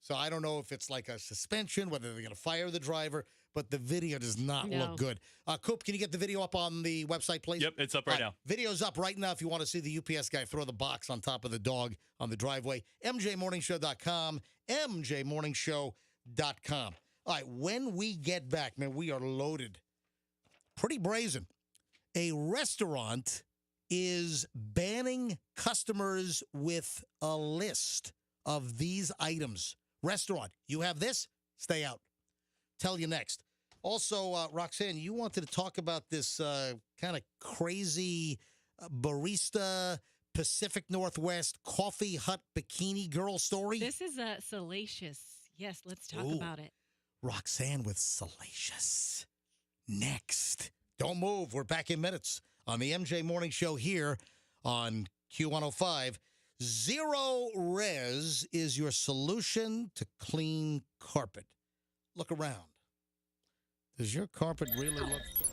So I don't know if it's like a suspension, whether they're going to fire the driver, but the video does not look good. Coop, can you get the video up on the website, please? Yep, it's up right now. Video's up right now if you want to see the UPS guy throw the box on top of the dog on the driveway. MJMorningshow.com, MJMorningshow.com. All right, when we get back, man, we are loaded. Pretty brazen. A restaurant is banning customers with a list of these items. Restaurant, you have this? Stay out. Tell you next. Also, Roxanne, you wanted to talk about this kind of crazy barista Pacific Northwest coffee hut bikini girl story. This is salacious. Yes, let's talk about it. Roxanne with salacious. Next. Don't move. We're back in minutes on the MJ Morning Show here on Q105. Zero Res is your solution to clean carpet. Look around. Does your carpet really look good?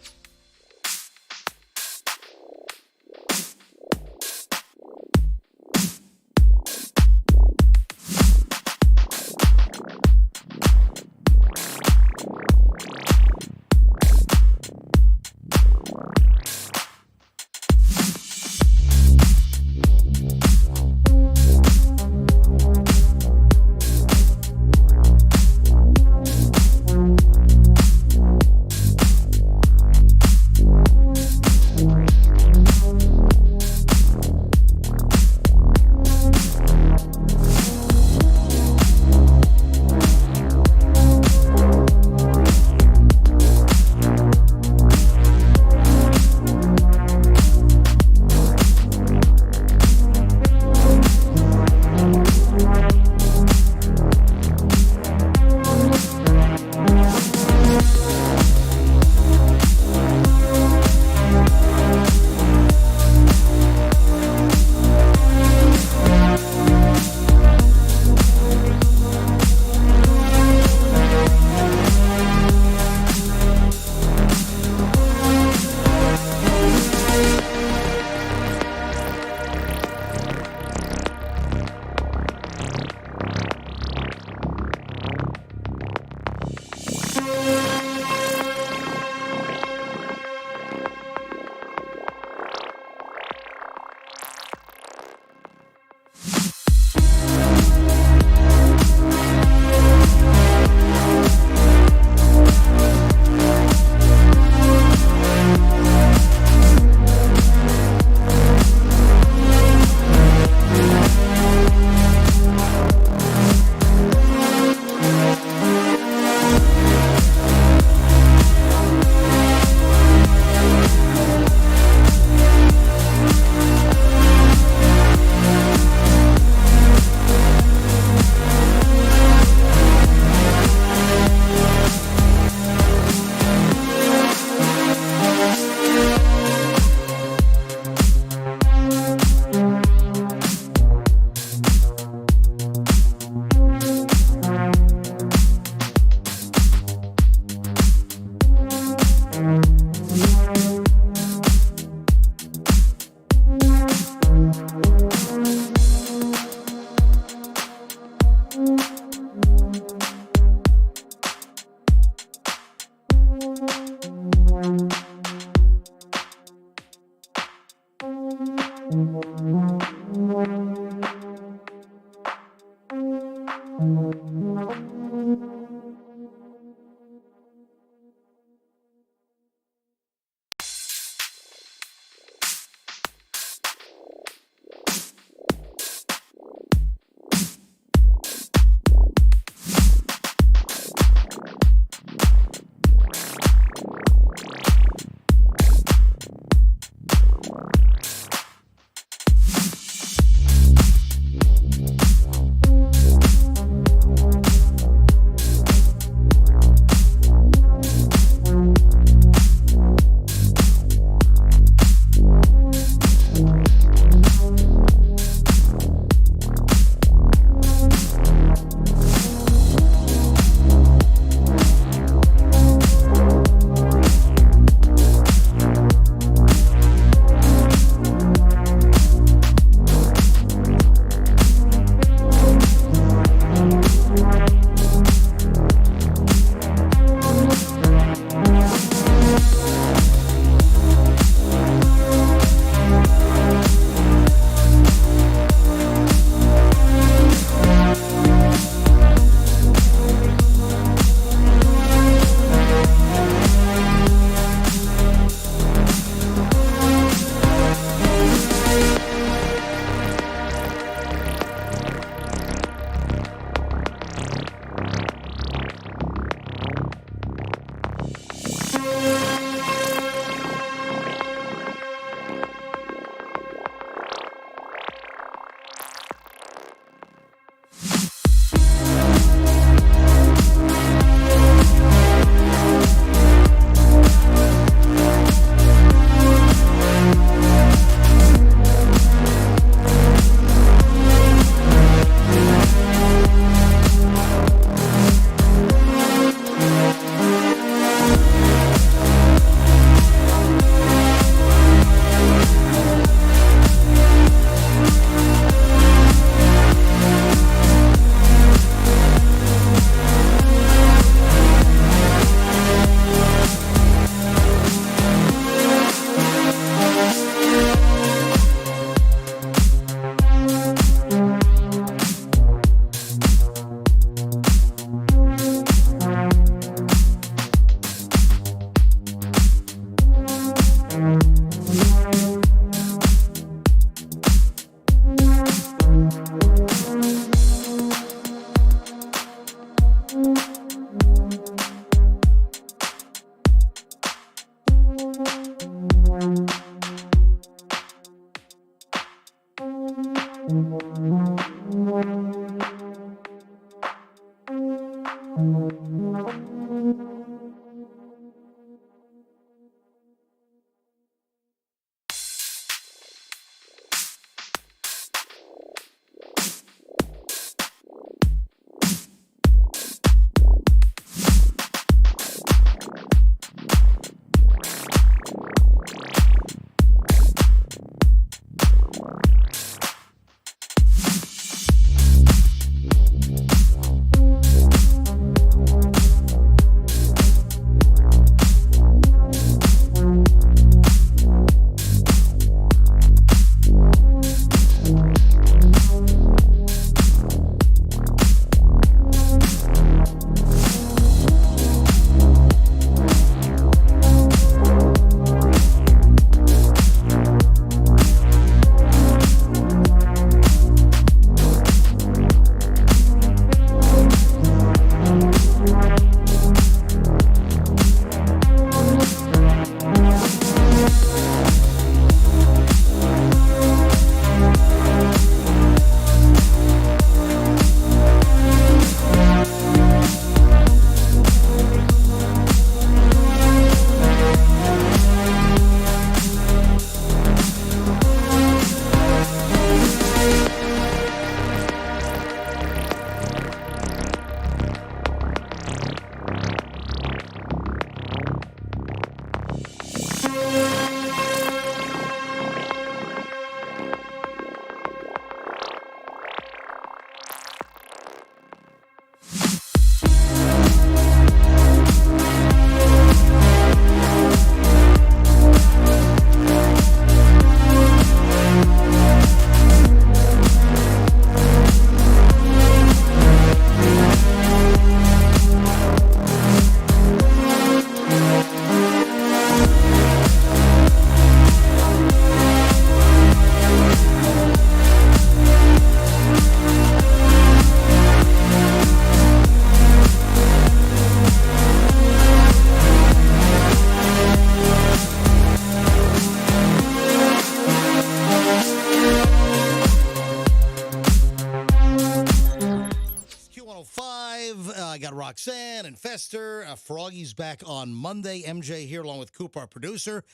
Roxanne and Fester. Froggy's back on Monday. MJ here along with Coop, our producer.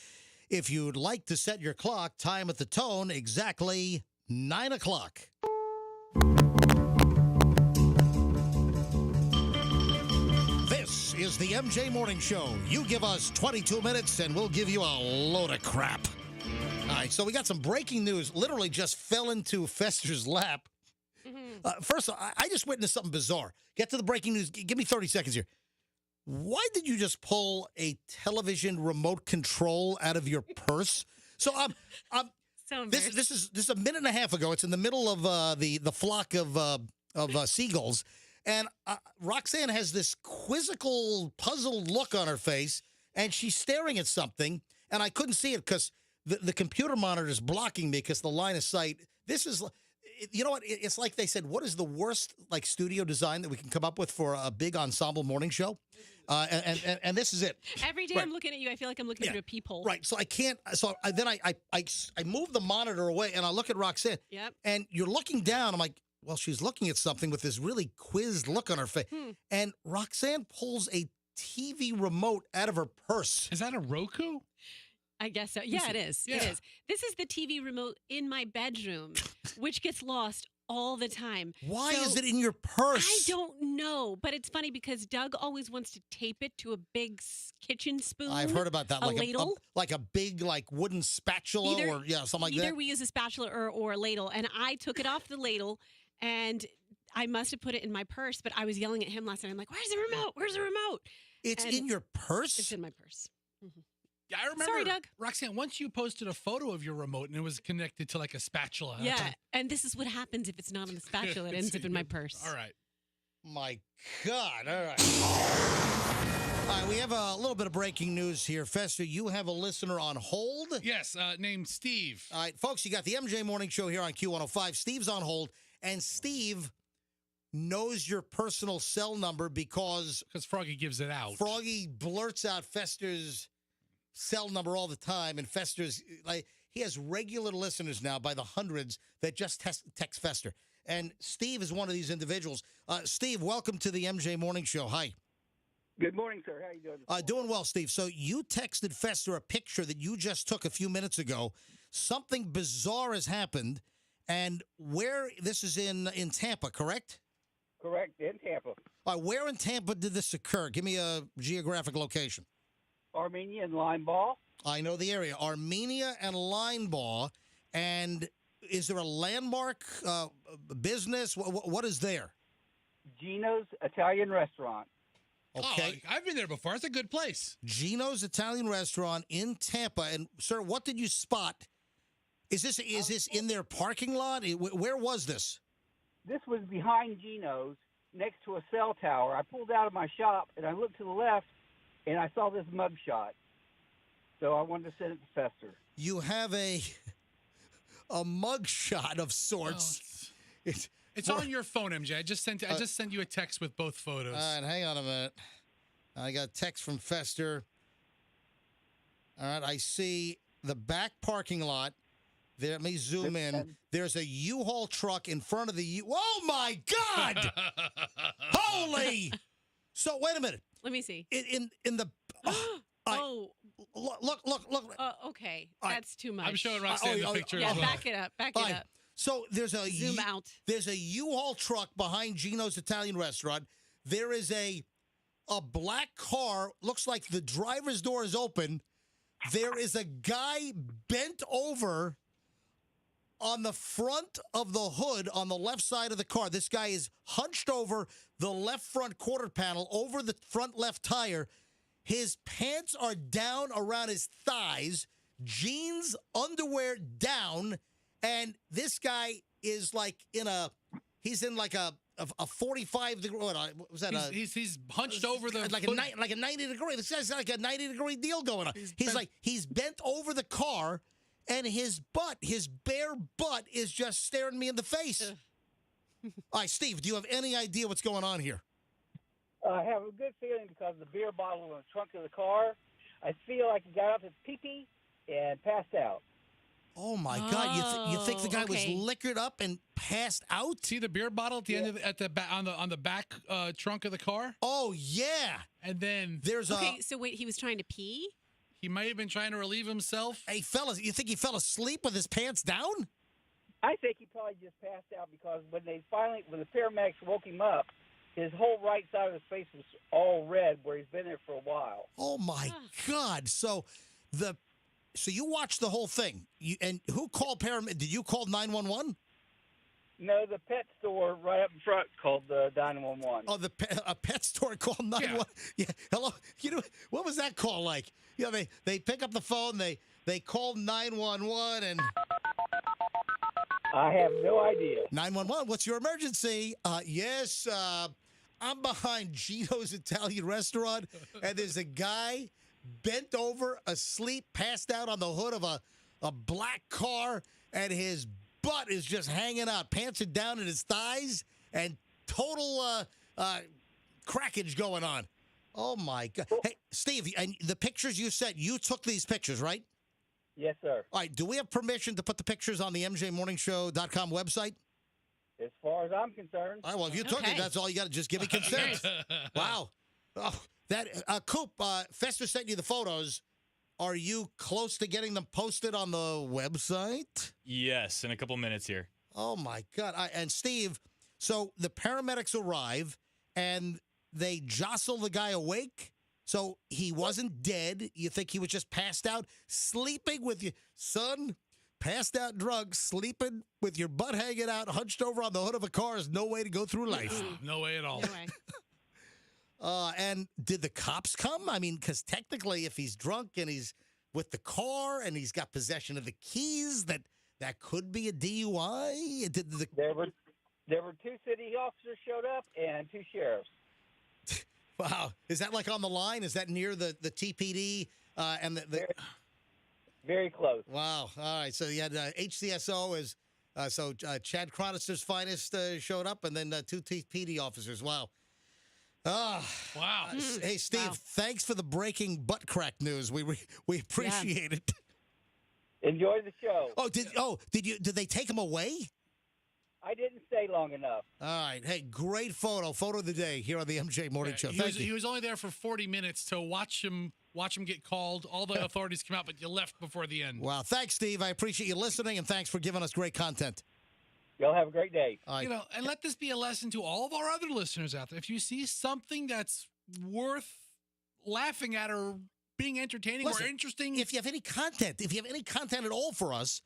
If you'd like to set your clock, time at the tone, exactly 9 o'clock. This is the MJ Morning Show. You give us 22 minutes and we'll give you a load of crap. All right, so we got some breaking news. Literally just fell into Fester's lap. First of all, I just witnessed something bizarre. Get to the breaking news. Give me 30 seconds here. Why did you just pull a television remote control out of your purse? So this is a minute and a half ago. It's in the middle of the flock of seagulls, and Roxanne has this quizzical, puzzled look on her face, and she's staring at something, and I couldn't see it because the computer monitor is blocking me because the line of sight. This is. You know what? It's like they said, what is the worst studio design that we can come up with for a big ensemble morning show? And this is it. Every day I'm looking at you, I feel like I'm looking through a peephole. Right. So I can't. So then I move the monitor away and I look at Roxanne. Yep. And you're looking down. I'm like, well, she's looking at something with this really quizzed look on her face. And Roxanne pulls a TV remote out of her purse. Is that a Roku? I guess so. Yeah, it is. Yeah. It is. This is the TV remote in my bedroom, which gets lost all the time. Why is it in your purse? I don't know, but it's funny because Doug always wants to tape it to a big kitchen spoon. I've heard about that. A ladle. Like a big wooden spatula or something like that. Either we use a spatula or a ladle, and I took it off the ladle, and I must have put it in my purse, but I was yelling at him last night. I'm like, where's the remote? Where's the remote? It's in your purse? It's in my purse. Yeah, I remember. Sorry, Doug. Roxanne, once you posted a photo of your remote and it was connected to a spatula. Yeah, and this is what happens if it's not on the spatula. It ends up in my purse. All right. My God. All right. All right, we have a little bit of breaking news here. Fester, you have a listener on hold? Yes, named Steve. All right, folks, you got the MJ Morning Show here on Q105. Steve's on hold, and Steve knows your personal cell number because Froggy gives it out. Froggy blurts out Fester's cell number all the time, and Fester's he has regular listeners now by the hundreds that just text Fester. And Steve is one of these individuals. Steve, welcome to the MJ Morning Show. Hi. Good morning, sir. How you doing? Doing well, Steve. So you texted Fester a picture that you just took a few minutes ago. Something bizarre has happened, and this is in Tampa, correct? Correct, in Tampa. Where in Tampa did this occur? Give me a geographic location. Armenia and Linebaugh. I know the area. Armenia and Linebaugh. And is there a landmark business? What is there? Gino's Italian Restaurant. Okay. Oh, I've been there before. It's a good place. Gino's Italian Restaurant in Tampa. And, sir, what did you spot? Is this in their parking lot? Where was this? This was behind Gino's next to a cell tower. I pulled out of my shop, and I looked to the left, and I saw this mug shot. So I wanted to send it to Fester. You have a mug shot of sorts. It's on your phone, MJ. I just sent you a text with both photos. All right, hang on a minute. I got a text from Fester. All right, I see the back parking lot. There, let me zoom in. There's a U-Haul truck in front of the Oh my God! Holy! So wait a minute. Let me see. In the look. Okay, All right. That's too much. I'm showing Roxanne the picture as well. Back it up. Back it up. So there's a Zoom out. There's a U-Haul truck behind Gino's Italian Restaurant. There is a black car. Looks like the driver's door is open. There is a guy bent over on the front of the hood on the left side of the car. This guy is hunched over the left front quarter panel over the front left tire. His pants are down around his thighs, jeans, underwear down, and this guy is he's in a 45 degree. What was that? He's hunched over the like a 90 degree. This guy's like a 90-degree deal going on. He's bent over the car, and his bare butt, is just staring me in the face. All right, Steve, do you have any idea what's going on here? I have a good feeling because the beer bottle in the trunk of the car. I feel like he got up his pee-pee and passed out. Oh, my God. You think the guy was liquored up and passed out. See the beer bottle at the end of on the back trunk of the car? Oh yeah. And then there's Okay, so wait, he was trying to pee? He might have been trying to relieve himself. Hey, fellas, you think he fell asleep with his pants down? I think he probably just passed out because when the paramedics woke him up, his whole right side of his face was all red where he's been there for a while. Oh my God! So you watched the whole thing. And who called paramedic? Did you call 911? No, the pet store right up in front called the 911. Oh, a pet store called 911. Yeah. Hello. You know what was that call like? You know, they pick up the phone. They call 911 and. I have no idea. 911. What's your emergency? Yes. I'm behind Gino's Italian restaurant, and there's a guy bent over, asleep, passed out on the hood of a black car, and his butt is just hanging out, pants are down at his thighs, and total crackage going on. Oh, my God. Hey, Steve, and the pictures you sent, you took these pictures, right? Yes, sir. All right, do we have permission to put the pictures on the MJMorningshow.com website? As far as I'm concerned. All right, well, if you took it, that's all you got to just give me consent. Wow. Oh, that Coop, Fester sent you the photos. Are you close to getting them posted on the website? Yes, in a couple minutes here. Oh, my God. And Steve, so the paramedics arrive, and they jostle the guy awake? So he wasn't dead. You think he was just passed out, sleeping with you, son? Passed out drunk, sleeping with your butt hanging out, hunched over on the hood of a car is no way to go through life. No way at all. No way. And did the cops come? I mean, because technically, if he's drunk and he's with the car and he's got possession of the keys, that could be a DUI. There were 2 city officers showed up and 2 sheriffs. Wow. Is that like on the line? Is that near the TPD and the Very close. Wow. All right. So you had HCSO is Chad Chronister's finest showed up, and then 2 TPD officers. Wow. Wow. Hey, Steve, thanks for the breaking butt crack news. We appreciate it. Enjoy the show. Did they take him away? I didn't stay long enough. All right. Hey, great photo of the day here on the MJ Morning Show. Thank you. He was only there for 40 minutes to watch him get called. All the authorities came out, but you left before the end. Wow. Thanks, Steve. I appreciate you listening, and thanks for giving us great content. Y'all have a great day. You know, and let this be a lesson to all of our other listeners out there. If you see something that's worth laughing at or being entertaining or interesting. If you have any content at all for us,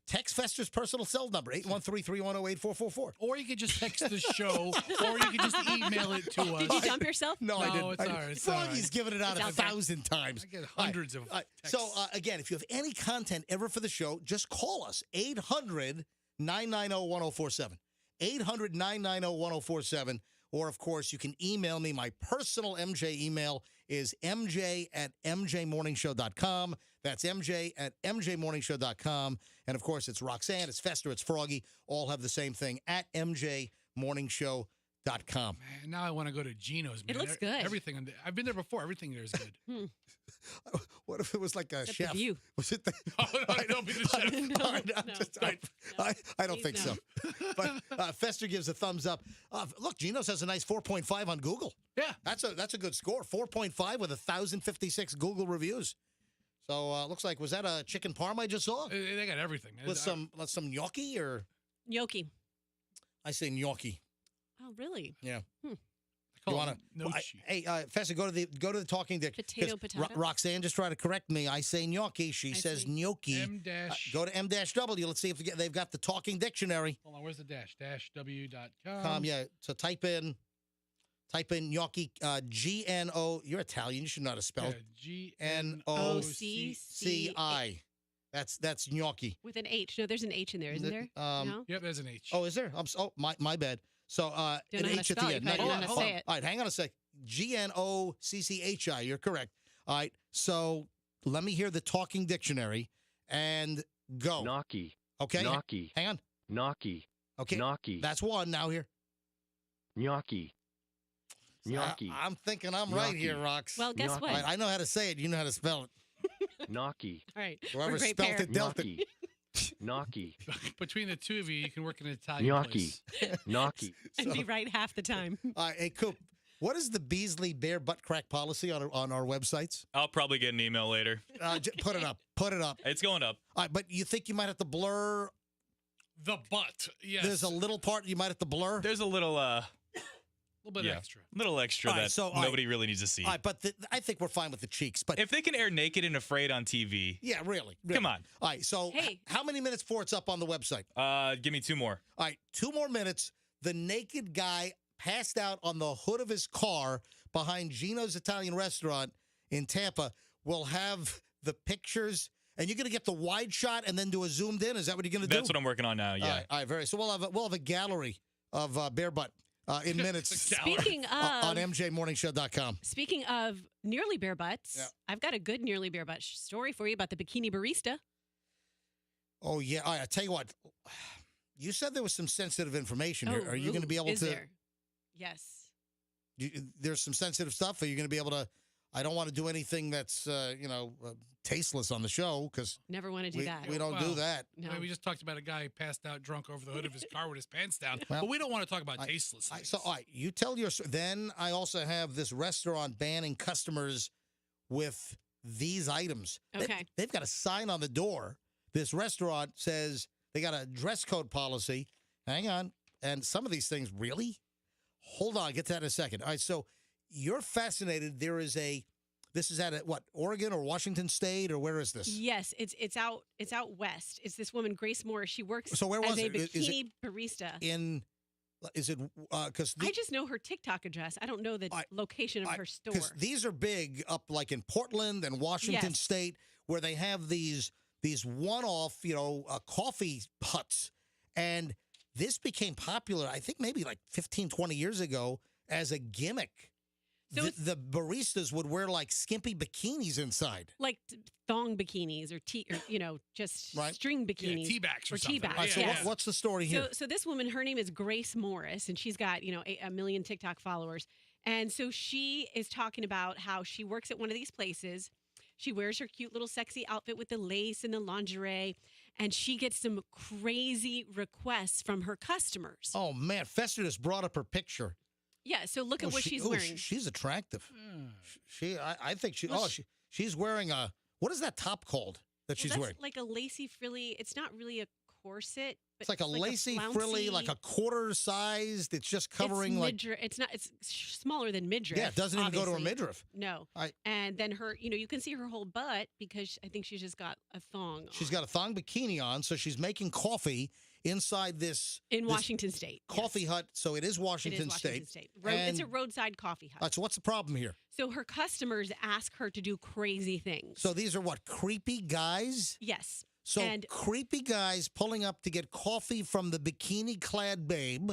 text Fester's personal cell number, 813-310-8444. Or you could just text the show, or you could just email it to us. Did you dump yourself? No, I didn't. It's all right. Froggy's given it out 1,000 times. I get hundreds of texts. So, again, if you have any content ever for the show, just call us, 800-990-1047. 800-990-1047. Or, of course, you can email me. My personal MJ email is mj@mjmorningshow.com. That's mj@mjmorningshow.com. And, of course, it's Roxanne, it's Fester, it's Froggy. All have the same thing, @mjmorningshow.com. Man, now I want to go to Gino's. Man. It looks good. Everything. I've been there before. Everything there is good. What if it was like a chef? The view. Was it the... Don't be the chef. I don't think so. But Fester gives a thumbs up. Look, Gino's has a nice 4.5 on Google. Yeah. That's a good score. 4.5 with 1,056 Google reviews. So looks like, was that a chicken parm I just saw? They got everything. With some gnocchi or? Gnocchi. I say gnocchi. Oh, really? Yeah. You want to? Hey, Fester, go to the talking dick. Potato. Roxanne just tried to correct me. I say gnocchi. She says gnocchi. Go to M-W. Let's see if they've got the talking dictionary. Hold on, where's the dash? -w.com. Yeah. So type in gnocchi. G-N-O. You're Italian. You should know how to spell it. G-N-O-C-C-I. That's gnocchi. With an H. No, there's an H in there, isn't there? No? Yep, there's an H. Oh, is there? my bad. So an H at the end. Hold on. All right, hang on a sec. G-N-O-C-C-H-I. You're correct. All right. So let me hear the talking dictionary and go. Gnocchi. Okay. Gnocchi. Hang on. Gnocchi. Okay. Gnocchi. That's one. Now here. Gnocchi. Gnocchi. I'm thinking I'm right here, Rox. Well, guess what? I know how to say it. You know how to spell it. Gnocchi. All right. Whoever We're a great spelled pair. it dealt it. Gnocchi. Gnocchi. Between the two of you, you can work in an Italian Gnocchi. place. Gnocchi. And be right half the time. Hey, Coop, what is the Beasley Bear butt crack policy on our websites? I'll probably get an email later. Put it up. Put it up. It's going up. All right, but you think you might have to blur the butt? Yes. There's a little part you might have to blur. There's a little bit extra. Little extra All right, that so, nobody really needs to see. All right, but I think we're fine with the cheeks. But if they can air naked and afraid on TV, yeah, really. Come on. All right, so how many minutes before it's up on the website? Give me 2 more. All right, 2 more minutes. The naked guy passed out on the hood of his car behind Gino's Italian restaurant in Tampa. We'll have the pictures, and you're going to get the wide shot and then do a zoomed in. Is that what you're going to do? That's what I'm working on now. Yeah. All right, very. So we'll have a gallery of bear butt in minutes. Speaking of on MJMorningShow.com. Speaking of nearly bare butts, I've got a good nearly bare butt story for you about the bikini barista. Oh yeah. All right, I tell you what. You said there was some sensitive information here. Are you going to be able is to? There? Yes. There's some sensitive stuff. Are you going to be able to? I don't want to do anything that's tasteless on the show because never want to do that. We don't do that. No. I mean, we just talked about a guy who passed out drunk over the hood of his car with his pants down. Well, but we don't want to talk about tasteless things. So, all right, you tell your. Then I also have this restaurant banning customers with these items. Okay. They've got a sign on the door. This restaurant says they got a dress code policy. Hang on. And some of these things, really? Hold on. Get to that in a second. All right, so you're fascinated. This is at what, Oregon or Washington State, or where is this? Yes, it's out west. It's this woman, Grace Morris. She works So where was as a it? Is bikini barista. Is it because I just know her TikTok address. I don't know the location of her store. Because these are big up like in Portland and Washington Yes. State, where they have these one-off, coffee huts. And this became popular, I think maybe like 15, 20 years ago as a gimmick. So the baristas would wear like skimpy bikinis inside. Like thong bikinis or just string bikinis. tea bags or tea something. bags. All right, so what's the story here? So this woman, her name is Grace Morris, and she's got, a million TikTok followers. And so she is talking about how she works at one of these places. She wears her cute little sexy outfit with the lace and the lingerie, and she gets some crazy requests from her customers. Oh, man. Fester just brought up her picture. Yeah, so look at what she's wearing. She's attractive. I think she's wearing what is that top called that she's that's wearing? Like a lacy frilly. It's not really a corset. But It's like a lacy frilly, flouncy- like a quarter sized. It's just covering It's not. It's smaller than midriff. Yeah, it doesn't even go to a obviously. midriff. No. And then her, you can see her whole butt because I think she's just got a thong on. She's got a thong bikini on, so she's making coffee inside this Washington State coffee hut. So it is Washington State. It's a roadside coffee hut. So what's the problem here? So her customers ask her to do crazy things. So these are what, creepy guys? Yes. So And- creepy guys pulling up to get coffee from the bikini-clad babe.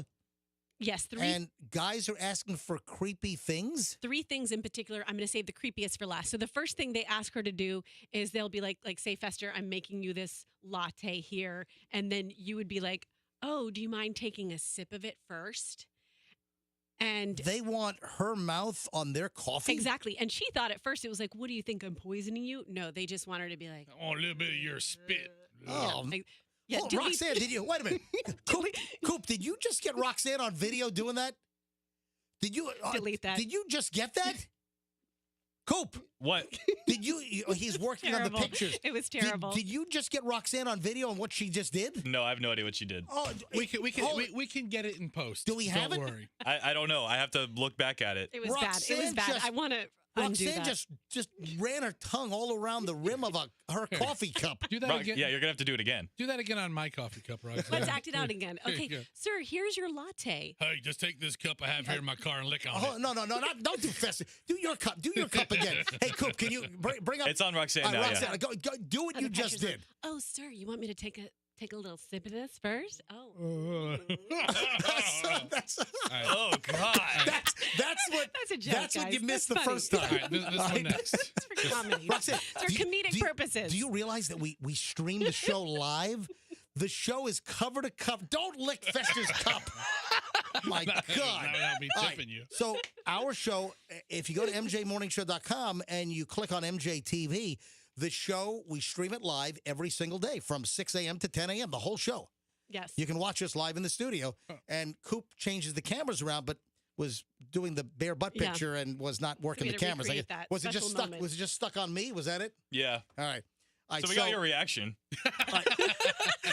Yes, And guys are asking for creepy things? 3 things in particular. I'm going to save the creepiest for last. So the first thing they ask her to do is they'll be like, say, Fester, I'm making you this latte here. And then you would be like, oh, do you mind taking a sip of it first? And they want her mouth on their coffee? Exactly. And she thought at first it was like, what do you think, I'm poisoning you? No, they just want her to be like, I want a little bit of your spit. Oh, yeah, oh, Roxanne, did you? Wait a minute. Coop, did you just get Roxanne on video doing that? Did you delete that? Did you just get that? Coop, what? Did you? He's working on the pictures. It was terrible. Did you just get Roxanne on video on what she just did? No, I have no idea what she did. Oh, we can get it in post. Do we have Don't it? worry. I don't know. I have to look back at it. It was bad. It was bad. I want to undo Roxanne that. just ran her tongue all around the rim of her coffee cup. Do that again. Yeah, you're gonna have to do it again. Do that again on my coffee cup, Roxanne. Let's act it out again. Here you Okay, go. sir, here's your latte. Hey, just take this cup I have here in my car and lick on Oh, it. no, don't do festive. Do your cup. Do your cup again. Hey, Coop, can you bring up? It's on Roxanne All right, now. Roxanne, Yeah. go do what Oh, you the just pressure's did. on. Oh, sir, you want me to take a little sip of this first? Oh. Oh God. That's what. That's a joke, That's what guys. you missed That's the first funny. time. All right, this All one right. next. It's for comedy. Roxanne, It's for comedic purposes. Do you realize that we stream the show live? The show is cover to cover. Don't lick Fester's cup. My God. That would be All right, tipping you. So our show, if you go to MJMorningshow.com and you click on MJ TV, The show, we stream it live every single day from 6 a.m. to 10 a.m., the whole show. Yes. You can watch us live in the studio. And Coop changes the cameras around, but was doing the bare butt Yeah. picture and was not working We the had to cameras. recreate that Was it just special stuck? moment. Was it just stuck on me? Was that it? Yeah. All right. All right, So we got your reaction,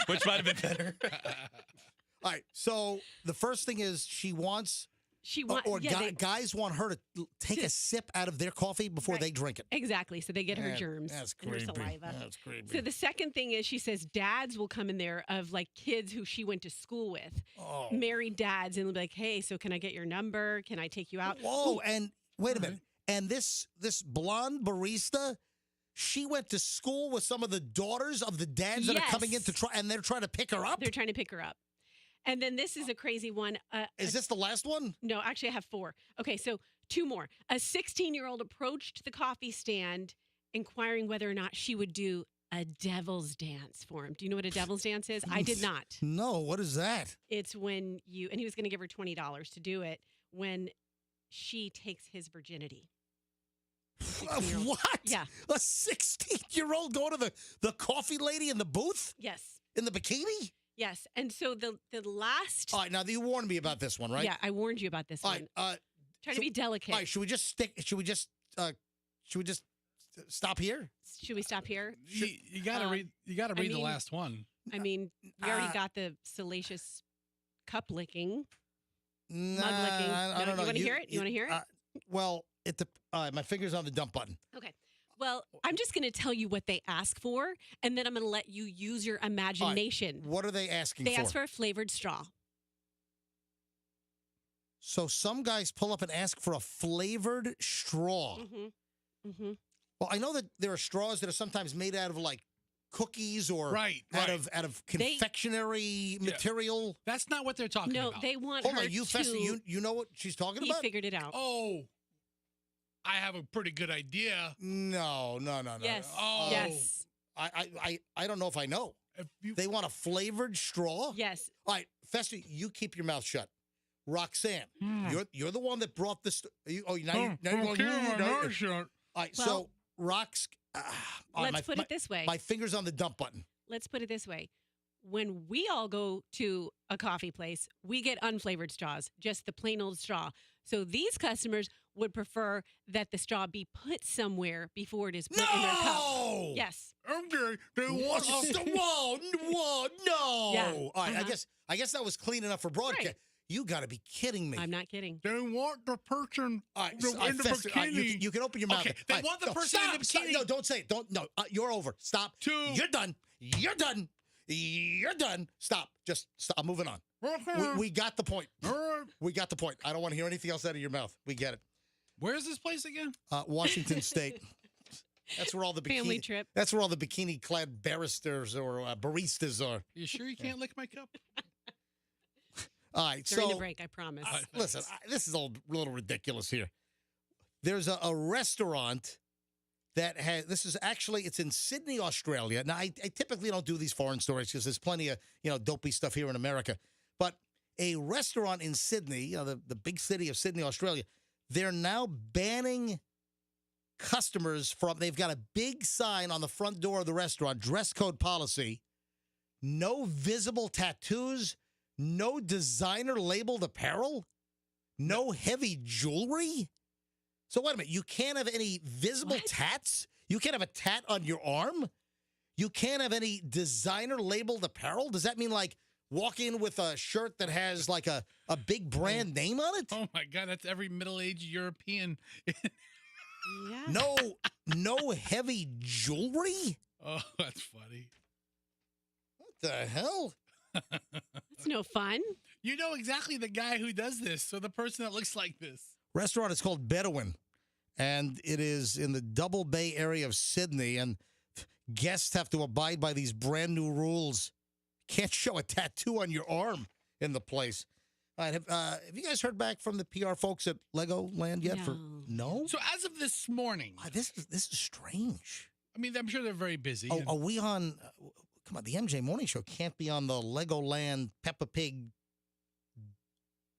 which might have been better. All right. So the first thing is she wants. Guys want her to take a sip out of their coffee before they drink it. Exactly. So they get her Man, germs that's and her creepy. saliva. That's creepy. So the second thing is she says dads will come in there of like kids who she went to school with, married dads, and they'll be like, hey, so can I get your number? Can I take you out? Whoa, and wait a minute. And this blonde barista, she went to school with some of the daughters of the dads that are coming in to try, and they're trying to pick her up? They're trying to pick her up. And then this is a crazy one. Is this the last one? No, actually, I have 4. Okay, so 2 more. A 16-year-old approached the coffee stand inquiring whether or not she would do a devil's dance for him. Do you know what a devil's dance is? I did not. No, what is that? It's when and he was going to give her $20 to do it when she takes his virginity. What? Yeah. A 16-year-old going to the coffee lady in the booth? Yes. In the bikini? Yes. And so the last. All right, now you warned me about this one, right? Yeah, I warned you about this All one. right, Trying to be delicate. All right, should we just stop here? Should we stop here? You got to read. You got to read the last one. I mean, we already got the salacious cup licking, mug licking. I don't know. You want to hear it? You want to hear it? Well, my finger's on the dump button. Okay. Well, I'm just going to tell you what they ask for, and then I'm going to let you use your imagination. What are they asking for? They ask for a flavored straw. So some guys pull up and ask for a flavored straw. Mm-hmm. Mm-hmm. Well, I know that there are straws that are sometimes made out of like cookies or out of confectionery material. That's not what they're talking about. No, they want Hold her on, you to. Fester, you know what she's talking He about? figured it out. Oh, I have a pretty good idea. No. Yes. Oh. Yes. I don't know if I know. They want a flavored straw? Yes. All right, Fester, you keep your mouth shut. Roxanne, you're the one that brought this. All right, so Rox. Let's put it this way. My finger's on the dump button. Let's put it this way. When we all go to a coffee place, we get unflavored straws, just the plain old straw. So these customers would prefer that the straw be put somewhere before it is put in their cup. Yes. Okay. They want Whoa, no. Yeah. All right, I guess that was clean enough for broadcast. Right. You got to be kidding me. I'm not kidding. They want the person in the Fester, bikini. you can open your mouth. Okay, they want the person in the bikini. No, don't say it. No, you're over. Stop. You're done. You're done. You're done. Stop. Just stop. I'm moving on. We got the point. We got the point. I don't want to hear anything else out of your mouth. We get it. Where's this place again? Washington State. That's where all the family trip. That's where all the bikini-clad barristers or baristas are. You sure you can't lick my cup? All right. During the break, I promise. Listen, this is a little ridiculous here. There's a restaurant that has. It's in Sydney, Australia. Now, I typically don't do these foreign stories because there's plenty of dopey stuff here in America. But a restaurant in Sydney, the big city of Sydney, Australia, they're now banning customers from. They've got a big sign on the front door of the restaurant: dress code policy, no visible tattoos, no designer labeled apparel, no heavy jewelry. So wait a minute, you can't have any visible tats? You can't have a tat on your arm? You can't have any designer labeled apparel? Does that mean like walk in with a shirt that has like a big brand name on it? Oh my God, that's every middle-aged European. Yeah. No heavy jewelry? Oh, that's funny. What the hell? It's no fun. You know exactly the guy who does this, so the person that looks like this. Restaurant is called Bedouin, and it is in the Double Bay area of Sydney, and guests have to abide by these brand new rules. Can't show a tattoo on your arm in the place. All right, have you guys heard back from the PR folks at Legoland yet? No. So as of this morning, this is strange. I mean, I'm sure they're very busy. Oh, are we on? Come on, the MJ Morning Show can't be on the Legoland Peppa Pig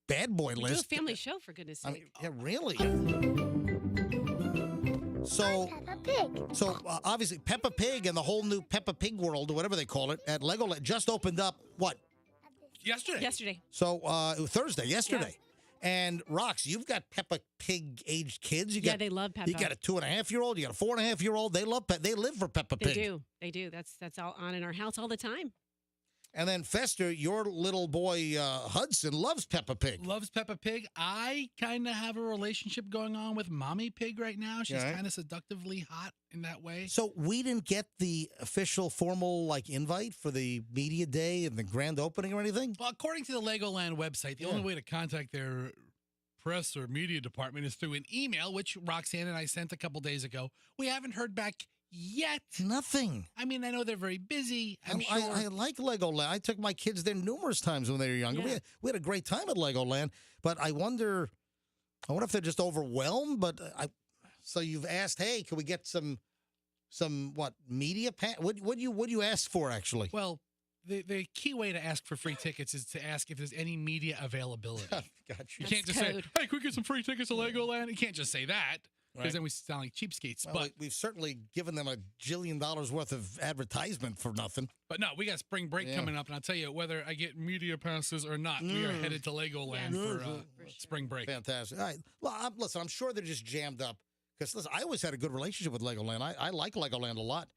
bad boy Do list. a family show, for goodness sake. I mean, yeah, really. So, Peppa Pig. So obviously, Peppa Pig and the whole new Peppa Pig world, or whatever they call it, at Legoland just opened up. What? Yesterday. So Thursday, yesterday. And Rox, you've got Peppa Pig aged kids. Yeah, they love Peppa. You got a 2.5-year-old. You got a 4.5-year-old. They love They live for Peppa Pig. They do. That's all on in our house all the time. And then Fester, your little boy Hudson loves Peppa Pig. Loves Peppa Pig. I kind of have a relationship going on with Mommy Pig right now. She's kind of seductively hot in that way. So we didn't get the official formal invite for the media day and the grand opening or anything? Well, according to the Legoland website, the only way to contact their press or media department is through an email, which Roxanne and I sent a couple days ago. We haven't heard back yet. Nothing. I mean, I know they're very busy. I like Legoland. I took my kids there numerous times when they were younger. Yeah. We had a great time at Legoland, but I wonder if they're just overwhelmed. But so you've asked, hey, can we get some media? What do you ask for actually? Well, the key way to ask for free tickets is to ask if there's any media availability. Gotcha. You can't just say, hey, can we get some free tickets to Legoland? You can't just say that. Because then we sound like cheapskates. Well, but we've certainly given them $1 jillion worth of advertisement for nothing. But no, we got spring break coming up, and I'll tell you, whether I get media passes or not, we are headed to Legoland for spring break. Fantastic. All right. Well, listen, I'm sure they're just jammed up. Because listen, I always had a good relationship with Legoland. I like Legoland a lot.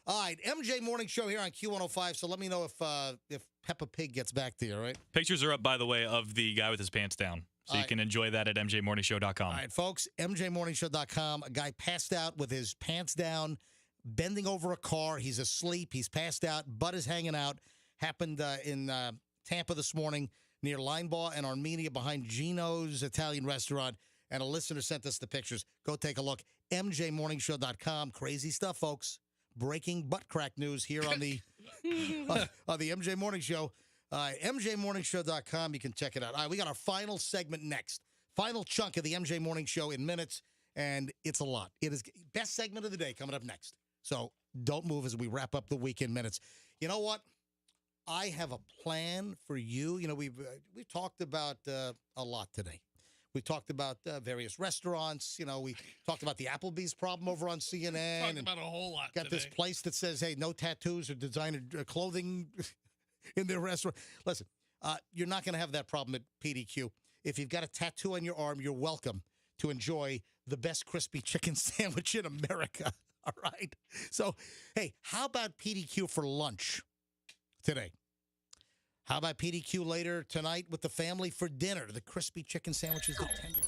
All right, MJ Morning Show here on Q105. So let me know if Peppa Pig gets back to you, all right? Pictures are up, by the way, of the guy with his pants down. So you can enjoy that at mjmorningshow.com. All right, folks, mjmorningshow.com. A guy passed out with his pants down, bending over a car. He's asleep. He's passed out. Butt is hanging out. Happened in Tampa this morning near Linebaugh and Armenia behind Gino's Italian restaurant. And a listener sent us the pictures. Go take a look. mjmorningshow.com. Crazy stuff, folks. Breaking butt crack news here on the on the MJ Morning Show. mjmorningshow.com. You can check it out. All right, we got our final segment next. Final chunk of the MJ Morning Show in minutes, and it's a lot. It is best segment of the day coming up next. So don't move as we wrap up the weekend minutes. You know what? I have a plan for you. You know, we've talked about a lot today. We talked about various restaurants. You know, we talked about the Applebee's problem over on CNN. Talked about a whole lot Got today. this place that says, hey, no tattoos or designer clothing in their restaurant. Listen, you're not going to have that problem at PDQ. If you've got a tattoo on your arm, you're welcome to enjoy the best crispy chicken sandwich in America. All right? So, hey, how about PDQ for lunch today? How about PDQ later tonight with the family for dinner? The crispy chicken sandwiches, the tender.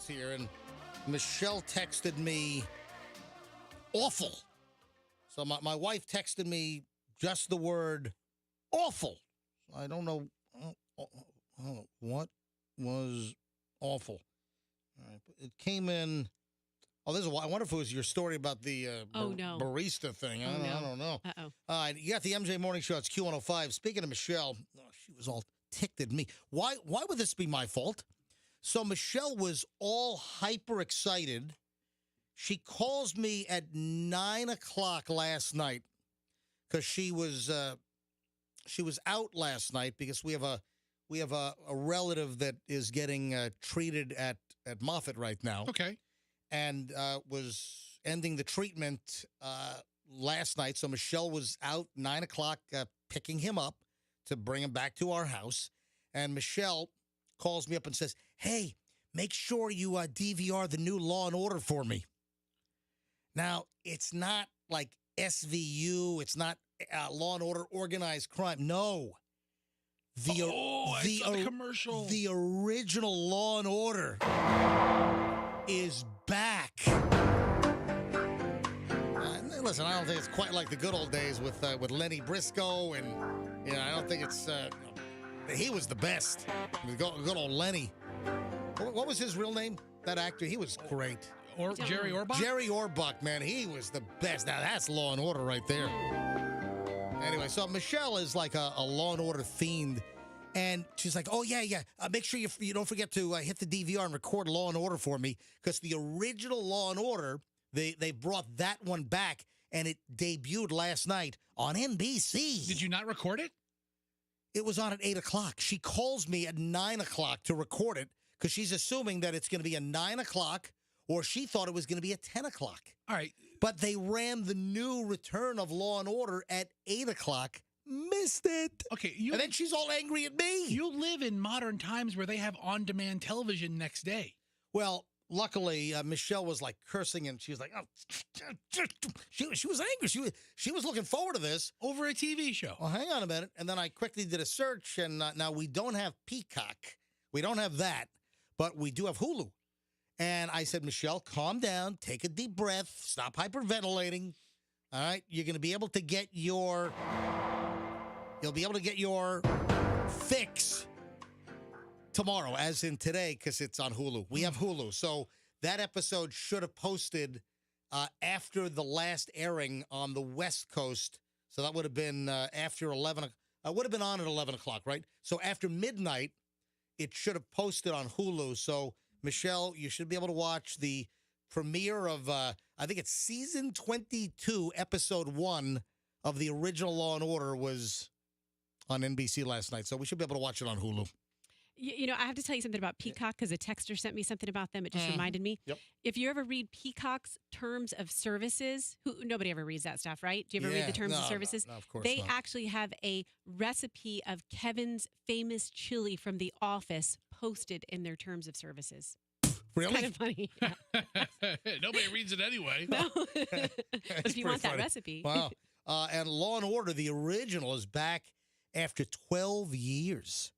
Here, and Michelle texted me awful. So my wife texted me just the word awful. I don't know what was awful. All right, it came in. Oh, there's a. I wonder if it was your story about the barista thing. I don't know. Uh-oh. All right, you got the MJ Morning Show. It's Q105. Speaking of Michelle, she was all ticked at me. Why would this be my fault? So Michelle was all hyper excited. She calls me at 9 o'clock last night because she was out last night because we have a relative that is getting treated at Moffitt right now. Okay. And was ending the treatment last night. So Michelle was out 9 o'clock picking him up to bring him back to our house. And Michelle calls me up and says, "Hey, make sure you DVR the new Law and Order for me." Now, it's not like SVU. It's not Law and Order Organized Crime. No. I saw the commercial. The original Law and Order is back. Listen, I don't think it's quite like the good old days with Lenny Briscoe, and I don't think it's. He was the best. The good old Lenny. What was his real name? That actor. He was great. Or Jerry Orbach. Jerry Orbach, man, he was the best. Now that's Law and Order right there. Anyway, so Michelle is like a Law and Order fiend. And she's like, oh, yeah. Make sure you don't forget to hit the DVR and record Law & Order for me. Because the original Law & Order, they brought that one back, and it debuted last night on NBC. Did you not record it? It was on at 8 o'clock. She calls me at 9 o'clock to record it because she's assuming that it's going to be at 9 o'clock, or she thought it was going to be at 10 o'clock. All right. But they ran the new return of Law & Order at 8 o'clock. Missed it. Okay, and then she's all angry at me. You live in modern times where they have on-demand television next day. Well, luckily, Michelle was like cursing, and she was like, "Oh," she was angry. She was looking forward to this over a TV show. Well, hang on a minute, and then I quickly did a search, and now we don't have Peacock, we don't have that, but we do have Hulu. And I said, Michelle, calm down, take a deep breath, stop hyperventilating. All right, you're going to be able to get your. You'll be able to get your fix tomorrow, as in today, because it's on Hulu. We have Hulu. So that episode should have posted after the last airing on the West Coast. So that would have been after 11. Would have been on at 11 o'clock, right? So after midnight, it should have posted on Hulu. So, Michelle, you should be able to watch the premiere of, I think it's season 22, episode 1 of the original Law & Order was on NBC last night, so we should be able to watch it on Hulu. I have to tell you something about Peacock because a texter sent me something about them. It just reminded me. Yep. If you ever read Peacock's terms of services, nobody ever reads that stuff, right? Do you ever read the terms of services? No, of course they not. actually have a recipe of Kevin's famous chili from The Office posted in their terms of services. Really? It's kind of funny. Yeah. Nobody reads it anyway. No. But if you want that recipe. Wow. And Law & Order, the original, is back after 12 years.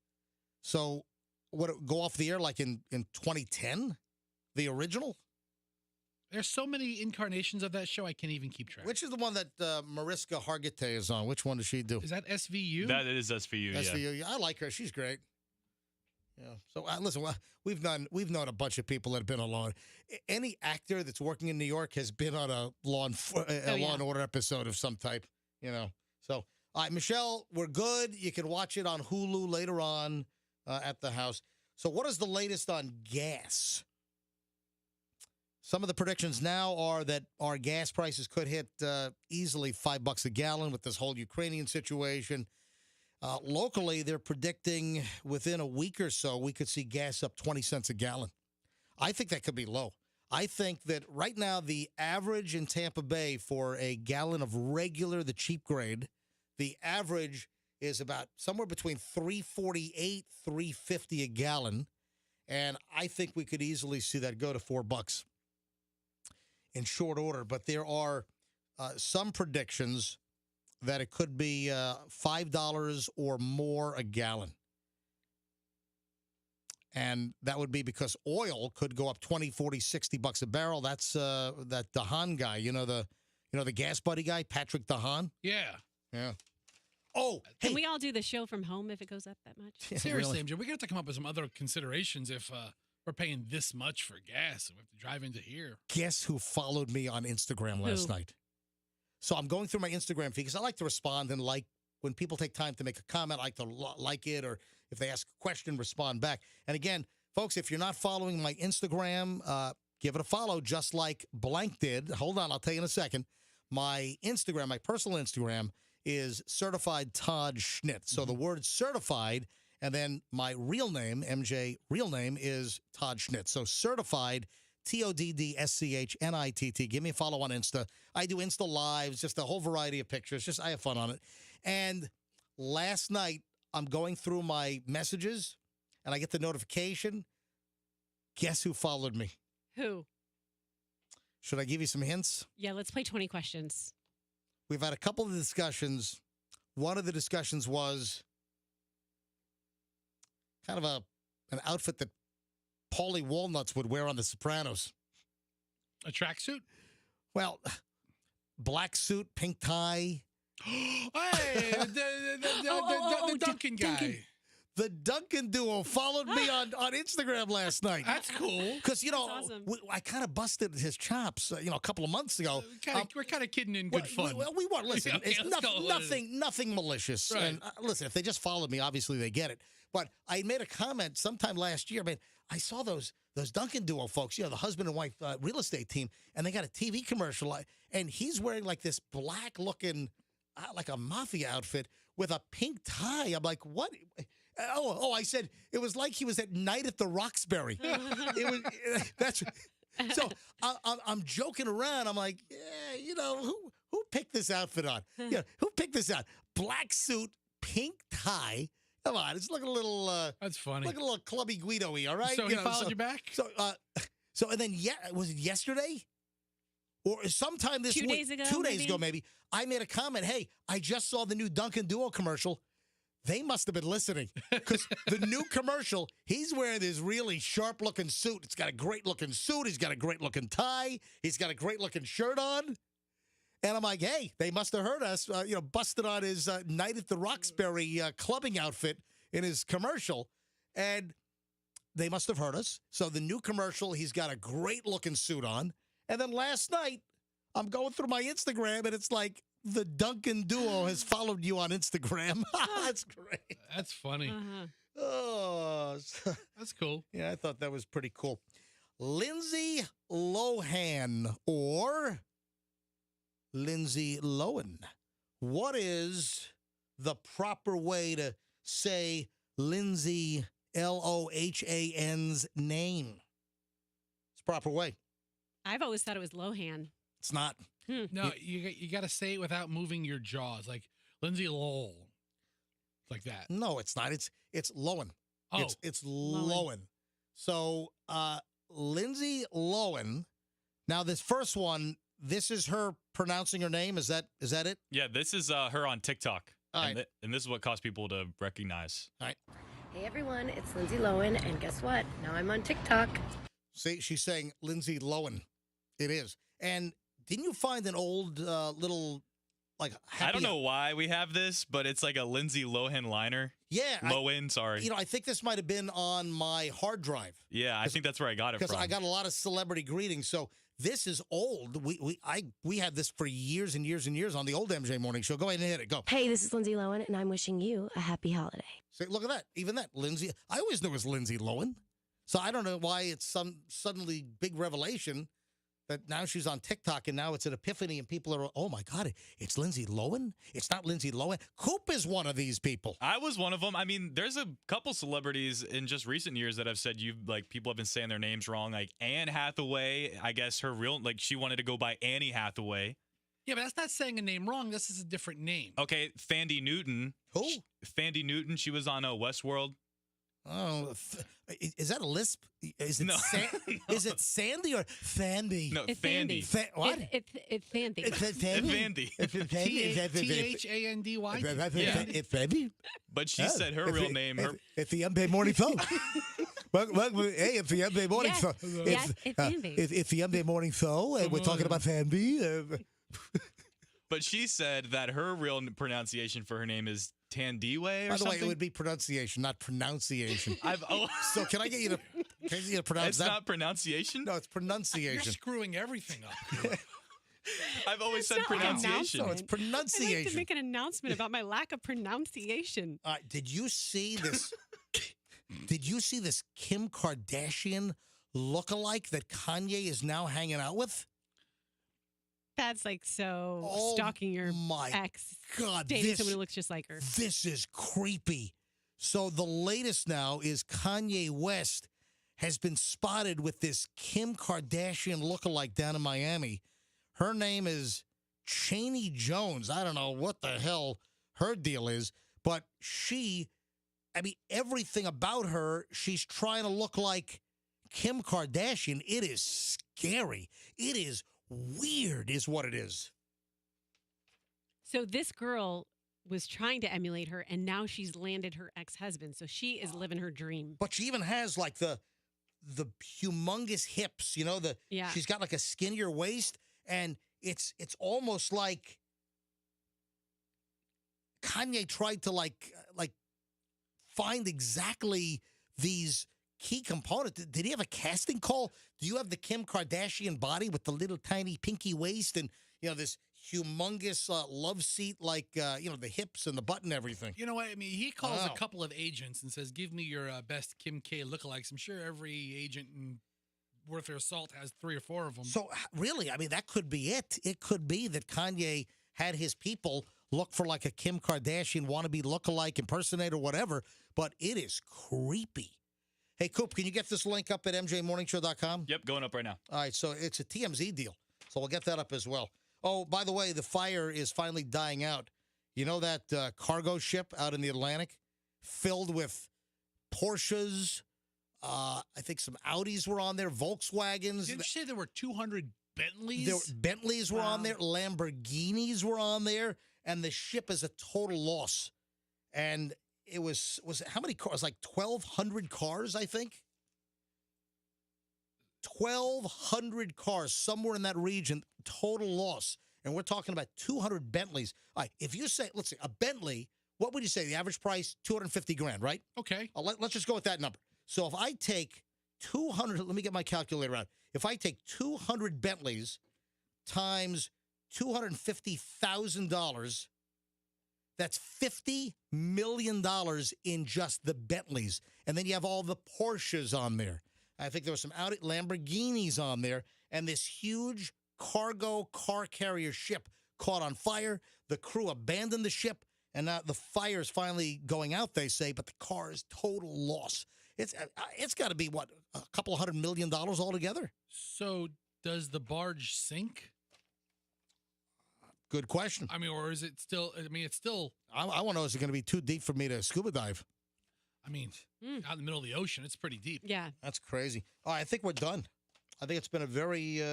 So, would it go off the air like in 2010? The original? There's so many incarnations of that show, I can't even keep track. Which is the one that Mariska Hargitay is on? Which one does she do? Is that SVU? That is SVU, SVU, yeah. I like her. She's great. Yeah. So, listen, we've known a bunch of people that have been on Law. Any actor that's working in New York has been on a Law and Order episode of some type, So, all right, Michelle, we're good. You can watch it on Hulu later on at the house. So what is the latest on gas? Some of the predictions now are that our gas prices could hit easily $5 a gallon with this whole Ukrainian situation. Locally, they're predicting within a week or so, we could see gas up 20 cents a gallon. I think that could be low. I think that right now, the average in Tampa Bay for a gallon of regular, the cheap grade, the average is about somewhere between $3.48, $3.50 a gallon. And I think we could easily see that go to $4 in short order. But there are some predictions that it could be $5 or more a gallon. And that would be because oil could go up 20, 40, $60 a barrel. That's that Dahan guy, the gas buddy guy, Patrick Dahan. Yeah. Yeah. Oh, Can we all do the show from home if it goes up that much? Seriously, MJ, we're going to have to come up with some other considerations if we're paying this much for gas and we have to drive into here. Guess who followed me on Instagram last night? So I'm going through my Instagram feed because I like to respond and like when people take time to make a comment, I like to like it, or if they ask a question, respond back. And again, folks, if you're not following my Instagram, give it a follow just like Blank did. Hold on, I'll tell you in a second. My Instagram, my personal Instagram, is Certified Todd Schnitt. So the word certified, and then my real name, MJ, real name is Todd Schnitt. So Certified, TODDSCHNITT. Give me a follow on Insta. I do Insta Lives, just a whole variety of pictures. I have fun on it. And last night, I'm going through my messages, and I get the notification. Guess who followed me? Who? Should I give you some hints? Yeah, let's play 20 questions. We've had a couple of discussions. One of the discussions was kind of an outfit that Paulie Walnuts would wear on The Sopranos. A tracksuit? Well, black suit, pink tie. Hey, the Duncan guy. The Duncan duo followed me on Instagram last night. That's cool. Because, you know, awesome. I kind of busted his chops, a couple of months ago. We're kind of kidding in good fun. We want, listen, Okay, it's let's go. nothing malicious. Right. And listen, if they just followed me, obviously they get it. But I made a comment sometime last year. Man, I saw those Duncan duo folks, the husband and wife real estate team, and they got a TV commercial. And he's wearing like this black looking, like a mafia outfit with a pink tie. I'm like, what? Oh, I said it was like he was at night at the Roxbury. That's so I'm joking around. I'm like, yeah, who picked this outfit on? Yeah, who picked this out? Black suit, pink tie. Come on, it's looking a little. That's funny. Looking a little clubby Guido-y, all right? So he followed you back. So and then was it yesterday? Or sometime this 2 week? days ago, 2 days ago, maybe. I made a comment. Hey, I just saw the new Duncan Duo commercial. They must have been listening because the new commercial, he's wearing this really sharp-looking suit. It's got a great-looking suit. He's got a great-looking tie. He's got a great-looking shirt on. And I'm like, hey, they must have heard us, busted on his night at the Roxbury clubbing outfit in his commercial. And they must have heard us. So the new commercial, he's got a great-looking suit on. And then last night, I'm going through my Instagram, and it's like, the Duncan duo has followed you on Instagram. That's great. That's funny. Oh, that's cool. Yeah, I thought that was pretty cool. Lindsay Lohan or Lindsay Lohan. What is the proper way to say Lindsay Lohan's name? It's the proper way. I've always thought it was Lohan. It's not. No, you got to say it without moving your jaws, like Lindsay Lowell, like that. No, it's not. It's Lohan. Oh, it's Lohan. So Lindsay Lohan. Now this first one, this is her pronouncing her name. Is that it? Yeah, this is her on TikTok, All and, right. and this is what caused people to recognize. All right. Hey everyone, it's Lindsay Lohan, and guess what? Now I'm on TikTok. See, she's saying Lindsay Lohan. It is. And didn't you find an old little, like, I don't know why we have this, but it's like a Lindsay Lohan liner. Yeah. Lohan, sorry. I think this might have been on my hard drive. Yeah, I think that's where I got it from. Because I got a lot of celebrity greetings. So this is old. We had this for years and years and years on the old MJ Morning Show. Go ahead and hit it. Go. Hey, this is Lindsay Lohan, and I'm wishing you a happy holiday. See, look at that. Even that. Lindsay. I always knew it was Lindsay Lohan. So I don't know why it's some suddenly big revelation that now she's on TikTok and now it's an epiphany and people are, oh my God, it's Lindsay Lohan? It's not Lindsay Lohan. Coop is one of these people. I was one of them. I mean, there's a couple celebrities in just recent years that have said people have been saying their names wrong. Like Anne Hathaway, I guess she wanted to go by Annie Hathaway. Yeah, but that's not saying a name wrong. This is a different name. Okay, Fandy Newton. Who? Fandy Newton. She was on Westworld. Oh, is that a lisp? Is it Is it Sandy or Fandy? No, It's Fandy. What? It's Fandy. It's Fandy. It's Fandy. T-H-A-N-D-Y? Yeah. It's Fandy. But she said her real name. It's the MJ Morning Show. Hey, it's the MJ Morning Show. Yes, it's Fandy. It's the MJ Morning Show, and we're talking about Fandy. But she said that her real pronunciation for her name is Tandiwe or By the something. way, it would be pronunciation, not pronunciation. Oh. So can I get you to pronounce It's that? not pronunciation? No, it's You're pronunciation. screwing everything up. I've always said That's not an pronunciation. No, it's I'd like to pronunciation. make an announcement about my lack of pronunciation. Did you see this? Did you see this Kim Kardashian lookalike that Kanye is now hanging out with? That's like so Oh, stalking your my ex, God, dating someone who looks just like her. This is creepy. So the latest now is Kanye West has been spotted with this Kim Kardashian lookalike down in Miami. Her name is Cheney Jones. I don't know what the hell her deal is, but everything about her, she's trying to look like Kim Kardashian. It is scary. It is weird is what it is. So this girl was trying to emulate her, and now she's landed her ex-husband. So she is living her dream. But she even has like the humongous hips, Yeah. She's got like a skinnier waist, and it's almost like Kanye tried to like find exactly these key components. Did he have a casting call? Do you have the Kim Kardashian body with the little tiny pinky waist and this humongous love seat, like the hips and the butt and everything? You know what I mean? He calls a couple of agents and says, "Give me your best Kim K lookalikes." I'm sure every agent worth their salt has 3 or 4 of them. So really, I mean, that could be it. It could be that Kanye had his people look for like a Kim Kardashian wannabe lookalike impersonator, whatever. But it is creepy. Hey, Coop, can you get this link up at mjmorningshow.com? Yep, going up right now. All right, so it's a TMZ deal. So we'll get that up as well. Oh, by the way, the fire is finally dying out. You know that cargo ship out in the Atlantic filled with Porsches? I think some Audis were on there, Volkswagens. Did you say there were 200 Bentleys? Bentleys were on there, Lamborghinis were on there, and the ship is a total loss. And it was how many cars? Like 1,200 cars, I think. 1,200 cars somewhere in that region, total loss. And we're talking about 200 Bentleys. All right, if you say, let's say a Bentley, what would you say? The average price, $250,000, right? Okay. Let's just go with that number. So if I take 200, let me get my calculator out. If I take 200 Bentleys times $250,000, that's $50 million in just the Bentleys. And then you have all the Porsches on there. I think there were some Audi Lamborghinis on there. And this huge cargo car carrier ship caught on fire. The crew abandoned the ship. And now the fire is finally going out, they say, but the car is total loss. It's got to be, what, a couple $100 million altogether? So does the barge sink? Good question. I mean, or is it still, it's still. I want to know, is it going to be too deep for me to scuba dive? I mean, out in the middle of the ocean, it's pretty deep. Yeah. That's crazy. All right, I think we're done. I think it's been a very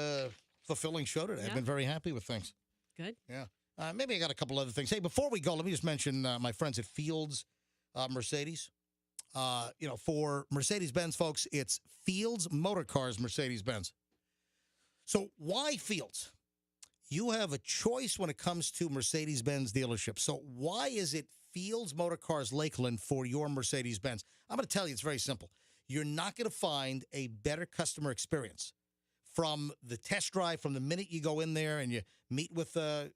fulfilling show today. I've been very happy with things. Good. Yeah. Maybe I got a couple other things. Hey, before we go, let me just mention my friends at Fields Mercedes. For Mercedes-Benz, folks, it's Fields Motor Cars Mercedes-Benz. So why Fields? You have a choice when it comes to Mercedes-Benz dealerships. So why is it Fields Motor Cars Lakeland for your Mercedes-Benz? I'm going to tell you, it's very simple. You're not going to find a better customer experience from the test drive, from the minute you go in there and you meet with a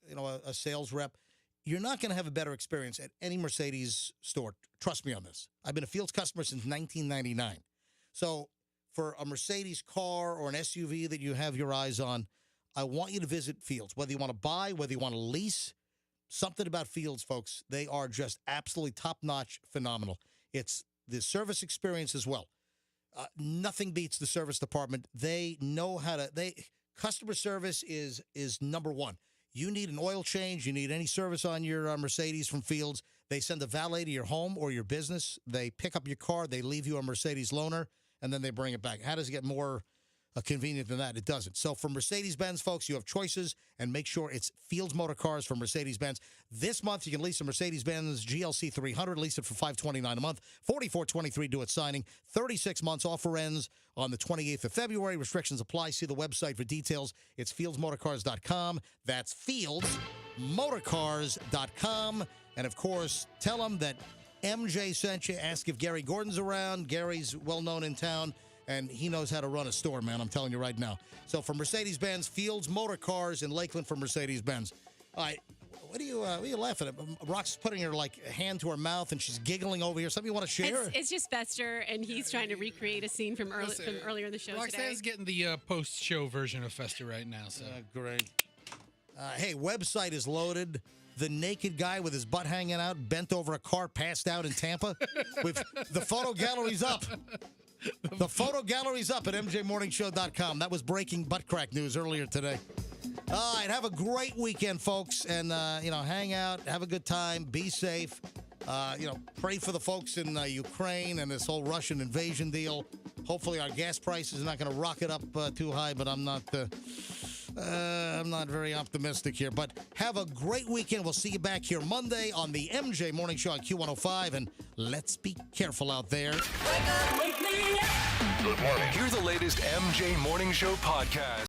sales rep. You're not going to have a better experience at any Mercedes store. Trust me on this. I've been a Fields customer since 1999. So for a Mercedes car or an SUV that you have your eyes on, I want you to visit Fields. Whether you want to buy, whether you want to lease, something about Fields, folks. They are just absolutely top-notch, phenomenal. It's the service experience as well. Nothing beats the service department. They know how to. Customer service is number one. You need an oil change, you need any service on your Mercedes from Fields, they send a valet to your home or your business. They pick up your car, they leave you a Mercedes loaner, and then they bring it back. How does it get more convenient than that? It doesn't. So for Mercedes-Benz, folks, you have choices, and make sure it's Fields Motor Cars from Mercedes-Benz. This month, you can lease a Mercedes-Benz GLC 300, lease it for $529 a month, $44.23 due at signing, 36 months. Offer ends on the 28th of February. Restrictions apply. See the website for details. It's fieldsmotorcars.com. That's fieldsmotorcars.com. And, of course, tell them that MJ sent you. Ask if Gary Gordon's around. Gary's well-known in town. And he knows how to run a store, man. I'm telling you right now. So for Mercedes-Benz, Fields Motor Cars in Lakeland for Mercedes-Benz. All right, what are you laughing at? Rox's putting her hand to her mouth and she's giggling over here. Something you want to share? It's just Fester, and he's trying to recreate a scene from earlier in the show Roxanne's today. getting the post-show version of Fester right now. So great. Hey, website is loaded. The naked guy with his butt hanging out, bent over a car, passed out in Tampa. The photo gallery's up. The photo gallery's up at mjmorningshow.com. That was breaking butt crack news earlier today. All right, have a great weekend, folks, and hang out, have a good time, be safe. Pray for the folks in Ukraine and this whole Russian invasion deal. Hopefully, our gas prices are not going to rocket up too high, but I'm not very optimistic here. But have a great weekend. We'll see you back here Monday on the MJ Morning Show on Q105, and let's be careful out there. Good morning. Hear the latest MJ Morning Show podcast.